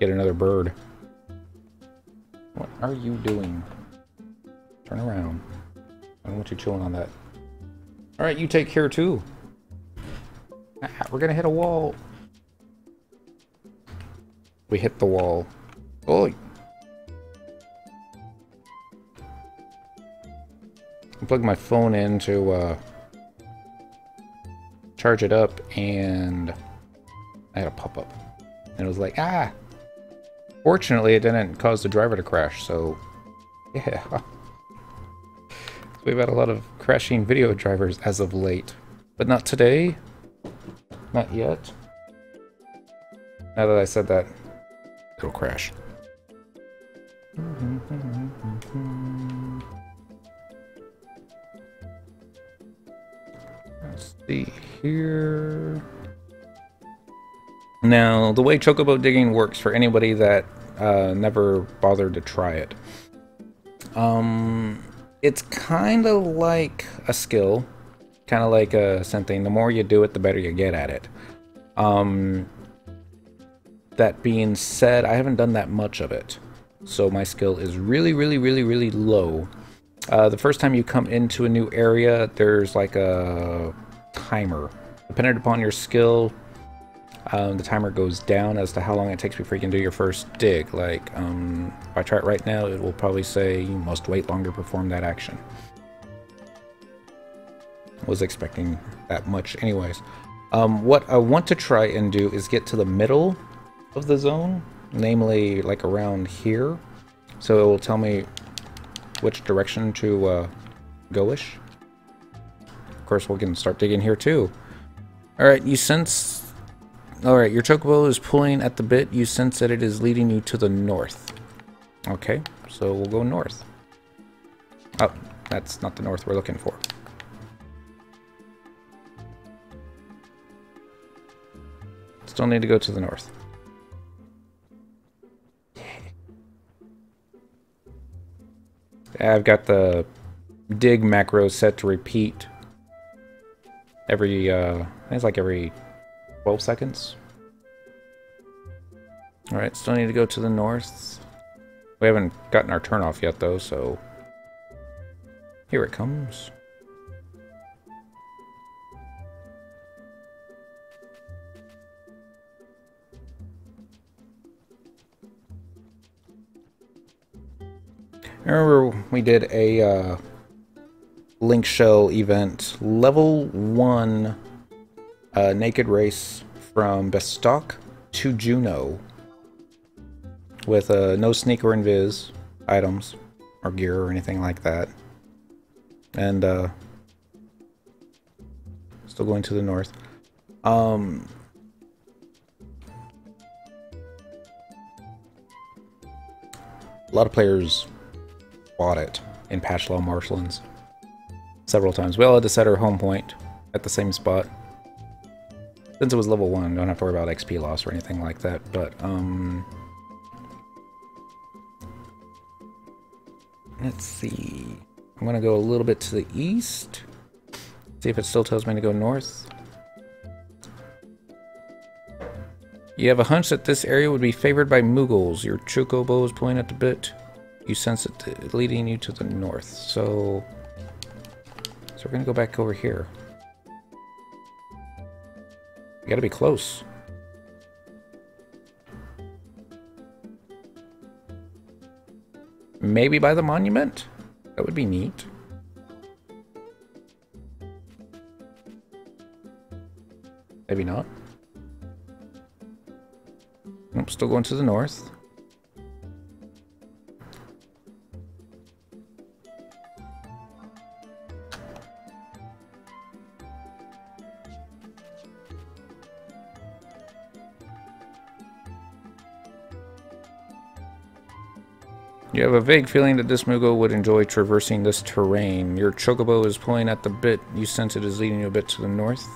get another bird. What are you doing? Turn around. I don't want you chilling on that. Alright, you take care too. Ah, we're gonna hit a wall. We hit the wall. Oh! I plugged my phone in to charge it up, and I had a pop-up. And it was like, ah! Fortunately, it didn't cause the driver to crash, so yeah. We've had a lot of crashing video drivers as of late. But not today. Not yet. Now that I said that, it'll crash. Let's see here. Now, the way chocobo digging works for anybody that never bothered to try it. It's kind of like a skill. Kind of like something. The more you do it, the better you get at it. That being said, I haven't done that much of it. So my skill is really, really, really, really low. The first time you come into a new area, there's like a timer. Depending upon your skill, the timer goes down as to how long it takes before you can do your first dig. Like, if I try it right now, it will probably say you must wait longer to perform that action. Was expecting that much anyways. What I want to try and do is get to the middle of the zone, namely like around here. So it will tell me which direction to go-ish. Of course, we can start digging here too. Alright, you sense... Alright, your chocobo is pulling at the bit. You sense that it is leading you to the north. Okay, so we'll go north. Oh, that's not the north we're looking for. Still need to go to the north. I've got the dig macro set to repeat every, I think it's like every 12 seconds. Alright, still need to go to the north. We haven't gotten our turn off yet though, so here it comes. I remember we did a Link Shell event, level 1 naked race from Bestock to Juno with no sneak or invis items or gear or anything like that. And still going to the north. A lot of players bought it in patch law marshlands several times. We all had to set our home point at the same spot. Since it was level 1, don't have to worry about XP loss or anything like that, but let's see. I'm gonna go a little bit to the east. See if it still tells me to go north. You have a hunch that this area would be favored by Moogles. Your chocobo is pulling at the bit. You sense it leading you to the north. So we're gonna go back over here. You gotta be close. Maybe by the monument? That would be neat. Maybe not. Nope, still going to the north. You have a vague feeling that this Moogle would enjoy traversing this terrain. Your chocobo is pulling at the bit. You sense it is leading you a bit to the north.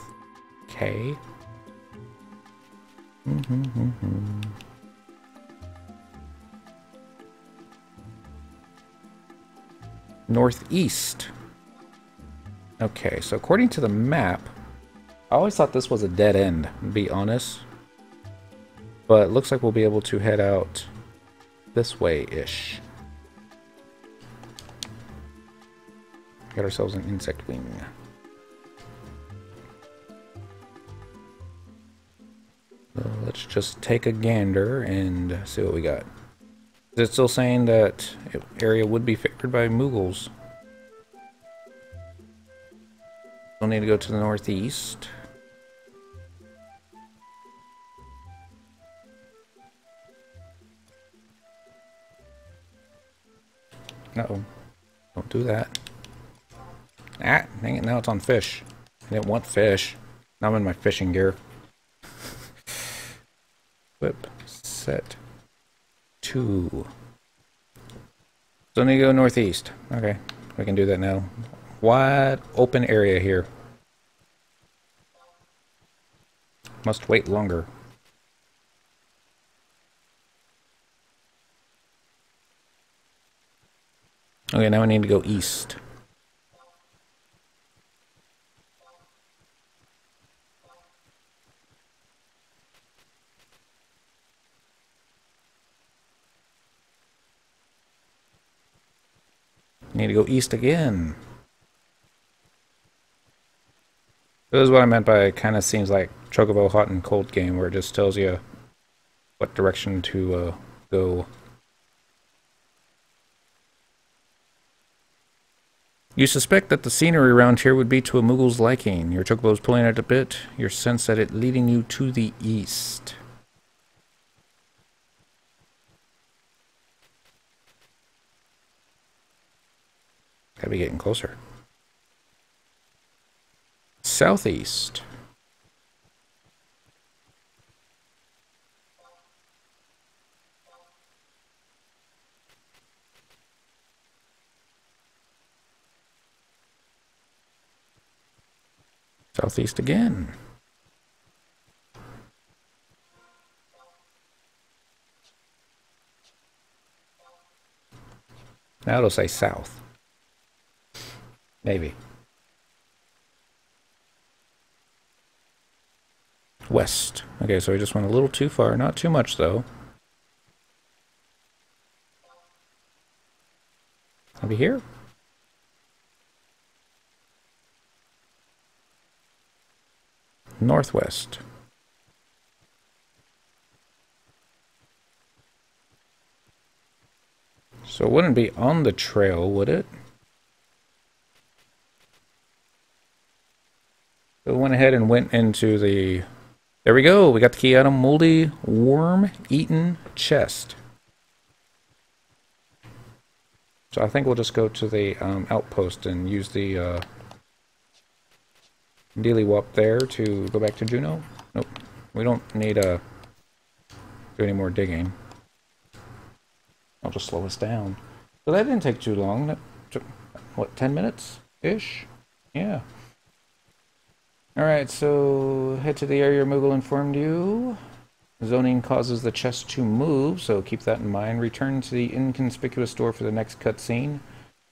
Okay. northeast. Okay, so according to the map, I always thought this was a dead end, to be honest. But it looks like we'll be able to head out this way-ish. Got ourselves an insect wing. So let's just take a gander and see what we got. Is it still saying that area would be favored by Moogles? We'll need to go to the northeast. Uh-oh. Don't do that. Ah, dang it, now it's on fish. I didn't want fish. Now I'm in my fishing gear. Whip, set, 2. So I need to go northeast. Okay, we can do that now. Wide open area here. Must wait longer. Okay, now I need to go east. Need to go east again. This is what I meant by it kind of seems like Chocobo Hot and Cold game, where it just tells you what direction to go. You suspect that the scenery around here would be to a Moogle's liking. Your Chocobo is pulling at a bit. You sense that it leading you to the east. Gotta be getting closer. Southeast. Southeast again. Now it'll say south. Maybe. West. Okay, so we just went a little too far. Not too much, though. I'll be here. Northwest. So it wouldn't be on the trail, would it? So we went ahead and went into the... There we go! We got the key item, moldy worm-eaten chest. So I think we'll just go to the outpost and use the dealy-wop there to go back to Juno. Nope. We don't need to do any more digging. I'll just slow us down. So that didn't take too long. That took, what, 10 minutes-ish? Yeah. Alright, so head to the area Moogle informed you. Zoning causes the chest to move, so keep that in mind. Return to the inconspicuous door for the next cutscene.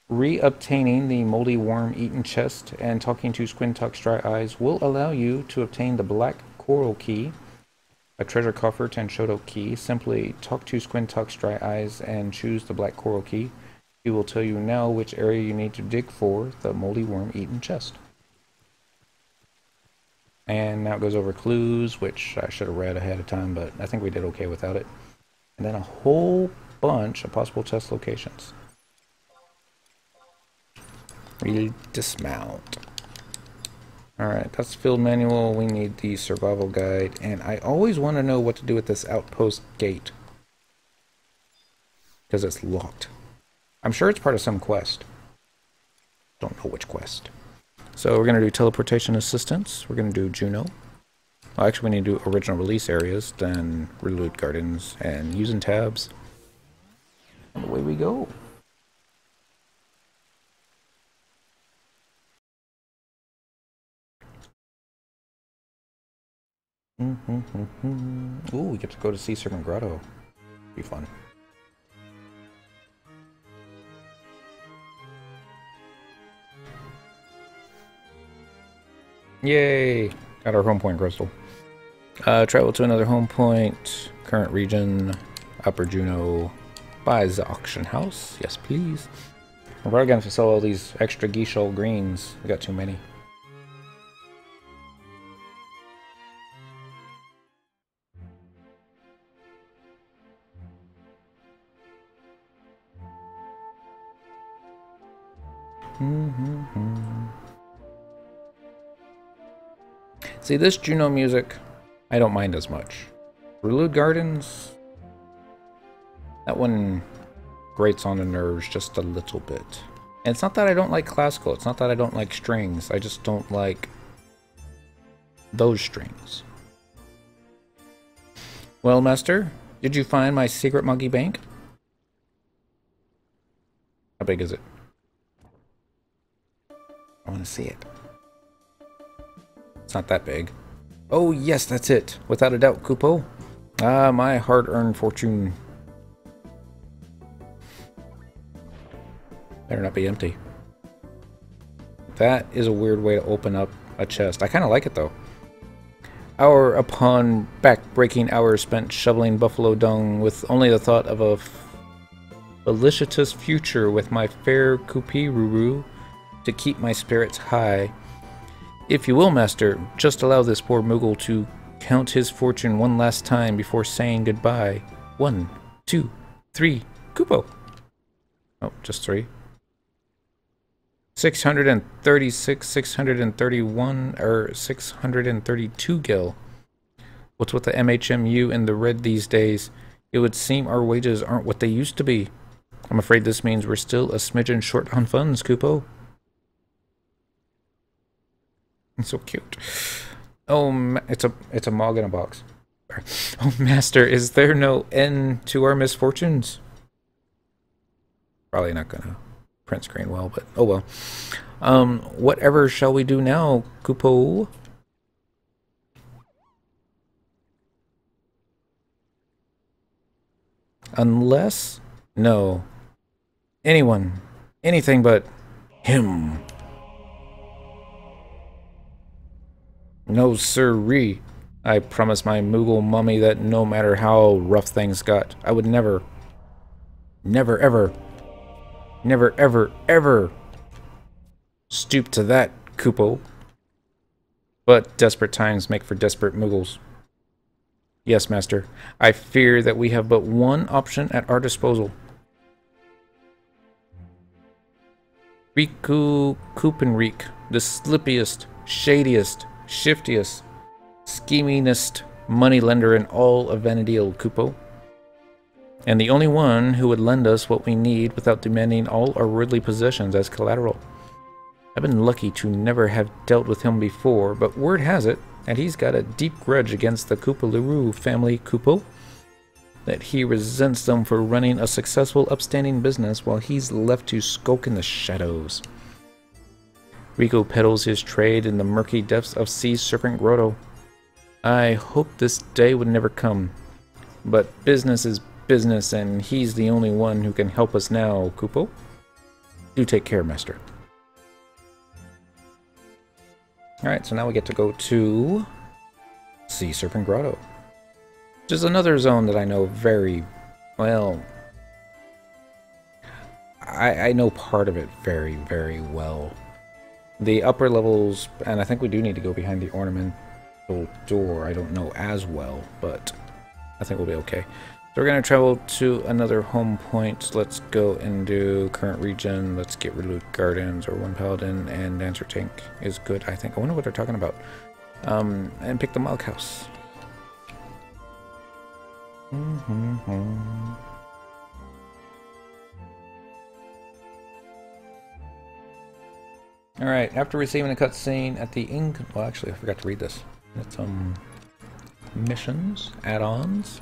Re-obtaining the moldy worm-eaten chest and talking to Squintock's Dry Eyes will allow you to obtain the black coral key, a treasure coffer Tanshodo key. Simply talk to Squintock's Dry Eyes and choose the black coral key. He will tell you now which area you need to dig for the moldy worm-eaten chest. And now it goes over clues, which I should have read ahead of time, but I think we did okay without it. And then a whole bunch of possible test locations. We dismount. Alright, that's the field manual. We need the survival guide. And I always want to know what to do with this outpost gate. Because it's locked. I'm sure it's part of some quest. Don't know which quest. So we're going to do teleportation assistance. We're going to do Juno. Well, actually, we need to do original release areas, then reload gardens, and using tabs. And away we go. Ooh, we get to go to Sea Serpent Grotto. Be fun. Yay! Got our home point crystal. Travel to another home point. Current region. Upper Juno. Buys the auction house. Yes, please. We're probably going to sell all these extra Geishol greens. We got too many. See, this Juno music, I don't mind as much. Prelude Gardens, that one grates on the nerves just a little bit. And it's not that I don't like classical, it's not that I don't like strings, I just don't like those strings. Well, Master, did you find my secret monkey bank? How big is it? I want to see it. It's not that big. Oh, yes, that's it. Without a doubt, Kupo. Ah, my hard-earned fortune. Better not be empty. That is a weird way to open up a chest. I kind of like it, though. Hour upon back-breaking hours spent shoveling buffalo dung with only the thought of a felicitous future with my fair Kupiruru to keep my spirits high. If you will, Master, just allow this poor Moogle to count his fortune one last time before saying goodbye. 1, 2, 3, Kupo. Oh, just 3. 636, 631, or 632 gil. What's with the MHMU in the red these days? It would seem our wages aren't what they used to be. I'm afraid this means we're still a smidgen short on funds, Kupo. It's so cute. Oh, it's a mog in a box. Oh, Master, is there no end to our misfortunes? Probably not gonna print screen well, but oh well. Whatever shall we do now, Kupo? Unless, no, anyone, anything but him. No sirree. I promised my Moogle mummy that no matter how rough things got, I would never, ever stoop to that, Kupo. But desperate times make for desperate Moogles. Yes, Master. I fear that we have but one option at our disposal. Riku Kupenreek, the slippiest, shadiest, shiftiest, schemingest moneylender in all of Vanadil, Kupo. And the only one who would lend us what we need without demanding all our worldly possessions as collateral. I've been lucky to never have dealt with him before, but word has it, and he's got a deep grudge against the Kupaluru family, Kupo, that he resents them for running a successful, upstanding business while he's left to skulk in the shadows. Rico peddles his trade in the murky depths of Sea Serpent Grotto. I hoped this day would never come, but business is business, and he's the only one who can help us now, Kupo. Do take care, Master. Alright, so now we get to go to Sea Serpent Grotto, which is another zone that I know very well. I know part of it very, very well. The upper levels, and I think we do need to go behind the ornamental door. I don't know as well, but I think we'll be okay. So we're going to travel to another home point. Let's go and do current region. Let's get Reloot Gardens or One Paladin, and Dancer Tank is good, I think. I wonder what they're talking about. And pick the Mog House. Alright, after receiving a cutscene at the well, actually, I forgot to read this. It's, missions, add-ons.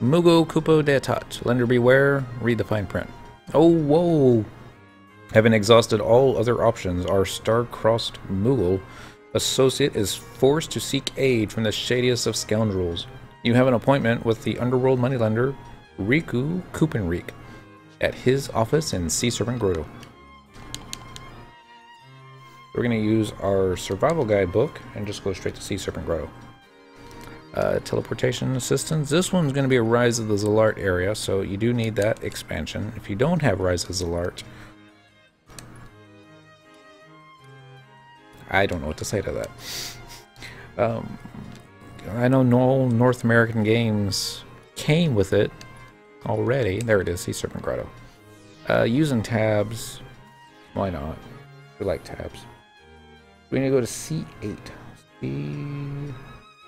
Moogle Kupo Detat. Lender beware, read the fine print. Oh, whoa! Having exhausted all other options, our star-crossed Moogle associate is forced to seek aid from the shadiest of scoundrels. You have an appointment with the underworld moneylender, Riku Kupenreek, at his office in Sea Serpent Grotto. We're going to use our survival guide book and just go straight to Sea Serpent Grotto. Teleportation assistance. This one's going to be a Rise of the Zalart area, so you do need that expansion. If you don't have Rise of Zalart, I don't know what to say to that. I know no North American games came with it already. There it is, Sea Serpent Grotto. Using tabs, why not? We like tabs. We're going to go to C8. C...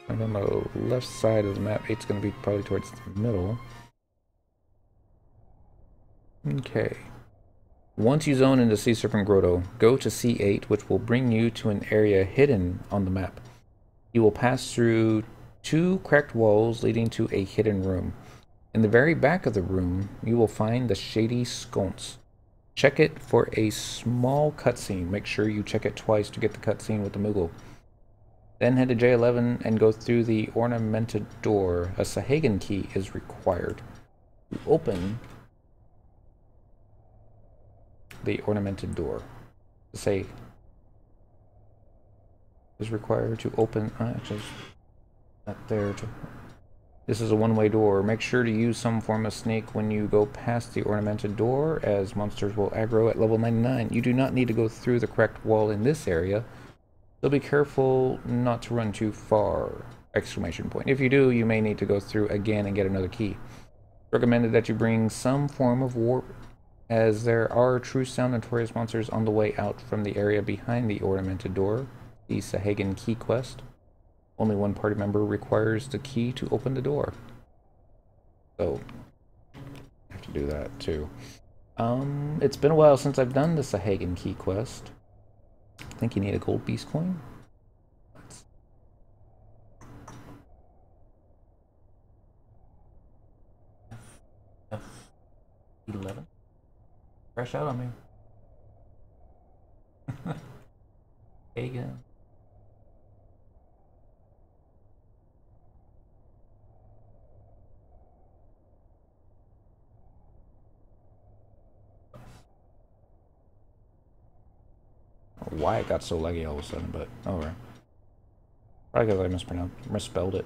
I'm on the left side of the map. 8's going to be probably towards the middle. Okay. Once you zone into Sea Serpent Grotto, go to C8, which will bring you to an area hidden on the map. You will pass through 2 cracked walls leading to a hidden room. In the very back of the room, you will find the Shady Sconce. Check it for a small cutscene. Make sure you check it twice to get the cutscene with the Moogle. Then head to J11 and go through the ornamented door. A Sahagan key is required to open the ornamented door. To say is required to open. Actually, not there. This is a one-way door. Make sure to use some form of sneak when you go past the ornamented door, as monsters will aggro at level 99. You do not need to go through the cracked wall in this area. So be careful not to run too far! Exclamation point. If you do, you may need to go through again and get another key. Recommended that you bring some form of warp, as there are true sound notorious monsters on the way out from the area behind the ornamented door. The Sahagan key quest. Only one party member requires the key to open the door. So, I have to do that too. It's been a while since I've done the Sahagan key quest. I think you need a gold beast coin. F11. Fresh out on me. Again. Why it got so laggy all of a sudden, but alright. Probably because I misspelled it.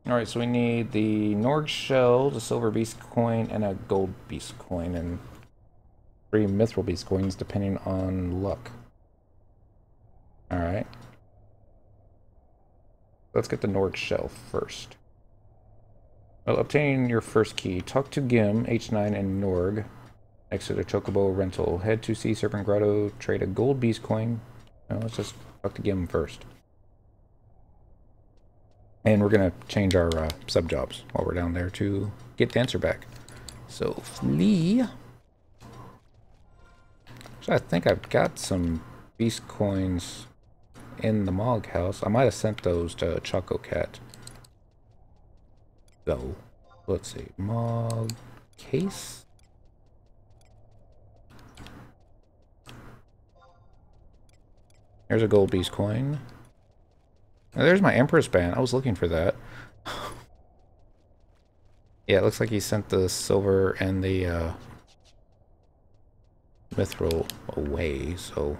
Alright, so we need the Norg shell, the silver beast coin, and a gold beast coin, and 3 mithril beast coins depending on luck. Alright. Let's get the Norg shell first. Well, obtain your first key. Talk to Gim, H9, and Norg next to the Chocobo rental. Head to Sea Serpent Grotto, trade a gold beast coin. No, let's just talk to Gim first. And we're going to change our sub-jobs while we're down there to get Dancer back. So, flee. So I think I've got some beast coins in the Mog house. I might have sent those to Choco Cat. So, let's see. Mog case. There's a gold beast coin. Now, there's my Empress band. I was looking for that. Yeah, it looks like he sent the silver and the mithril away, so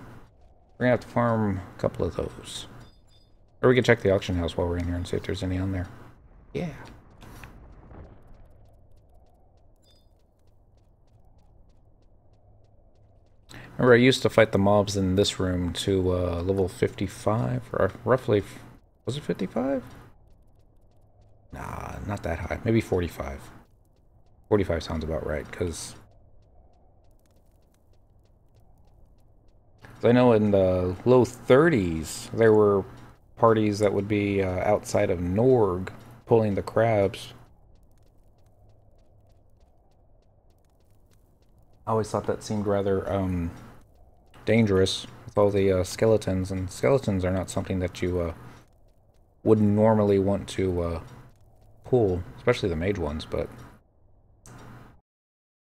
we're gonna have to farm a couple of those. Or we can check the auction house while we're in here and see if there's any on there. Yeah. Remember, I used to fight the mobs in this room to level 55, or roughly, was it 55? Nah, not that high. Maybe 45. 45 sounds about right, because I know in the low 30s, there were parties that would be outside of Norg pulling the crabs. I always thought that seemed rather dangerous with all the skeletons, and skeletons are not something that you would normally want to pull, especially the mage ones, but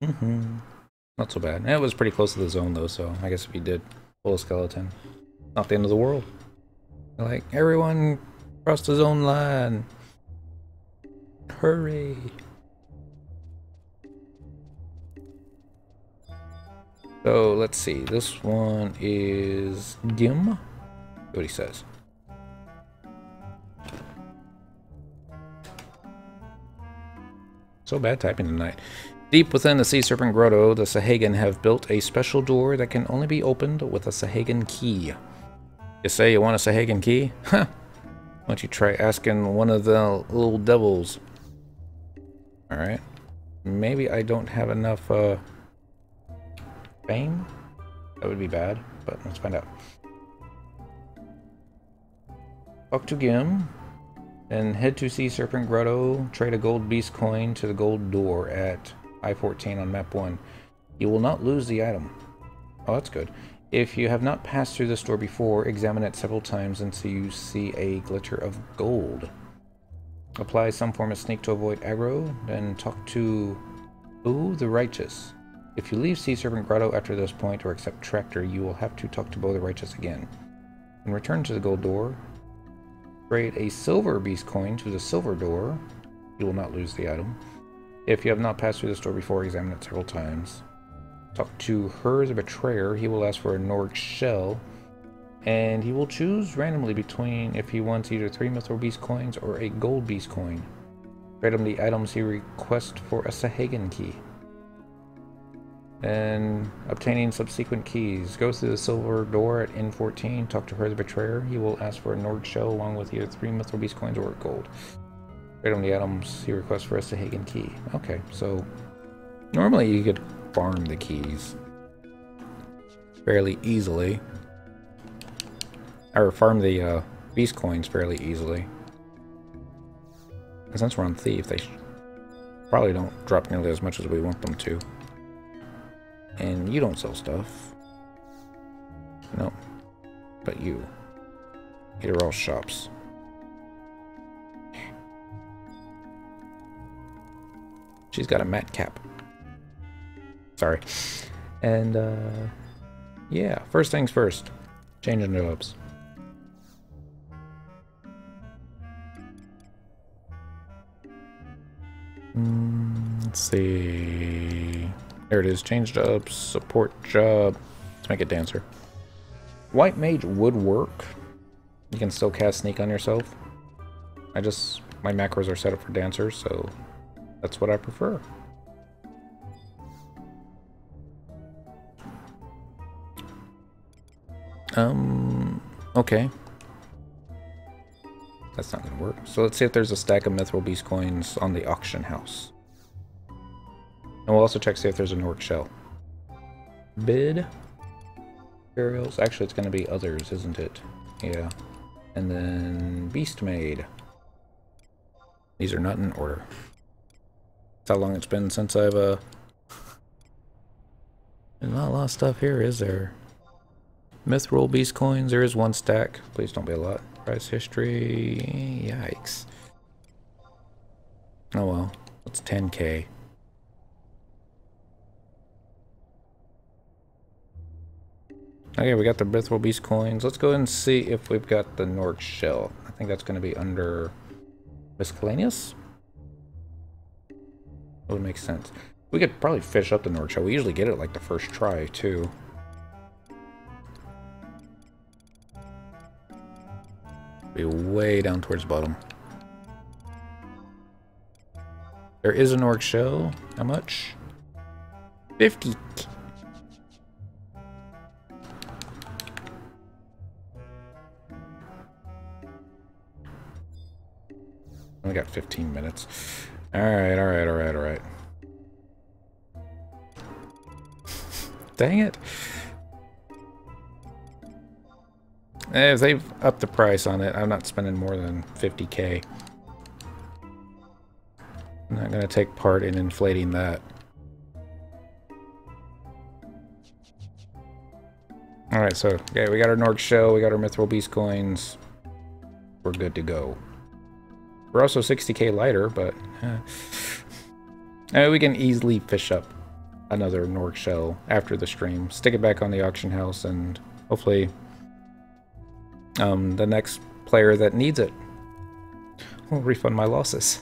not so bad. And it was pretty close to the zone though, so I guess if you did pull a skeleton, not the end of the world. Like, everyone cross the zone line. Hurry. So let's see. This one is Gim. See what he says. So bad typing tonight. Deep within the Sea Serpent Grotto, the Sahagin have built a special door that can only be opened with a Sahagin key. You say you want a Sahagin key? Huh. Why don't you try asking one of the little devils? Alright. Maybe I don't have enough fame? That would be bad, but let's find out. Talk to Gim. And head to Sea Serpent Grotto. Trade a gold beast coin to the gold door at I-14 on map 1. You will not lose the item. Oh, that's good. If you have not passed through this door before, examine it several times until you see a glitter of gold. Apply some form of sneak to avoid aggro, then talk to Bo the Righteous. If you leave Sea Serpent Grotto after this point or accept Tractor, you will have to talk to Bo the Righteous again. And return to the gold door. Trade a silver beast coin to the silver door. You will not lose the item. If you have not passed through this door before, examine it several times. Talk to Her the Betrayer. He will ask for a Norg shell. And he will choose randomly between if he wants either 3 Mithril Beast coins or a gold beast coin. Trade him the items he requests for a Sahagin key. And obtaining subsequent keys. Go through the silver door at N14. Talk to Her the Betrayer. He will ask for a Norg shell along with either 3 Mithril Beast coins or gold. Trade him the items he requests for a Sahagin key. Okay, so normally you could farm the keys fairly easily. Or farm the beast coins fairly easily. And since we're on Thief, they probably don't drop nearly as much as we want them to. And you don't sell stuff. No. But you. These are all shops. She's got a mat cap. Sorry. And, yeah. First things first. Changing jobs. Let's see. There it is. Change jobs. Support job. Let's make it dancer. White mage would work. You can still cast sneak on yourself. My macros are set up for dancers, so that's what I prefer. Okay. That's not gonna work. So let's see if there's a stack of Mithril Beast coins on the auction house. And we'll also check to see if there's an Orc shell. Bid. Burials. Actually, it's gonna be others, isn't it? Yeah. And then Beast Maid. These are not in order. That's how long it's been since I've there's not a lot of stuff here, is there? Mithril Beast coins, there is one stack. Please don't be a lot. Price history, yikes. Oh well, it's 10k. Okay, we got the Mithril Beast coins. Let's go ahead and see if we've got the Norg shell. I think that's going to be under miscellaneous. That would make sense. We could probably fish up the Norg shell. We usually get it like the first try too. Be way down towards the bottom. There is an Orc shell. How much? 50. We got 15 minutes. Alright, alright, alright, alright. Dang it. If they've upped the price on it, I'm not spending more than 50k. I'm not going to take part in inflating that. Alright, so, yeah, we got our Norg shell, we got our Mithril Beast coins. We're good to go. We're also 60k lighter, but we can easily fish up another Norg shell after the stream. Stick it back on the auction house, and hopefully the next player that needs it will refund my losses.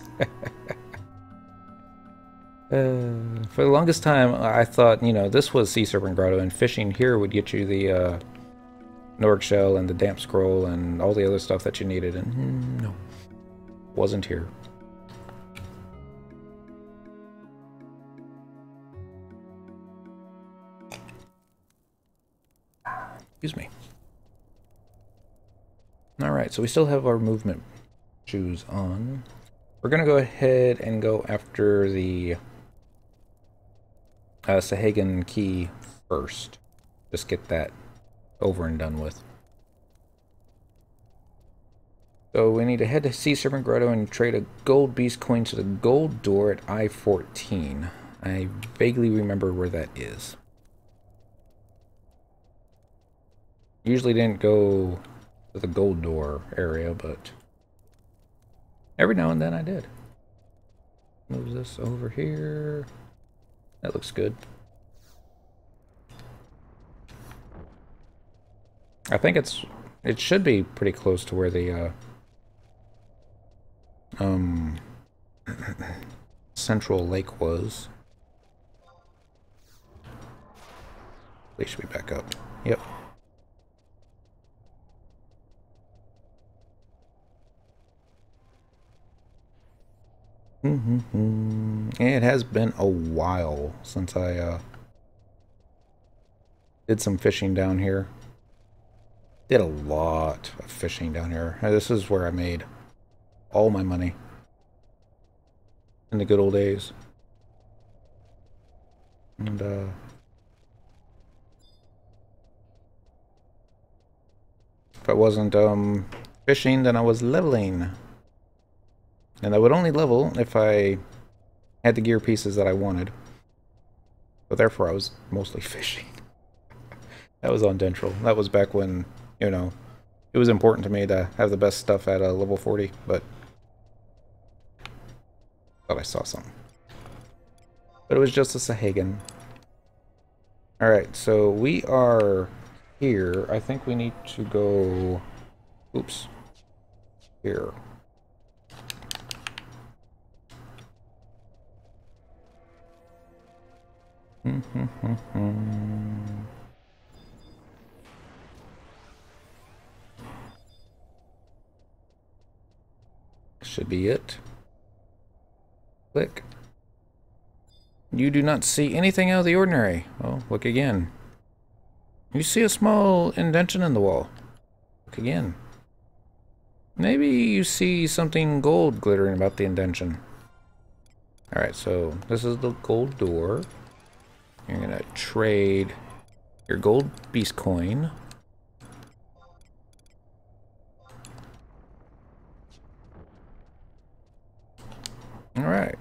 For the longest time, I thought, you know, this was Sea Serpent Grotto, and fishing here would get you the Norg Shell and the Damp Scroll and all the other stuff that you needed, and no, wasn't here. Excuse me. Alright, so we still have our movement shoes on. We're going to go ahead and go after the Sahagan key first. Just get that over and done with. So we need to head to Sea Serpent Grotto and trade a gold beast coin to the gold door at I-14. I vaguely remember where that is. Usually didn't go to the gold door area, but every now and then I did. Move this over here. That looks good. I think it should be pretty close to where the Central Lake was. They should be back up. Yep. It has been a while since I did some fishing down here. Did a lot of fishing down here. This is where I made all my money in the good old days. And if I wasn't fishing, then I was leveling. And I would only level if I had the gear pieces that I wanted. So therefore I was mostly fishing. That was on Dentral. That was back when, you know, it was important to me to have the best stuff at level 40, but thought I saw something. But it was just a Sahagan. Alright, so we are here. I think we need to go... Oops. Here. Should be it. Click. You do not see anything out of the ordinary. Well, look again. You see a small indentation in the wall. Look again. Maybe you see something gold glittering about the indentation. Alright, so this is the gold door. You're gonna trade your gold beast coin. Alright.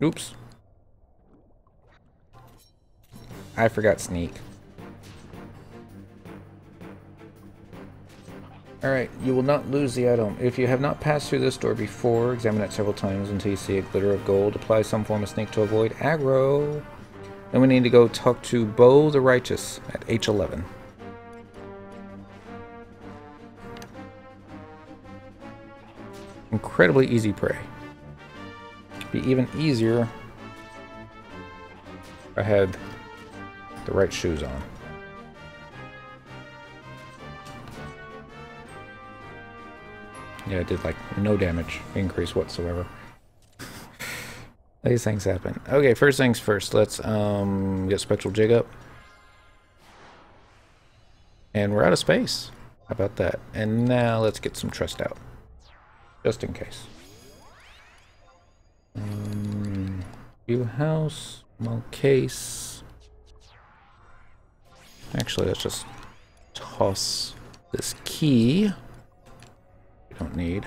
Oops. I forgot sneak. Alright, you will not lose the item. If you have not passed through this door before, examine it several times until you see a glitter of gold. Apply some form of sneak to avoid aggro. Then we need to go talk to Bo the Righteous at H11. Incredibly easy prey. Be even easier if I had the right shoes on. Yeah, it did like no damage increase whatsoever. These things happen. Okay, first things first. Let's get Spectral Jig up. And we're out of space. How about that? And now let's get some trust out. Just in case. View house, small case. Actually, let's just toss this key. We don't need.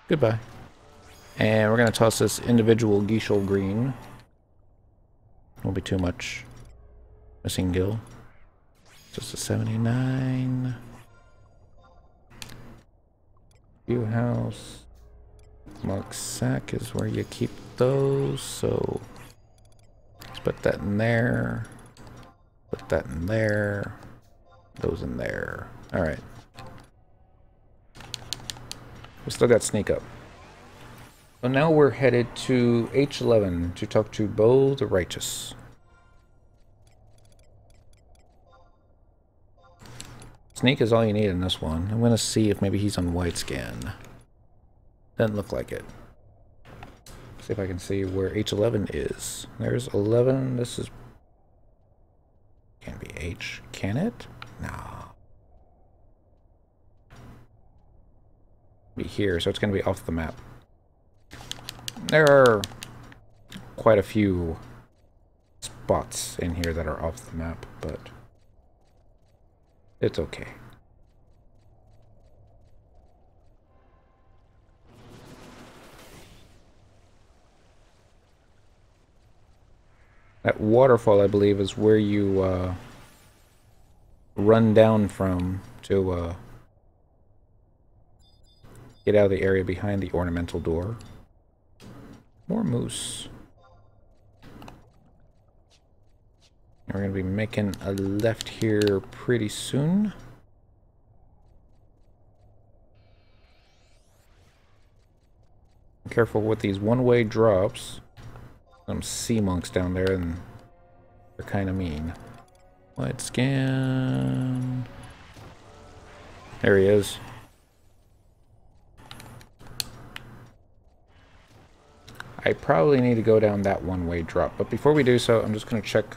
Goodbye. And we're going to toss this individual Geishol green. Won't be too much. Missing gill. Just a 79. View house. Monk sack is where you keep those, so let's put that in there. Put that in there. Those in there. Alright. We still got sneak up. So now we're headed to H11 to talk to Bo the Righteous. Sneak is all you need in this one. I'm gonna see if maybe he's on widescan. Doesn't look like it. See if I can see where H11 is. There's 11. This is... Can't be H. Can it? No. Be here, so it's gonna be off the map. There are quite a few spots in here that are off the map, but it's okay. That waterfall, I believe, is where you run down from to get out of the area behind the ornamental door. More moose. And we're going to be making a left here pretty soon. Be careful with these one-way drops. Some sea monks down there, and they're kind of mean. Wide scan. There he is. I probably need to go down that one-way drop, but before we do so, I'm just going to check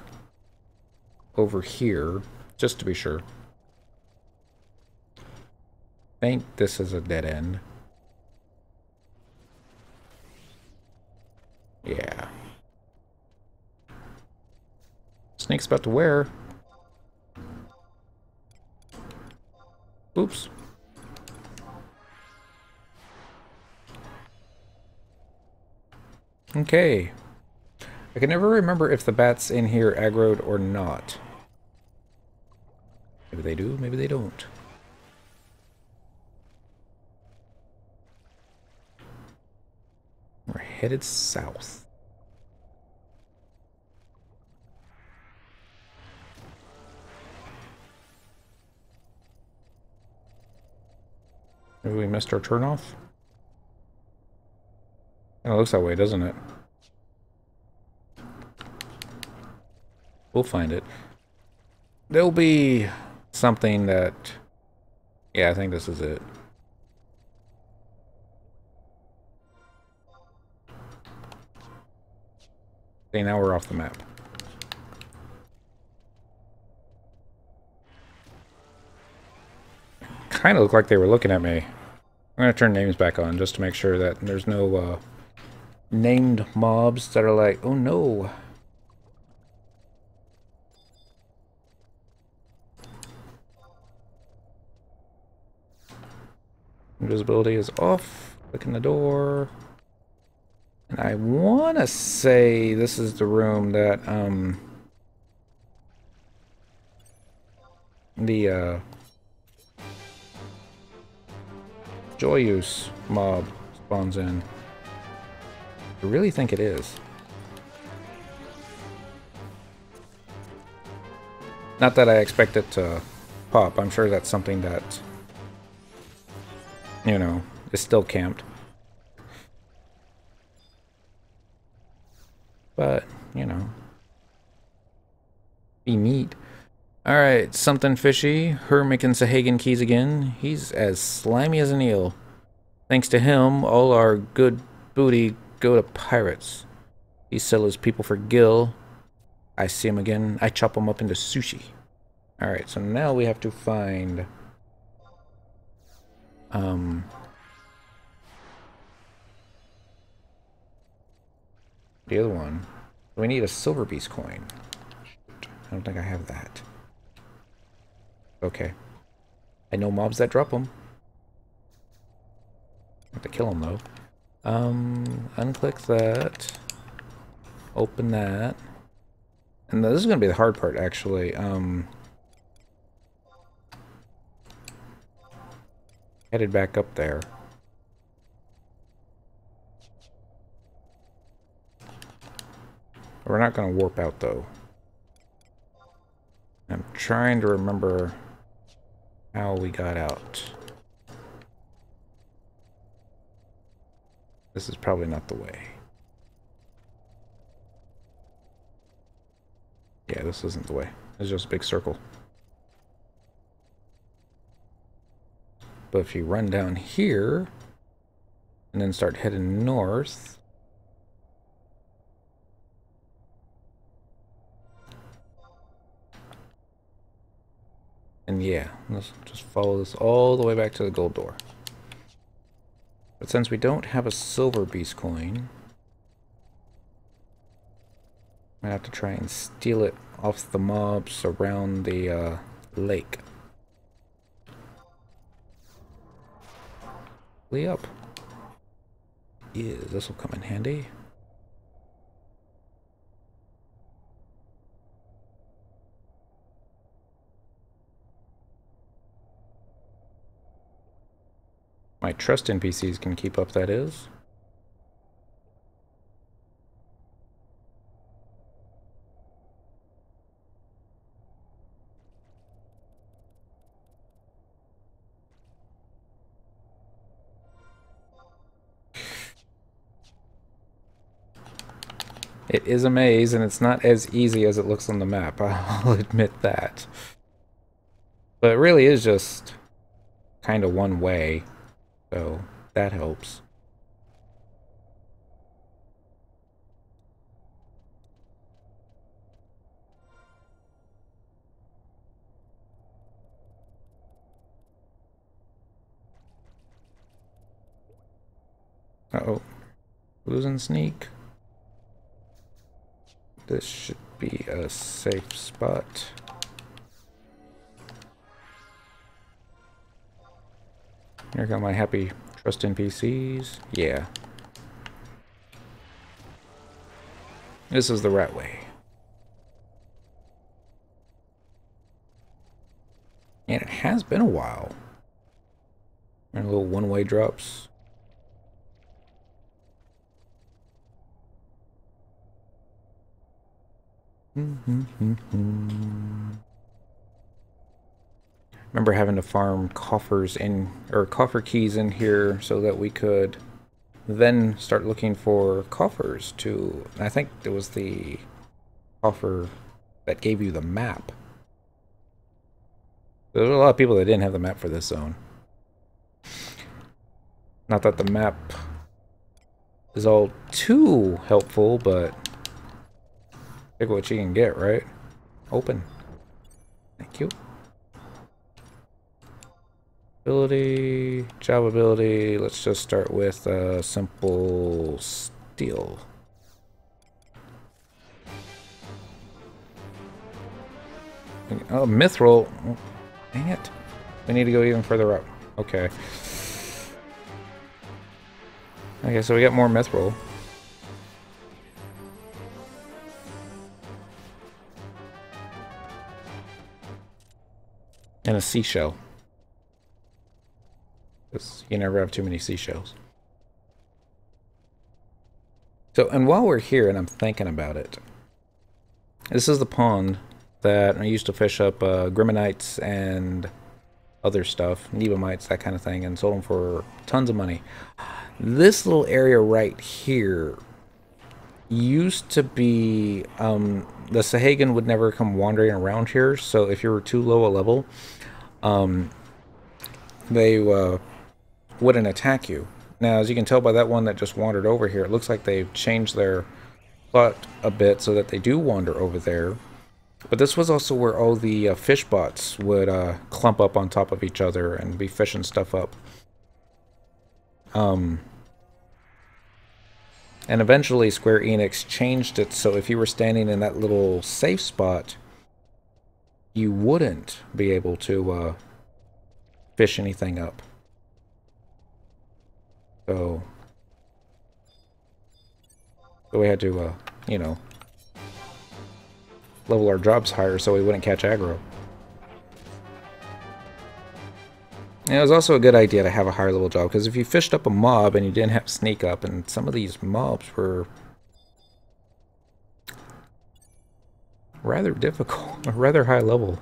over here, just to be sure. I think this is a dead end. Yeah. Snake's about to wear. Oops. Okay. I can never remember if the bats in here aggroed or not. Maybe they do, maybe they don't. We're headed south. Maybe we missed our turnoff? It looks that way, doesn't it? We'll find it. There'll be something that... Yeah, I think this is it. Okay, now we're off the map. Kind of looked like they were looking at me. I'm going to turn names back on just to make sure that there's no named mobs that are like, oh no. Invisibility is off. Look in the door. And I want to say this is the room that the Joyous mob spawns in. I really think it is. Not that I expect it to pop. I'm sure that's something that, you know, is still camped. But, you know, be neat. Alright, something fishy. Her making Sahagan keys again. He's as slimy as an eel. Thanks to him, all our good booty go to pirates. He sells his people for gil. I see him again. I chop him up into sushi. Alright, so now we have to find... the other one. We need a silver beast coin. Shoot, I don't think I have that. Okay. I know mobs that drop them. I have to kill them though. Unclick that. Open that. And this is gonna be the hard part actually. Headed back up there. We're not going to warp out, though. I'm trying to remember how we got out. This is probably not the way. Yeah, this isn't the way. It's just a big circle. But if you run down here and then start heading north, and yeah, let's just follow this all the way back to the gold door. But since we don't have a silver beast coin, I have to try and steal it off the mobs around the lake. Up. Yeah, this will come in handy. My trust NPCs can keep up, that is. It is a maze, and it's not as easy as it looks on the map, I'll admit that. But it really is just kind of one way, so that helps. Uh-oh. Losing sneak. This should be a safe spot. Here come my happy trust NPCs. Yeah. This is the right way. And it has been a while. And little one-way drops. Remember having to farm coffers in, or coffer keys in here so that we could then start looking for coffers to, I think it was the coffer that gave you the map. There were a lot of people that didn't have the map for this zone. Not that the map is all too helpful, but pick what you can get, right? Open. Thank you. Ability, job ability, let's just start with simple steel. Oh, mithril. Oh, dang it. We need to go even further up. Okay. Okay, so we got more mithril. And a seashell. Because you never have too many seashells. So, and while we're here and I'm thinking about it, this is the pond that I used to fish up grimmonites and other stuff, nebamites, that kind of thing, and sold them for tons of money. This little area right here used to be, the Sahagan would never come wandering around here, so if you were too low a level, they wouldn't attack you. Now, as you can tell by that one that just wandered over here, it looks like they've changed their plot a bit so that they do wander over there. But this was also where all the fish bots would clump up on top of each other and be fishing stuff up. And eventually Square Enix changed it so if you were standing in that little safe spot, you wouldn't be able to fish anything up. So we had to, you know, level our jobs higher so we wouldn't catch aggro. And it was also a good idea to have a higher level job, because if you fished up a mob and you didn't have sneak up, and some of these mobs were rather difficult, rather high level.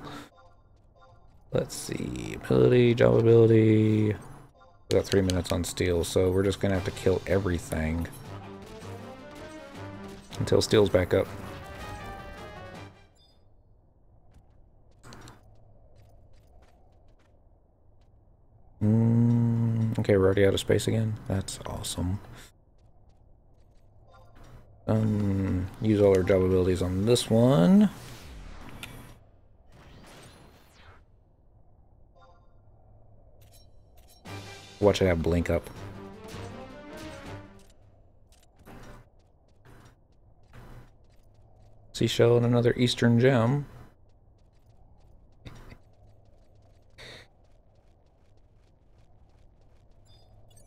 Let's see, ability, job ability. We got 3 minutes on steel, so we're just gonna have to kill everything until steel's back up. Okay, we're already out of space again. That's awesome. Use all our job abilities on this one. Watch it have blink up. Seashell and another Eastern gem.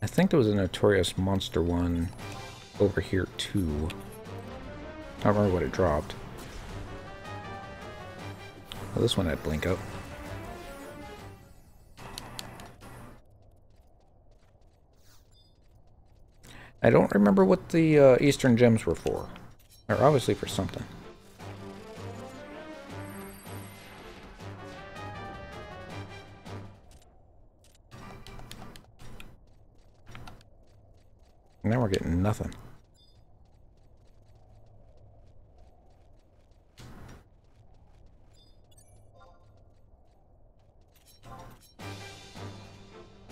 I think there was a notorious monster one over here too. I don't remember what it dropped. Well, this one had blink up. I don't remember what the Eastern gems were for. They're obviously for something. Now we're getting nothing.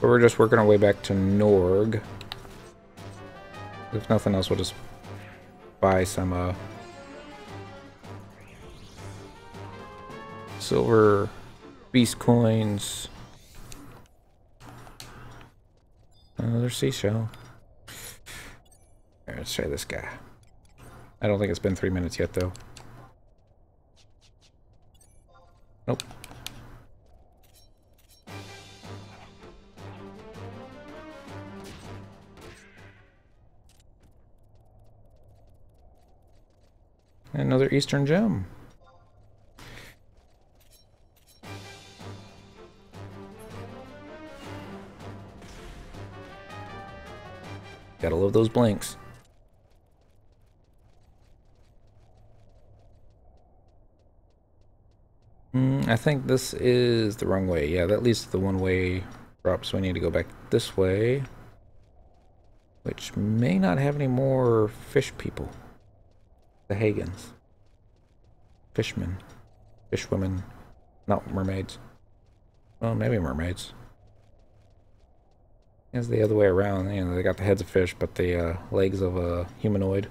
But we're just working our way back to Norg. If nothing else, we'll just buy some silver beast coins. Another seashell. Alright, let's try this guy. I don't think it's been 3 minutes yet, though. Nope. Another Eastern gem. Gotta love those blinks. I think this is the wrong way. Yeah, that leads to the one-way drop, so we need to go back this way. Which may not have any more fish people. The Hagans. Fishmen. Fishwomen. Not mermaids. Well, maybe mermaids. It's the other way around. You know, they got the heads of fish, but the legs of a humanoid.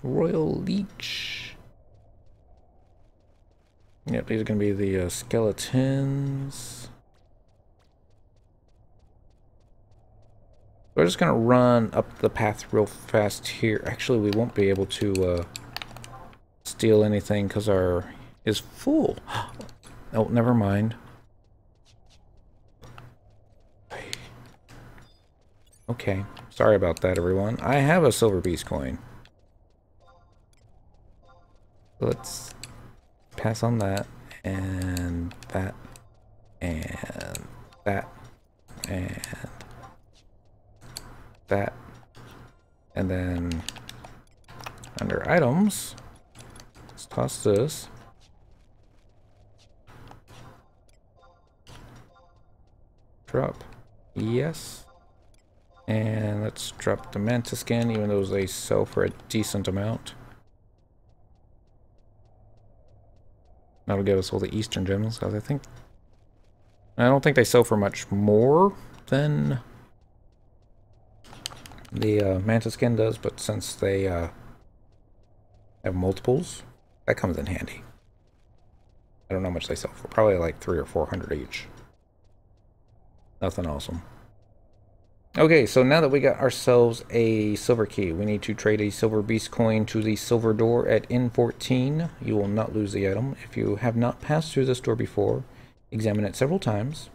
Royal Leech. Yep, these are going to be the skeletons. We're just going to run up the path real fast here. Actually, we won't be able to steal anything because our is full. Oh, never mind. Okay, sorry about that, everyone. I have a silver beast coin. Let's pass on that, and that, and that, and that, and then under items, let's toss this. Drop, yes, and let's drop the manta skin, even though they sell for a decent amount. That'll give us all the Eastern gems, because I don't think they sell for much more than the manta skin does, but since they have multiples, that comes in handy. I don't know how much they sell for, probably like 300 or 400 each. Nothing awesome. Okay, so now that we got ourselves a silver key, we need to trade a silver beast coin to the silver door at N14. You will not lose the item. If you have not passed through this door before, examine it several times.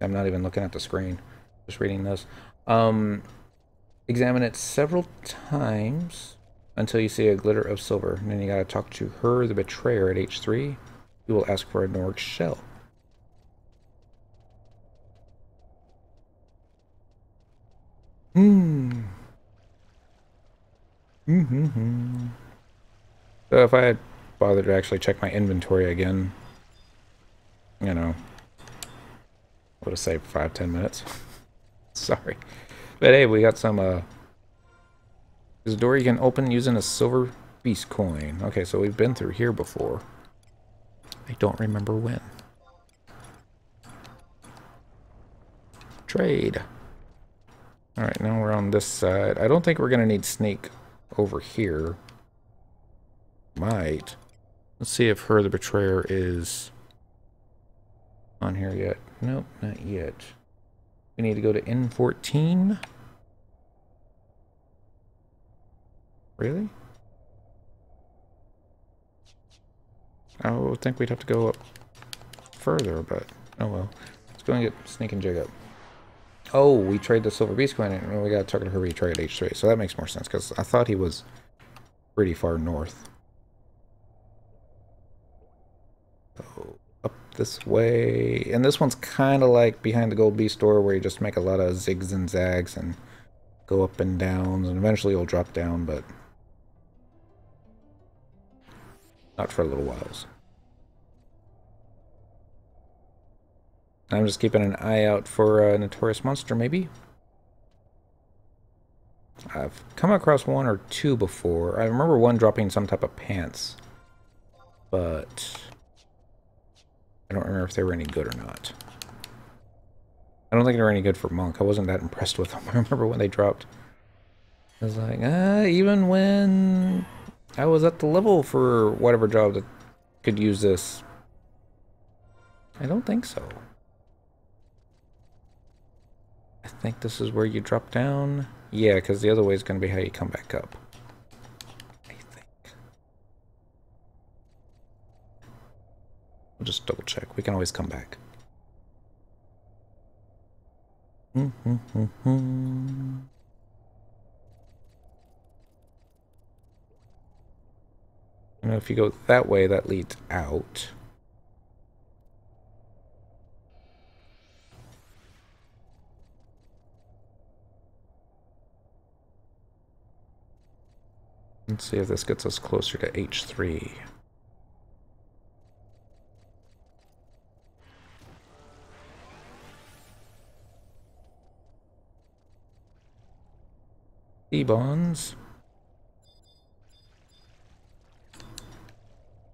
I'm not even looking at the screen, just reading this. Examine it several times until you see a glitter of silver. And then you gotta talk to her, the betrayer, at H3. You will ask for a Norg shell. So if I had bother to actually check my inventory again. You know, would have saved 5-10 minutes. Sorry. But hey, we got some, there's a door you can open using a silver beast coin. Okay, so we've been through here before. I don't remember when. Trade. Alright, now we're on this side. I don't think we're going to need sneak over here. Might. Let's see if Her the Betrayer is on here yet. Nope, not yet. We need to go to N14. Really? I would think we'd have to go up further, but oh well. Let's go and get Sneak and Jig up. Oh, we trade the Silver Beast Coin and we got Tucker to Herbie trade H3, so that makes more sense because I thought he was pretty far north. So up this way, and this one's kind of like behind the Gold Beast door where you just make a lot of zigs and zags and go up and downs, and eventually you'll drop down, but not for a little whiles. I'm just keeping an eye out for a Notorious Monster, maybe? I've come across one or two before. I remember one dropping some type of pants, but I don't remember if they were any good or not. I don't think they were any good for Monk. I wasn't that impressed with them. I remember when they dropped. I was like, even when I was at the level for whatever job that could use this, I don't think so. I think this is where you drop down. Yeah, because the other way is going to be how you come back up. I think. We'll just double check. We can always come back. You know, if you go that way, that leads out. Let's see if this gets us closer to H3. T-bonds.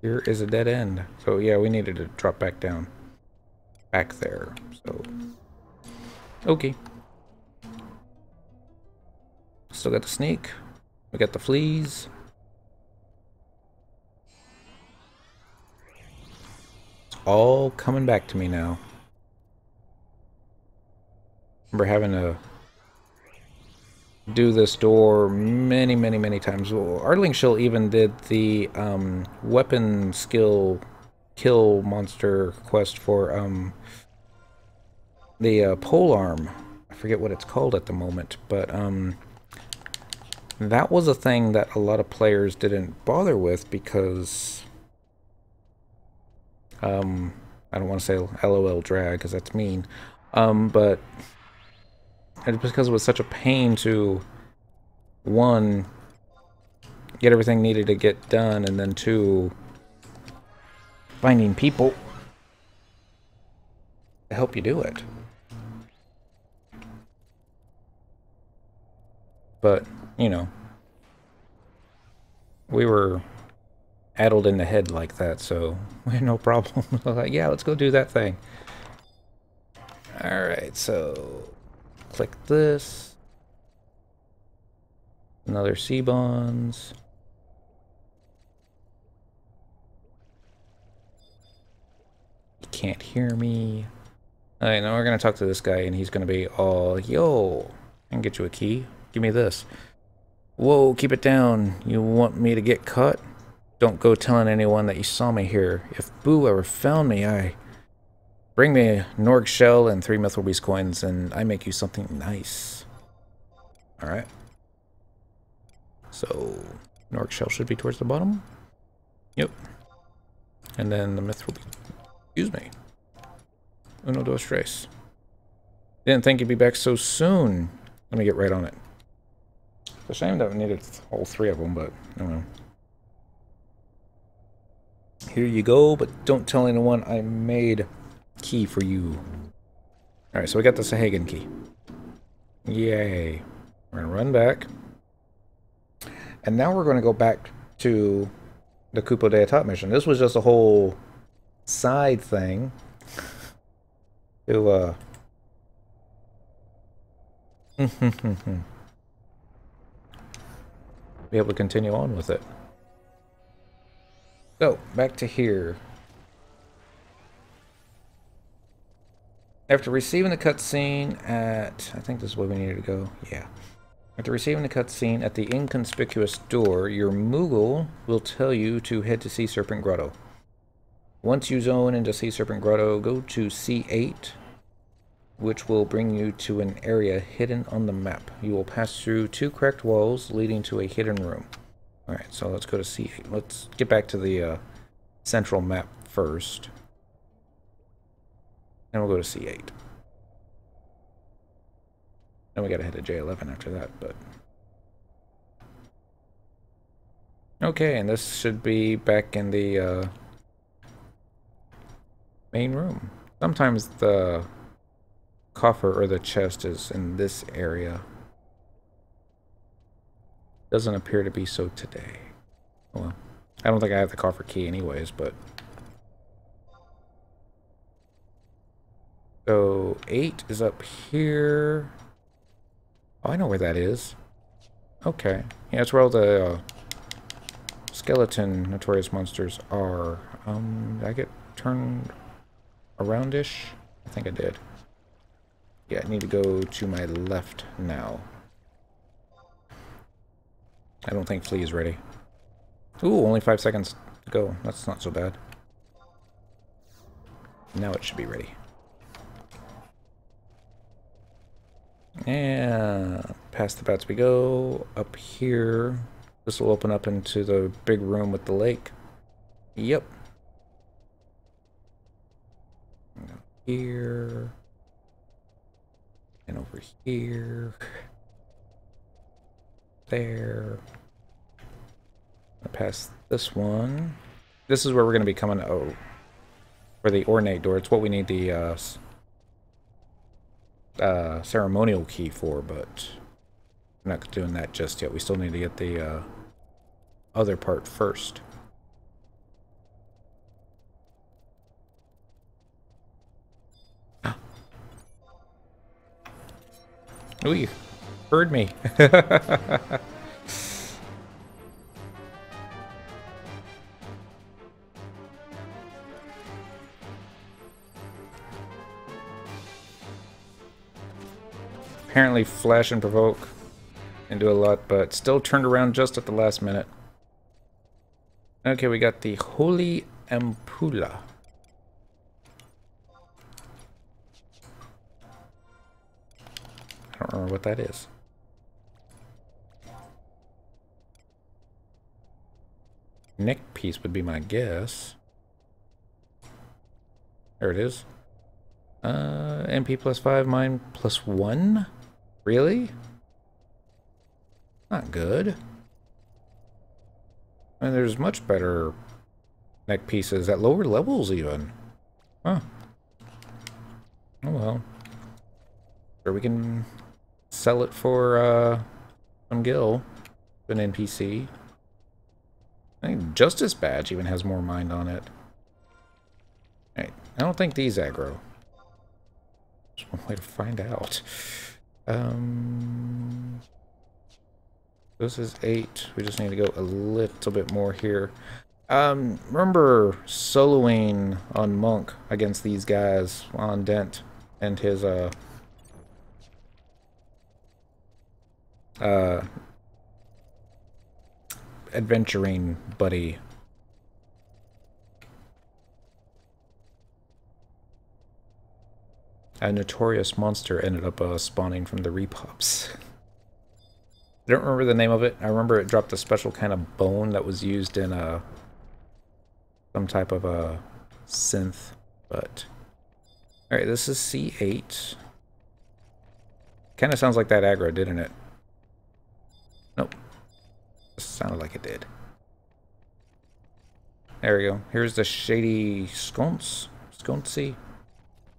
Here is a dead end. So yeah, we needed to drop back down. Back there. So okay. Still got the Sneak. We got the Fleas. It's all coming back to me now. Remember having to do this door many times. Well, Ardling Shill even did the weapon skill kill monster quest for the pole arm. I forget what it's called at the moment, but that was a thing that a lot of players didn't bother with because I don't want to say LOL drag because that's mean, but it's because it was such a pain to, one, get everything needed to get done, and then two, finding people to help you do it. But, you know, we were addled in the head like that, so we had no problem. Like, yeah, let's go do that thing. Alright, so click this. Another C-bonds. You can't hear me. Alright, now we're gonna talk to this guy and he's gonna be all, yo, I can get you a key. Give me this. Whoa, keep it down. You want me to get caught? Don't go telling anyone that you saw me here. If Boo ever found me, bring me a Norg shell and 3 Mithril Beast coins, and I make you something nice. Alright. So, Norg shell should be towards the bottom. Yep. And then the Mithril Beast. Excuse me. Uno, dos, tres. Didn't think you'd be back so soon. Let me get right on it. It's a shame that we needed all 3 of them, but I don't know. Here you go, but don't tell anyone I made key for you. Alright, so we got the Sahagan key. Yay. We're gonna run back. And now we're gonna go back to the Kupo Day Top mission. This was just a whole side thing to be able to continue on with it. So, back to here. After receiving the cutscene at... I think this is where we needed to go. Yeah. After receiving the cutscene at the inconspicuous door, your Moogle will tell you to head to Sea Serpent Grotto. Once you zone into Sea Serpent Grotto, go to C8, which will bring you to an area hidden on the map. You will pass through 2 cracked walls leading to a hidden room. Alright, so let's go to C8. Let's get back to the central map first. And we'll go to C8. Then we gotta head to J11 after that, but... Okay, and this should be back in the main room. Sometimes the coffer or the chest is in this area. Doesn't appear to be so today. Well, I don't think I have the coffer key anyways, but... So, 8 is up here. Oh, I know where that is. Okay. Yeah, that's where all the skeleton notorious monsters are. Did I get turned around-ish? I think I did. Yeah, I need to go to my left now. I don't think Flea is ready. Ooh, only 5 seconds to go. That's not so bad. Now it should be ready. And past the bats we go. Up here. This will open up into the big room with the lake. Yep. Here. And over here. There. Past this one. This is where we're going to be coming. Oh, for the ornate door. It's what we need the ceremonial key for, but we're not doing that just yet. We still need to get the other part first. Ooh, you heard me. Apparently flash and provoke and do a lot, but still turned around just at the last minute. Okay, we got the Holy Ampulla. I don't remember what that is. Neck piece would be my guess. There it is. MP +5, mine +1? Really? Not good. I mean, there's much better neck pieces at lower levels even. Huh. Oh well. Sure, we can sell it for some gil. An NPC. I think Justice Badge even has more mind on it. Hey, I don't think these aggro. There's one way to find out. This is 8. We just need to go a little bit more here. Remember soloing on Monk against these guys on Dent and his adventuring buddy. A notorious monster ended up spawning from the repops. I don't remember the name of it. I remember it dropped a special kind of bone that was used in some type of a synth. But alright, this is C8. Kind of sounds like that aggro, didn't it? Nope. Sounded like it did. There we go. Here's the shady sconce. Sconcy.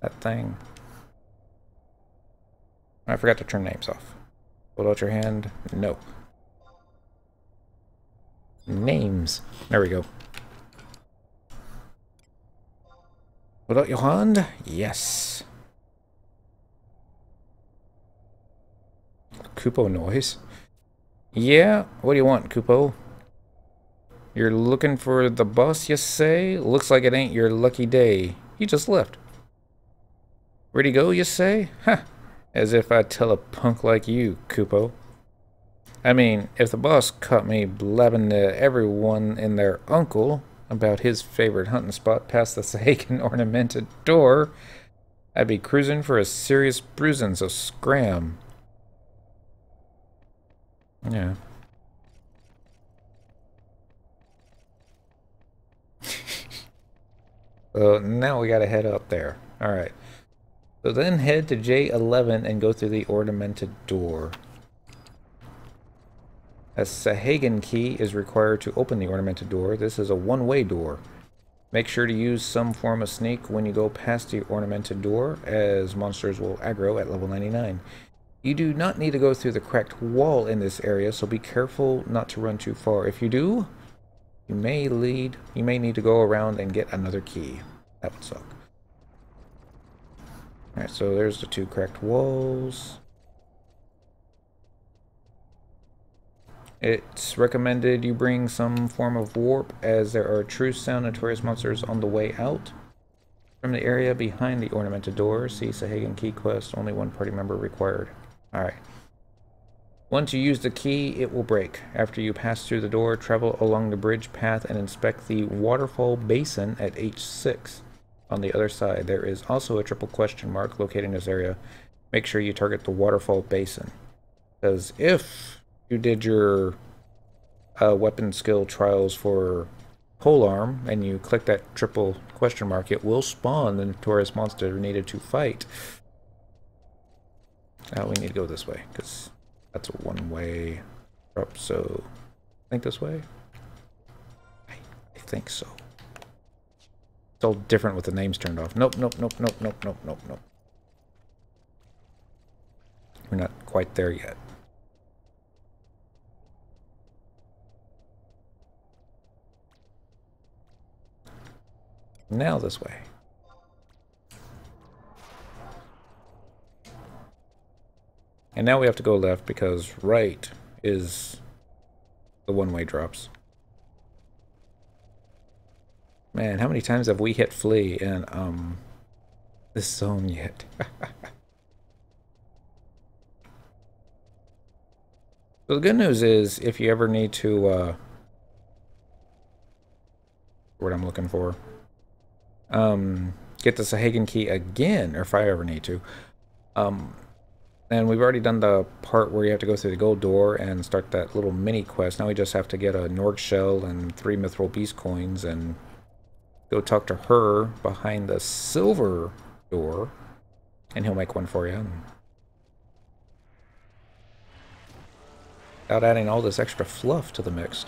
That thing. I forgot to turn names off. Hold out your hand. No. Names. There we go. Hold out your hand. Yes. Kupo noise. Yeah, what do you want, Kupo? You're looking for the boss, you say? Looks like it ain't your lucky day. He just left. Where'd he go, you say? Huh. As if I'd tell a punk like you, Kupo. I mean, if the boss caught me blabbing to everyone and their uncle about his favorite hunting spot past the Sahagan ornamented door, I'd be cruising for a serious bruising, so scram. Yeah. So now we gotta head up there. Alright. So then head to J11 and go through the ornamented door. A Sahagan key is required to open the ornamented door. This is a one-way door. Make sure to use some form of sneak when you go past the ornamented door, as monsters will aggro at level 99. You do not need to go through the cracked wall in this area, so be careful not to run too far. If you do, you may need to go around and get another key. That would suck. Alright, so there's the two cracked walls. It's recommended you bring some form of warp, as there are true sound notorious monsters on the way out. From the area behind the ornamented door, see Sahagan key quest, only one party member required. Alright. Once you use the key, it will break. After you pass through the door, travel along the bridge path and inspect the waterfall basin at H6. On the other side, there is also a triple question mark located in this area. Make sure you target the waterfall basin. Because if you did your weapon skill trials for polearm and you click that triple question mark, it will spawn the notorious monster needed to fight. Now we need to go this way, because that's a one-way drop, so I think this way? I think so. It's all different with the names turned off. Nope, nope, nope, nope, nope, nope, nope, nope. We're not quite there yet. Now this way. And now we have to go left because right is the one-way drops. Man, how many times have we hit flee in this zone yet? So the good news is, if you ever need to what I'm looking for, get the Sahagan key again, or if I ever need to, and we've already done the part where you have to go through the gold door and start that little mini quest. Now we just have to get a Norg shell and 3 mithril beast coins and go talk to her behind the silver door, and he'll make one for you. Without adding all this extra fluff to the mix.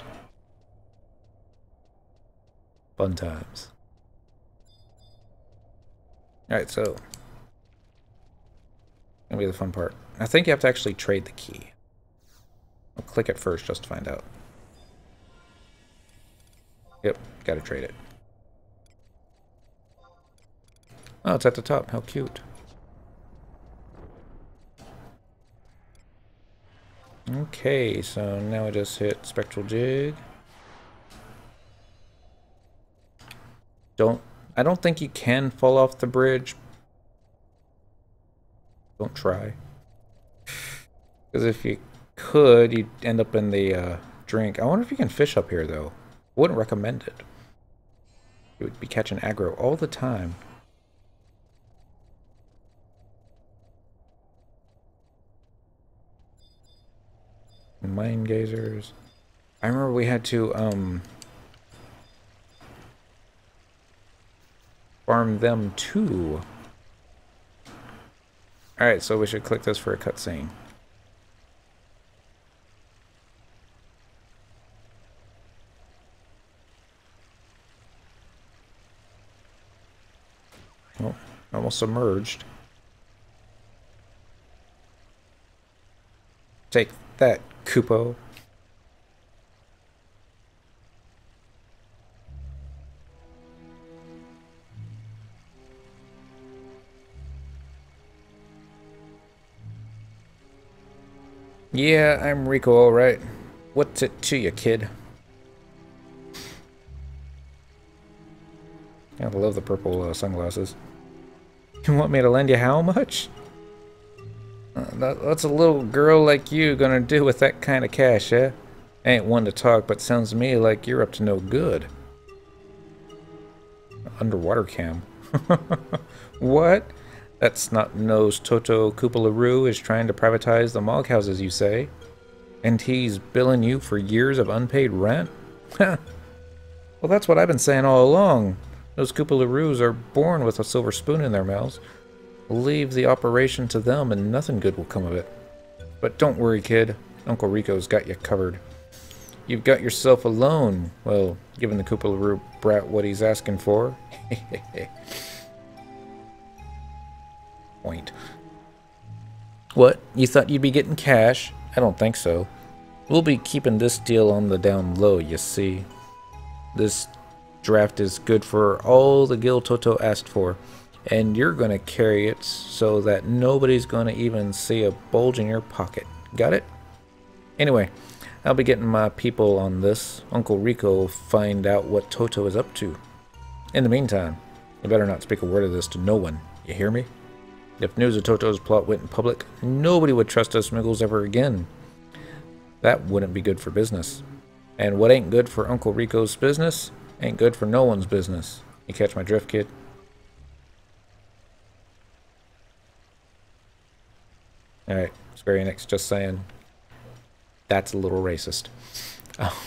Fun times. Alright, so gonna be the fun part. I think you have to actually trade the key. I'll click it first just to find out. Yep, gotta trade it. Oh, it's at the top. How cute. Okay, so now I just hit Spectral Jig. I don't think you can fall off the bridge. Don't try. Because if you could, you'd end up in the drink. I wonder if you can fish up here, though. I wouldn't recommend it. You would be catching aggro all the time. Mind gazers. I remember we had to farm them too. Alright, so we should click this for a cutscene. Almost submerged. Take that, Kupo. Yeah, I'm Rico, alright. What's it to you, kid? I love the purple sunglasses. You want me to lend you how much? What's a little girl like you gonna do with that kind of cash, eh? Ain't one to talk, but sounds to me like you're up to no good. Underwater cam. What? That snot-nosed Toto Kupo is trying to privatize the mog houses, you say? And he's billing you for years of unpaid rent? Well, that's what I've been saying all along. Those Kupo are born with a silver spoon in their mouths. Leave the operation to them and nothing good will come of it. But don't worry, kid. Uncle Rico's got you covered. You've got yourself a loan. Well, giving the Kupo brat what he's asking for. Point. What? You thought you'd be getting cash? I don't think so. We'll be keeping this deal on the down low, you see. This draft is good for all the gil Toto asked for, and you're gonna carry it so that nobody's gonna even see a bulge in your pocket. Got it? Anyway, I'll be getting my people on this. Uncle Rico will find out what Toto is up to. In the meantime, you better not speak a word of this to no one. You hear me? If news of Toto's plot went in public, nobody would trust us Moogles ever again. That wouldn't be good for business. And what ain't good for Uncle Rico's business ain't good for no one's business. You catch my drift, kid? Alright, Square Enix just saying that's a little racist. Oh.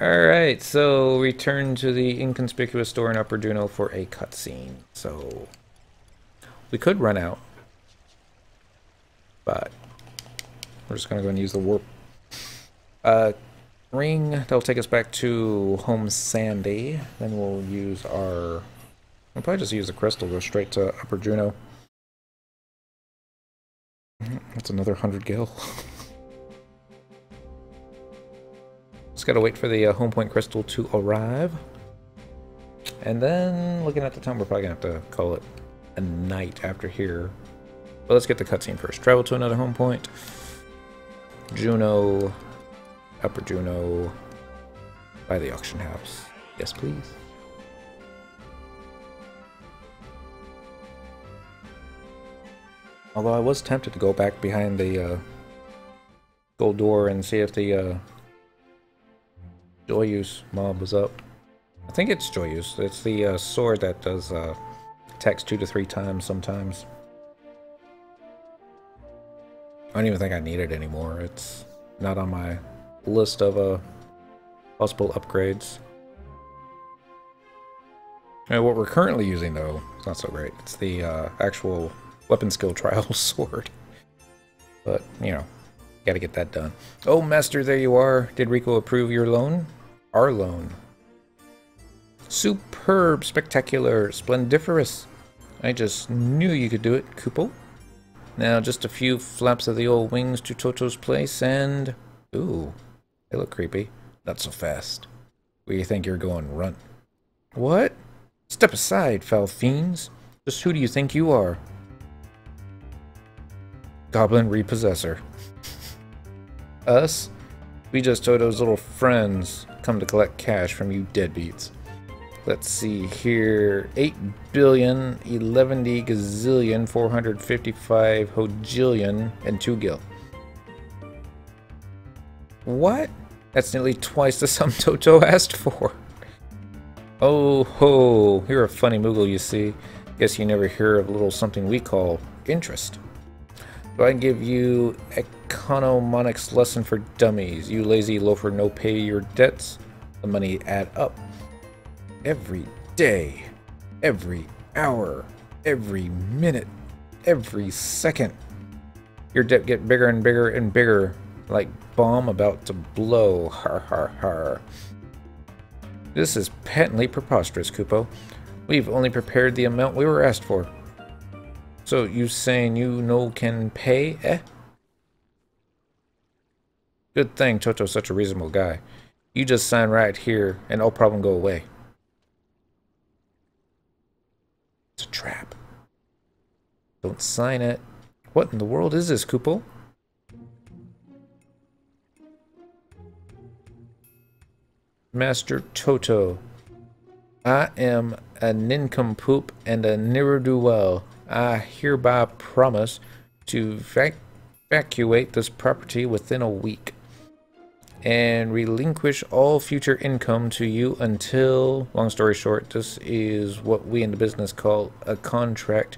Alright, so return to the inconspicuous store in Upper Juno for a cutscene. So we could run out, but we're just gonna go and use the warp ring. That'll take us back to Home Sandy. Then we'll use our... We'll probably just use the crystal, go straight to Upper Juno. That's another 100 gil. Just gotta wait for the home point crystal to arrive. And then, looking at the time, we're probably gonna have to call it a night after here. But let's get the cutscene first. Travel to another home point. Juno, Upper Juno, by the auction house. Yes, please. Although I was tempted to go back behind the gold door and see if the Joyous mob was up. I think it's Joyous. It's the sword that does attacks 2 to 3 times sometimes. I don't even think I need it anymore. It's not on my list of possible upgrades. And what we're currently using, though, it's not so great. It's the actual weapon skill trial sword. But, you know, gotta get that done. Oh, Master, there you are. Did Rico approve your loan? Our loan. Superb, spectacular, splendiferous. I just knew you could do it, Kupo. Now, just a few flaps of the old wings to Toto's place, and... Ooh, they look creepy. Not so fast. Where you think you're going, runt? What? Step aside, foul fiends. Just who do you think you are? Goblin Repossessor. Us? We just Toto's little friends, come to collect cash from you deadbeats. Let's see here. 8,011 gazillion 455 hojillion and 2 gil. What? That's nearly twice the sum Toto asked for. Oh ho, you're a funny Moogle, you see. Guess you never hear of a little something we call interest. So I give you economics lesson for dummies. You lazy loafer, no pay your debts. The money add up. Every day, every hour, every minute, every second. Your debt get bigger and bigger and bigger, like bomb about to blow. Har har har. This is patently preposterous, Kupo. We've only prepared the amount we were asked for. So you saying you no can pay, eh? Good thing Toto's such a reasonable guy. You just sign right here and all problem go away. It's a trap. Don't sign it. What in the world is this, Kupo? Master Toto, I am a nincompoop and a ne'er-do-well. I hereby promise to evacuate this property within a week and relinquish all future income to you until, long story short, this is what we in the business call a contract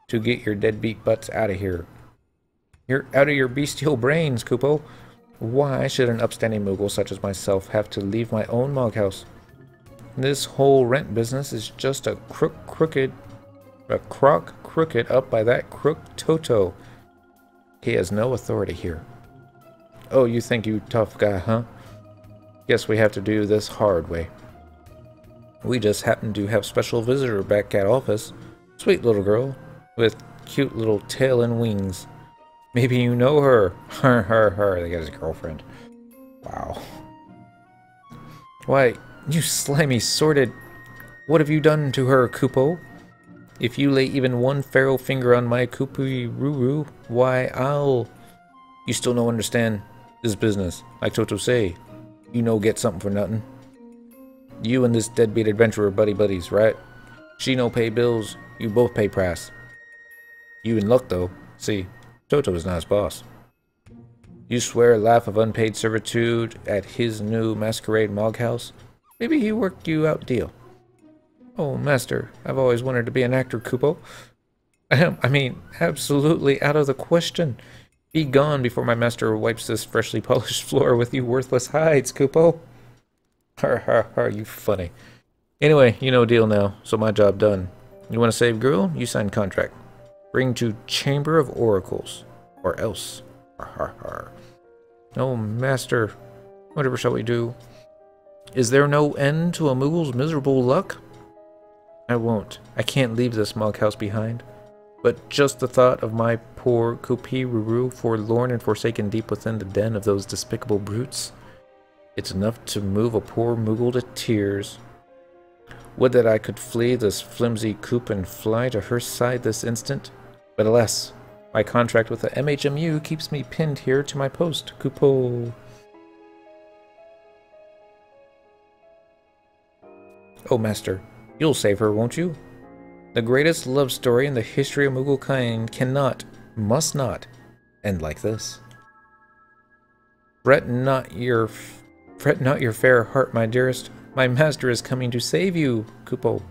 to get your deadbeat butts out of here. You're out of your bestial brains, Kupo. Why should an upstanding Moogle such as myself have to leave my own moghouse? This whole rent business is just a crook crooked up by that crook Toto. He has no authority here. Oh, you think you tough guy, huh? Guess we have to do this hard way. We just happen to have special visitor back at office. Sweet little girl with cute little tail and wings. Maybe you know her. They got his girlfriend. Wow. Why, you slimy sordid. What have you done to her, Kupo? If you lay even one feral finger on my Kupu-Ruru, why I'll... You still don't understand this business. Like Toto say, you no get something for nothing. You and this deadbeat adventurer buddies, right? She no pay bills, you both pay price. You in luck though. See, Toto is not his boss. You swear a life of unpaid servitude at his new masquerade moghouse? Maybe he worked you out deal. Oh, master, I've always wanted to be an actor, Kupo. I mean, absolutely out of the question. Be gone before my master wipes this freshly polished floor with you worthless hides, Kupo. Har, you funny. Anyway, you know deal now, so my job done. You want to save girl? You sign contract. Bring to Chamber of Oracles, or else. Har. Oh, master, whatever shall we do? Is there no end to a Moogle's miserable luck? I won't. I can't leave this moghouse behind. But just the thought of my poor Kupi-Ruru forlorn and forsaken deep within the den of those despicable brutes, it's enough to move a poor Moogle to tears. Would that I could flee this flimsy coop and fly to her side this instant. But alas, my contract with the MHMU keeps me pinned here to my post, Kupo. Oh, master, you'll save her, won't you? The greatest love story in the history of Moogle kind cannot, must not, end like this. Fret not your fair heart, my dearest. My master is coming to save you, Kupo.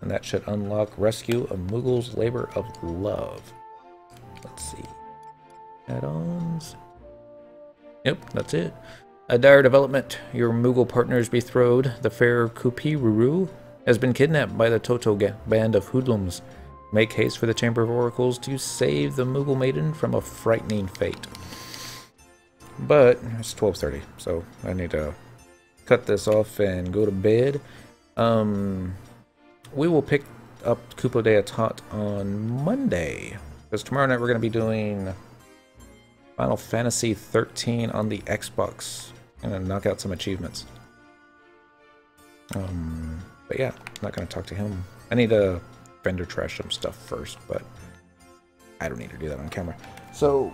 And that should unlock Rescue a Moogle's Labor of Love. Let's see. Add-ons. Yep, that's it. A dire development. Your Moogle partner's betrothed, the fair Kupi-Ruru, has been kidnapped by the Toto band of hoodlums. Make haste for the Chamber of Oracles to save the Moogle maiden from a frightening fate. But it's 12:30, so I need to cut this off and go to bed. We will pick up Kupo de Atat on Monday, because tomorrow night we're going to be doing Final Fantasy 13 on the Xbox. I'm going to knock out some achievements. But yeah, I'm not going to talk to him. I need to vendor trash some stuff first, but I don't need to do that on camera. So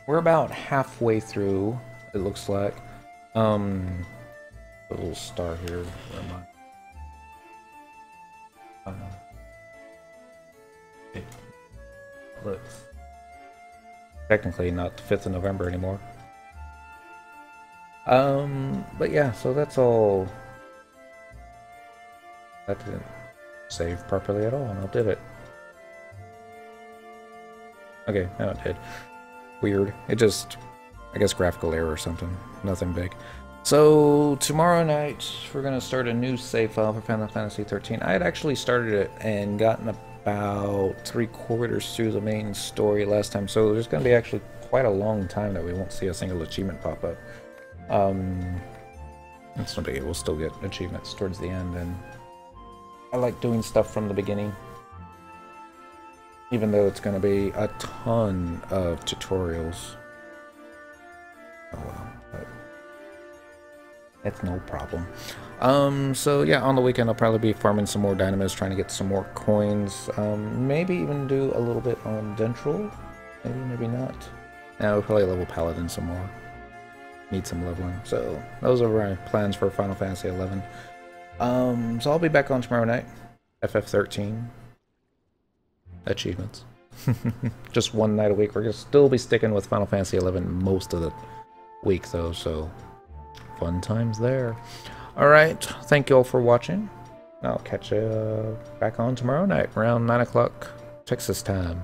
we're about halfway through, it looks like. A little star here. Where am I? It looks technically not the 5th of November anymore. But yeah, so that's all. That didn't save properly at all, and I did it. Okay, now it did. Weird. It just, I guess, graphical error or something. Nothing big. So tomorrow night we're gonna start a new save file for Final Fantasy 13. I had actually started it and gotten about 3/4 through the main story last time, so there's gonna be actually quite a long time that we won't see a single achievement pop up. It's no biggie. We'll still get achievements towards the end, and I like doing stuff from the beginning. Even though it's going to be a ton of tutorials. Oh well, but it's no problem. So yeah, on the weekend I'll probably be farming some more dynamos, trying to get some more coins. Maybe even do a little bit on Dentral. Maybe, maybe not. Now we'll probably level Paladin some more. Need some leveling. So those are my plans for Final Fantasy 11. So I'll be back on tomorrow night. FF13 achievements. Just one night a week. We're gonna still be sticking with Final Fantasy 11 most of the week though, so fun times there. Alright, thank you all for watching. I'll catch you back on tomorrow night around 9 o'clock Texas time.